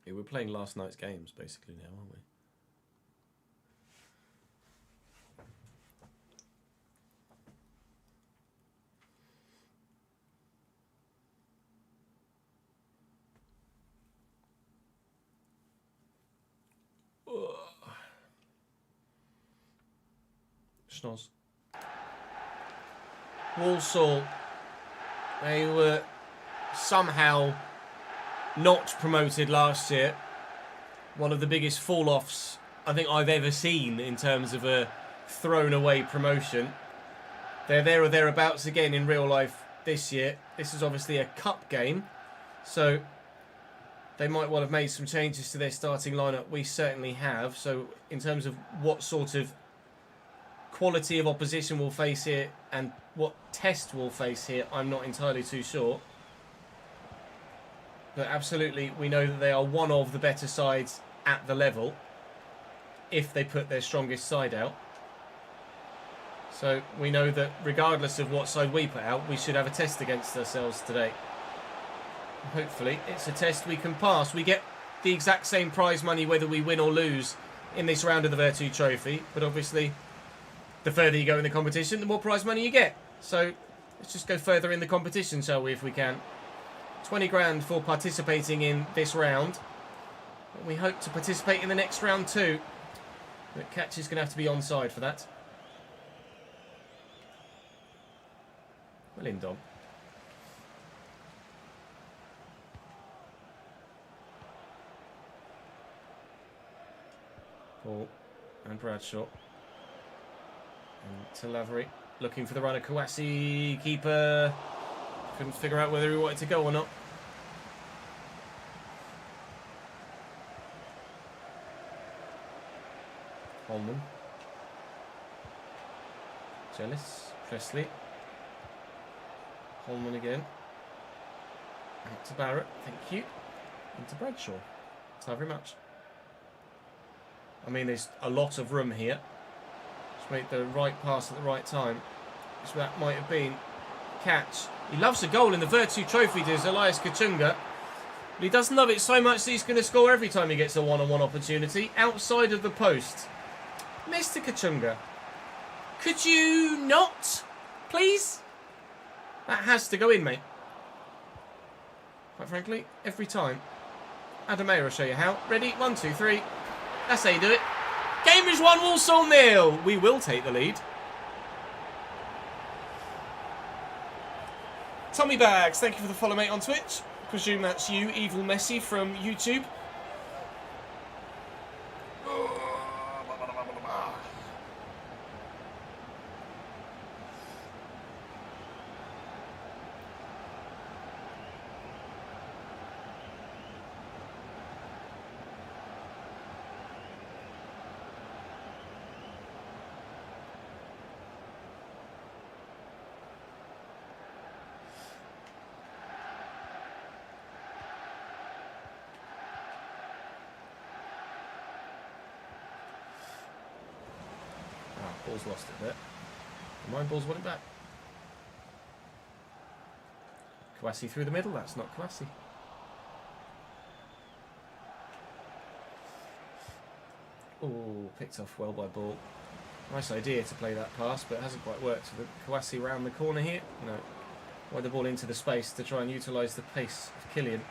Yeah, we're playing last night's games basically now, aren't we? Schnoz. Walsall. They were somehow not promoted last year. One of the biggest fall-offs I think I've ever seen in terms of a thrown away promotion. They're there or thereabouts again in real life this year. This is obviously a cup game, so they might well have made some changes to their starting lineup. We certainly have. So in terms of what sort of quality of opposition we'll face here and what test we'll face here, I'm not entirely too sure. But absolutely, we know that they are one of the better sides at the level if they put their strongest side out. So we know that regardless of what side we put out, we should have a test against ourselves today. Hopefully, it's a test we can pass. We get the exact same prize money whether we win or lose in this round of the Virtu Trophy. But obviously, the further you go in the competition, the more prize money you get. So let's just go further in the competition, shall we, if we can. 20 grand for participating in this round. And we hope to participate in the next round too. But Catch is going to have to be onside for that. Well in, Dom. Paul and Bradshaw. And to Lavery. Looking for the runner. Kawasi, keeper. Couldn't figure out whether he wanted to go or not. Holman. Jealous. Presley. Holman again. Out to Barrett. Thank you. And to Bradshaw. Thanks very much. I mean, there's a lot of room here. Just make the right pass at the right time. So that might have been Catch. He loves a goal in the Virtu Trophy, does Elias Kachunga. But he doesn't love it so much that he's going to score every time he gets a one-on-one opportunity outside of the post. Mr. Kachunga, could you not, please? That has to go in, mate. Quite frankly, every time. Adamayer will show you how. Ready? 1, 2, 3. That's how you do it. Cambridge 1, Walsall 0. We will take the lead. Tommy Bags, thank you for the follow, mate, on Twitch. Presume that's you, Evil Messi from YouTube. ball's lost it there. My ball's won it back. Kouassi through the middle. That's not Kouassi. Oh, picked off well by Ball. Nice idea to play that pass, but it hasn't quite worked. Kouassi round the corner here. No. Wide the ball into the space to try and utilise the pace of Killian.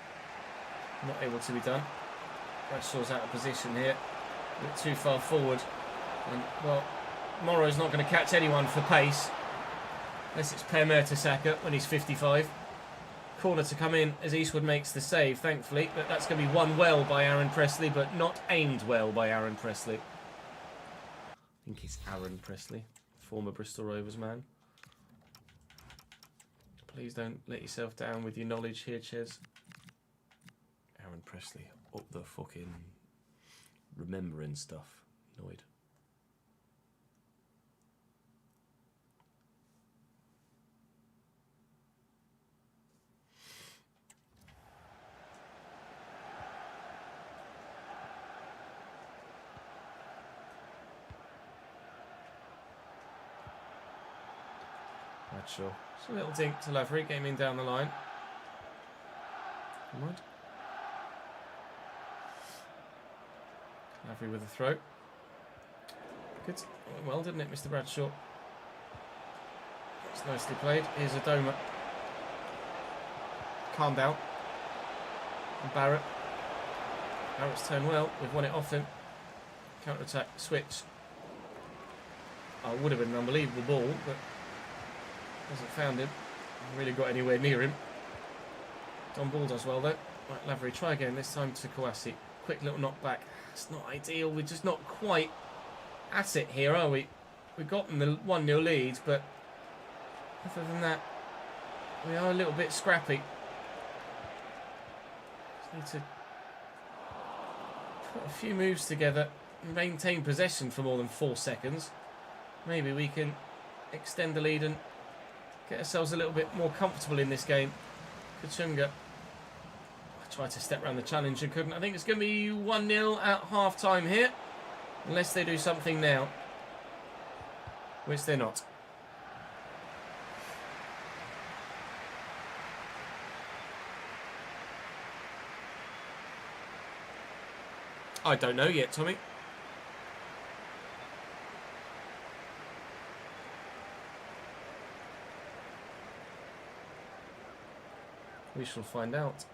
Not able to be done. Bradshaw's out of position here. A bit too far forward. And, well, Morrow's not going to catch anyone for pace. Unless it's Per Mertesacker when he's 55. Corner to come in as Eastwood makes the save, thankfully. But that's going to be won well by Aaron Presley, but not aimed well by Aaron Presley. I think it's Aaron Presley, former Bristol Rovers man. Please don't let yourself down with your knowledge here, Ches. Aaron Presley, up the fucking remembering stuff. Annoyed. Bradshaw. It's a little dink to Lavery, game in down the line. Come on. Lavery with a throw. Good. Well, didn't it, Mr. Bradshaw? It's nicely played. Here's Adoma. Calm down. And Barrett. Barrett's turned well. We've won it off him. Counter-attack. Switch. Oh, it would have been an unbelievable ball, but hasn't found him. Really got anywhere near him. Don Ball does well, though. Right, Lavery, try again. This time to Kouassi. Quick little knockback. It's not ideal. We're just not quite at it here, are we? We've gotten the 1-0 lead, but other than that, we are a little bit scrappy. Just need to put a few moves together and maintain possession for more than 4 seconds. Maybe we can extend the lead and get ourselves a little bit more comfortable in this game. Kachunga. I tried to step around the challenge and couldn't. I think it's going to be 1-0 at half-time here. Unless they do something now. Which they're not. I don't know yet, Tommy. We shall find out.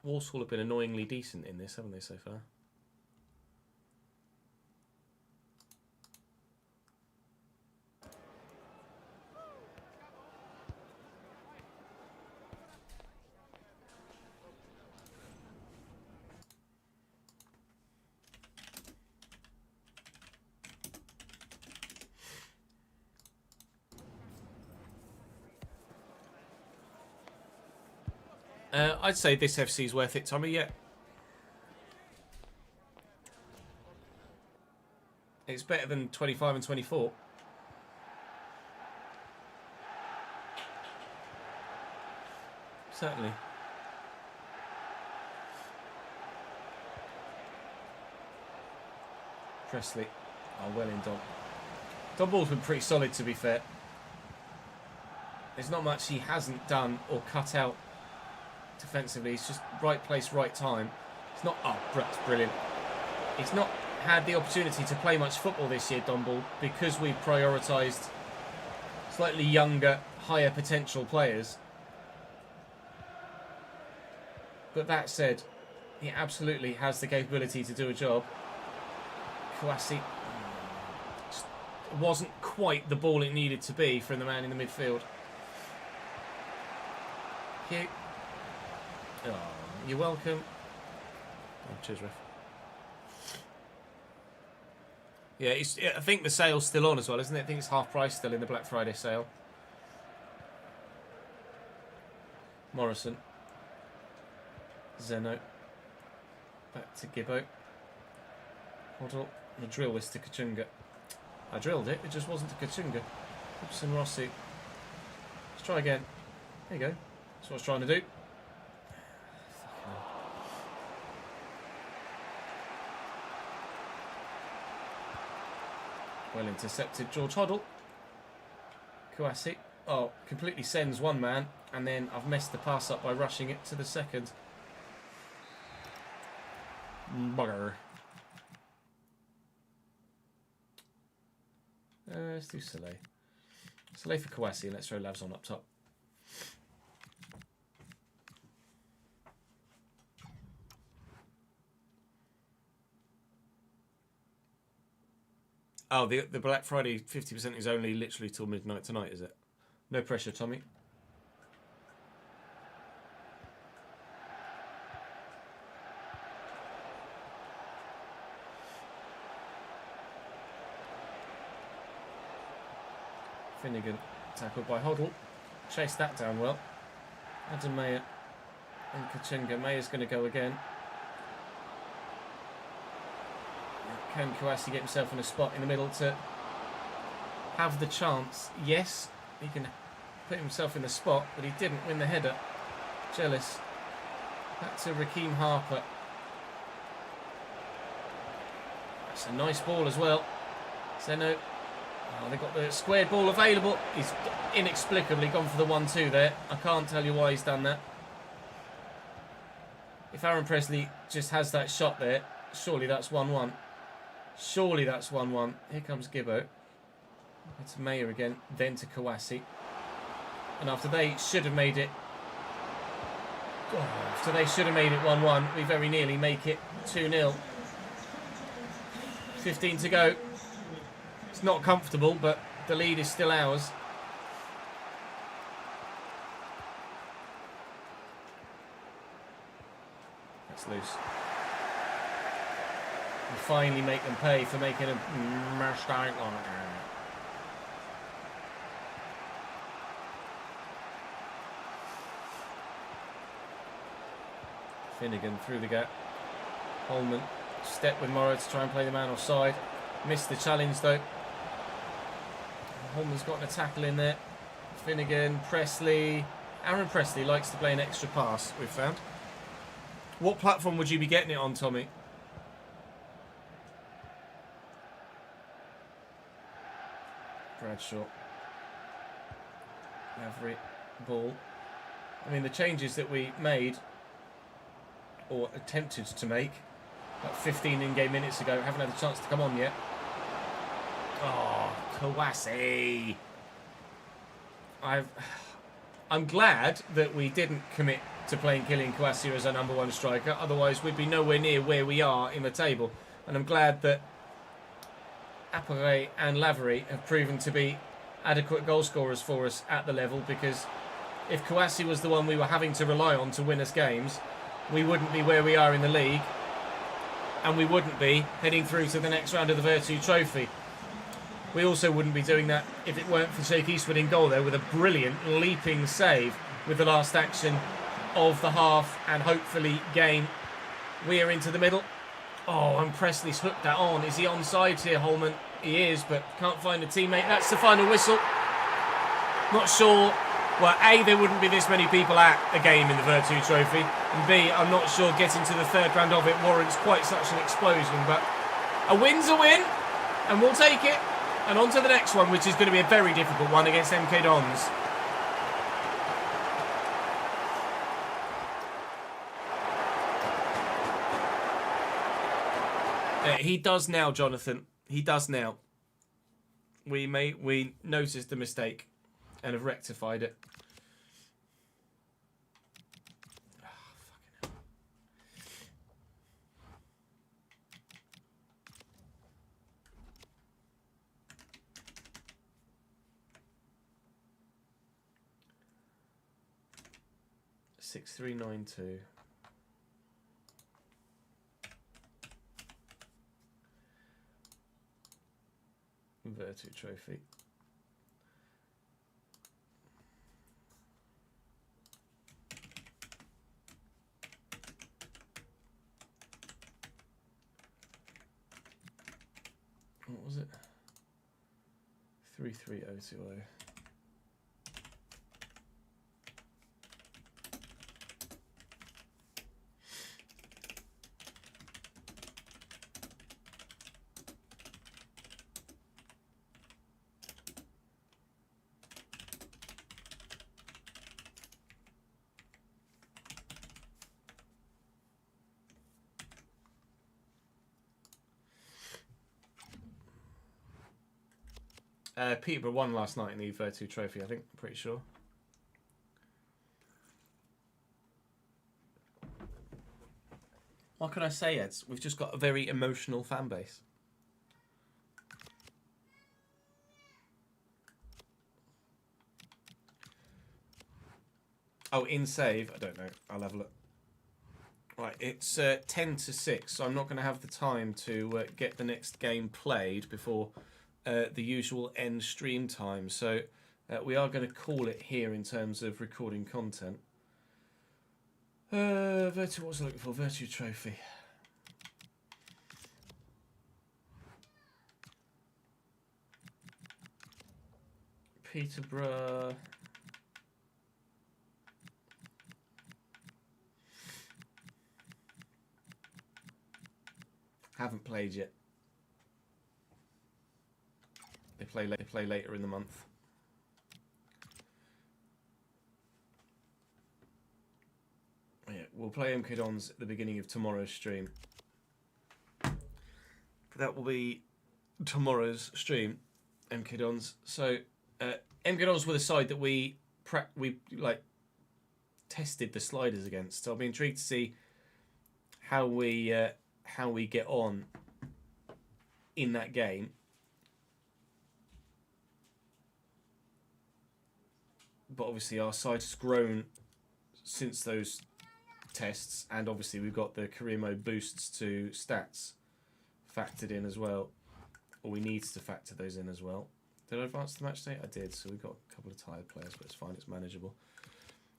Walsall have been annoyingly decent in this, haven't they, so far? I'd say this FC's worth it, Tommy, yeah. It's better than 25 and 24. Certainly. Presley. Oh, well in, Don. Don Ball's been pretty solid, to be fair. There's not much he hasn't done or cut out defensively. He's just right place, right time. It's not... Oh, that's brilliant. He's not had the opportunity to play much football this year, Don Ball, because we've prioritised slightly younger, higher potential players. But that said, he absolutely has the capability to do a job. Kouassi wasn't quite the ball it needed to be from the man in the midfield. Cute. Oh, you're welcome. Oh, cheers, ref. Yeah, I think the sale's still on as well, isn't it? I think it's half price still in the Black Friday sale. Morrison. Zeno. Back to Gibbo. Hoddle. The drill this to Kachunga. I drilled it. It just wasn't to Kachunga. Oops, and Rossi. Let's try again. There you go. That's what I was trying to do. Well intercepted, George Hoddle. Kouassi. Oh, completely sends one man, and then I've messed the pass up by rushing it to the second. Bugger. Let's do Soleil. Soleil for Kouassi, and let's throw Lavs on up top. Oh, the Black Friday 50% is only literally till midnight tonight, is it? No pressure, Tommy. Finnegan tackled by Hoddle. Chased that down well. Adam Mayer and Kachinga. Mayer's going to go again. Can Kouassi get himself in a spot in the middle to have the chance? Yes, he can put himself in the spot, but he didn't win the header. Jealous. Back to Raheem Harper. That's a nice ball as well. Zeno. Oh, they've got the squared ball available. He's inexplicably gone for the 1-2 there. I can't tell you why he's done that. If Aaron Presley just has that shot there, surely that's 1-1. Surely that's 1-1. Here comes Gibbo. It's Mayer again, then to Kouassi. And after they should have made it... after they should have made it 1-1, we very nearly make it 2-0. 15 to go. It's not comfortable, but the lead is still ours. That's loose. We finally make them pay for making a mistake on it. Finnegan through the gap. Holman step with Morrow to try and play the man offside. Missed the challenge though. Holman's got a tackle in there. Finnegan, Presley. Aaron Presley likes to play an extra pass, we've found. What platform would you be getting it on, Tommy? Bradshaw. Lavery. Ball. I mean, the changes that we made, or attempted to make, about 15 in-game minutes ago, haven't had a chance to come on yet. Oh, Kouassi. I'm glad that we didn't commit to playing Kylian Kouassi as our number one striker. Otherwise, we'd be nowhere near where we are in the table. And I'm glad that Appere and Lavery have proven to be adequate goal scorers for us at the level, because if Kouassi was the one we were having to rely on to win us games, we wouldn't be where we are in the league, and we wouldn't be heading through to the next round of the Virtue Trophy. We also wouldn't be doing that if it weren't for Sheikh Eastwood in goal there with a brilliant leaping save with the last action of the half and hopefully game. We are into the middle. Oh, and Presley's hooked that on. Is he onside here, Holman? He is, but can't find a teammate. That's the final whistle. Not sure. Well, A, there wouldn't be this many people at a game in the Virtue Trophy. And B, I'm not sure getting to the third round of it warrants quite such an explosion. But a win's a win, and we'll take it. And on to the next one, which is going to be a very difficult one against MK Dons. He does now, Jonathan. He does now. We noticed the mistake and have rectified it. Oh, fucking hell. $6392. Virtue Trophy. What was it? 33020. Peterborough won last night in the Virtu Trophy, I think. I'm pretty sure. What can I say, Eds? We've just got a very emotional fan base. Oh, in save? I don't know. I'll have a look. Right, it's 10 to 6, so I'm not going to have the time to get the next game played before the usual end stream time. So we are going to call it here in terms of recording content. Virtu, what was I looking for? Virtu Trophy. Peterborough. Haven't played yet. They play later in the month. Yeah, we'll play MK Dons at the beginning of tomorrow's stream. That will be tomorrow's stream, MK Dons. So MK Dons were the side that we tested the sliders against. So I'll be intrigued to see how we get on in that game. But obviously our site has grown since those tests, and obviously we've got the career mode boosts to stats factored in as well, or we need to factor those in as well. Did I advance the match day? I did, so we've got a couple of tired players, but it's fine, it's manageable.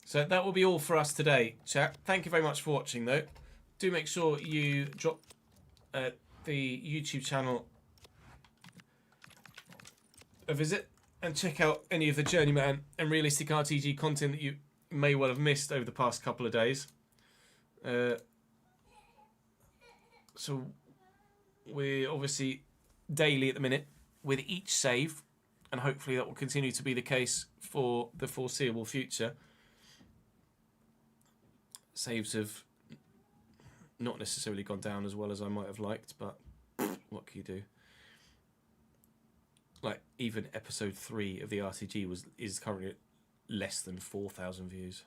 So that will be all for us today, chat. Thank you very much for watching, though. Do make sure you drop the YouTube channel a visit and check out any of the Journeyman and Realistic RTG content that you may well have missed over the past couple of days. So we're obviously daily at the minute with each save, and hopefully that will continue to be the case for the foreseeable future. Saves have not necessarily gone down as well as I might have liked, but what can you do? Like, even episode 3 of the RTG is currently at less than 4,000 views.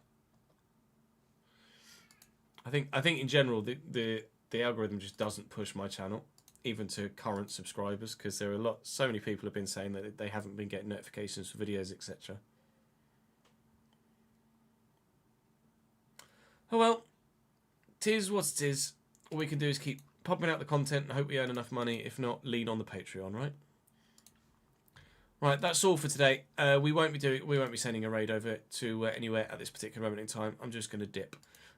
I think in general the algorithm just doesn't push my channel even to current subscribers, because there are so many people have been saying that they haven't been getting notifications for videos, etc. Oh well, 'tis what it is. All we can do is keep pumping out the content and hope we earn enough money. If not, lean on the Patreon, right? Right, that's all for today. We won't be sending a raid over to anywhere at this particular moment in time. I'm just going to dip.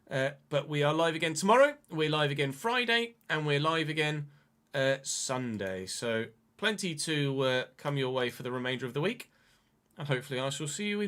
But we are live again tomorrow. We're live again Friday, and we're live again Sunday. So plenty to come your way for the remainder of the week, and hopefully I shall see you in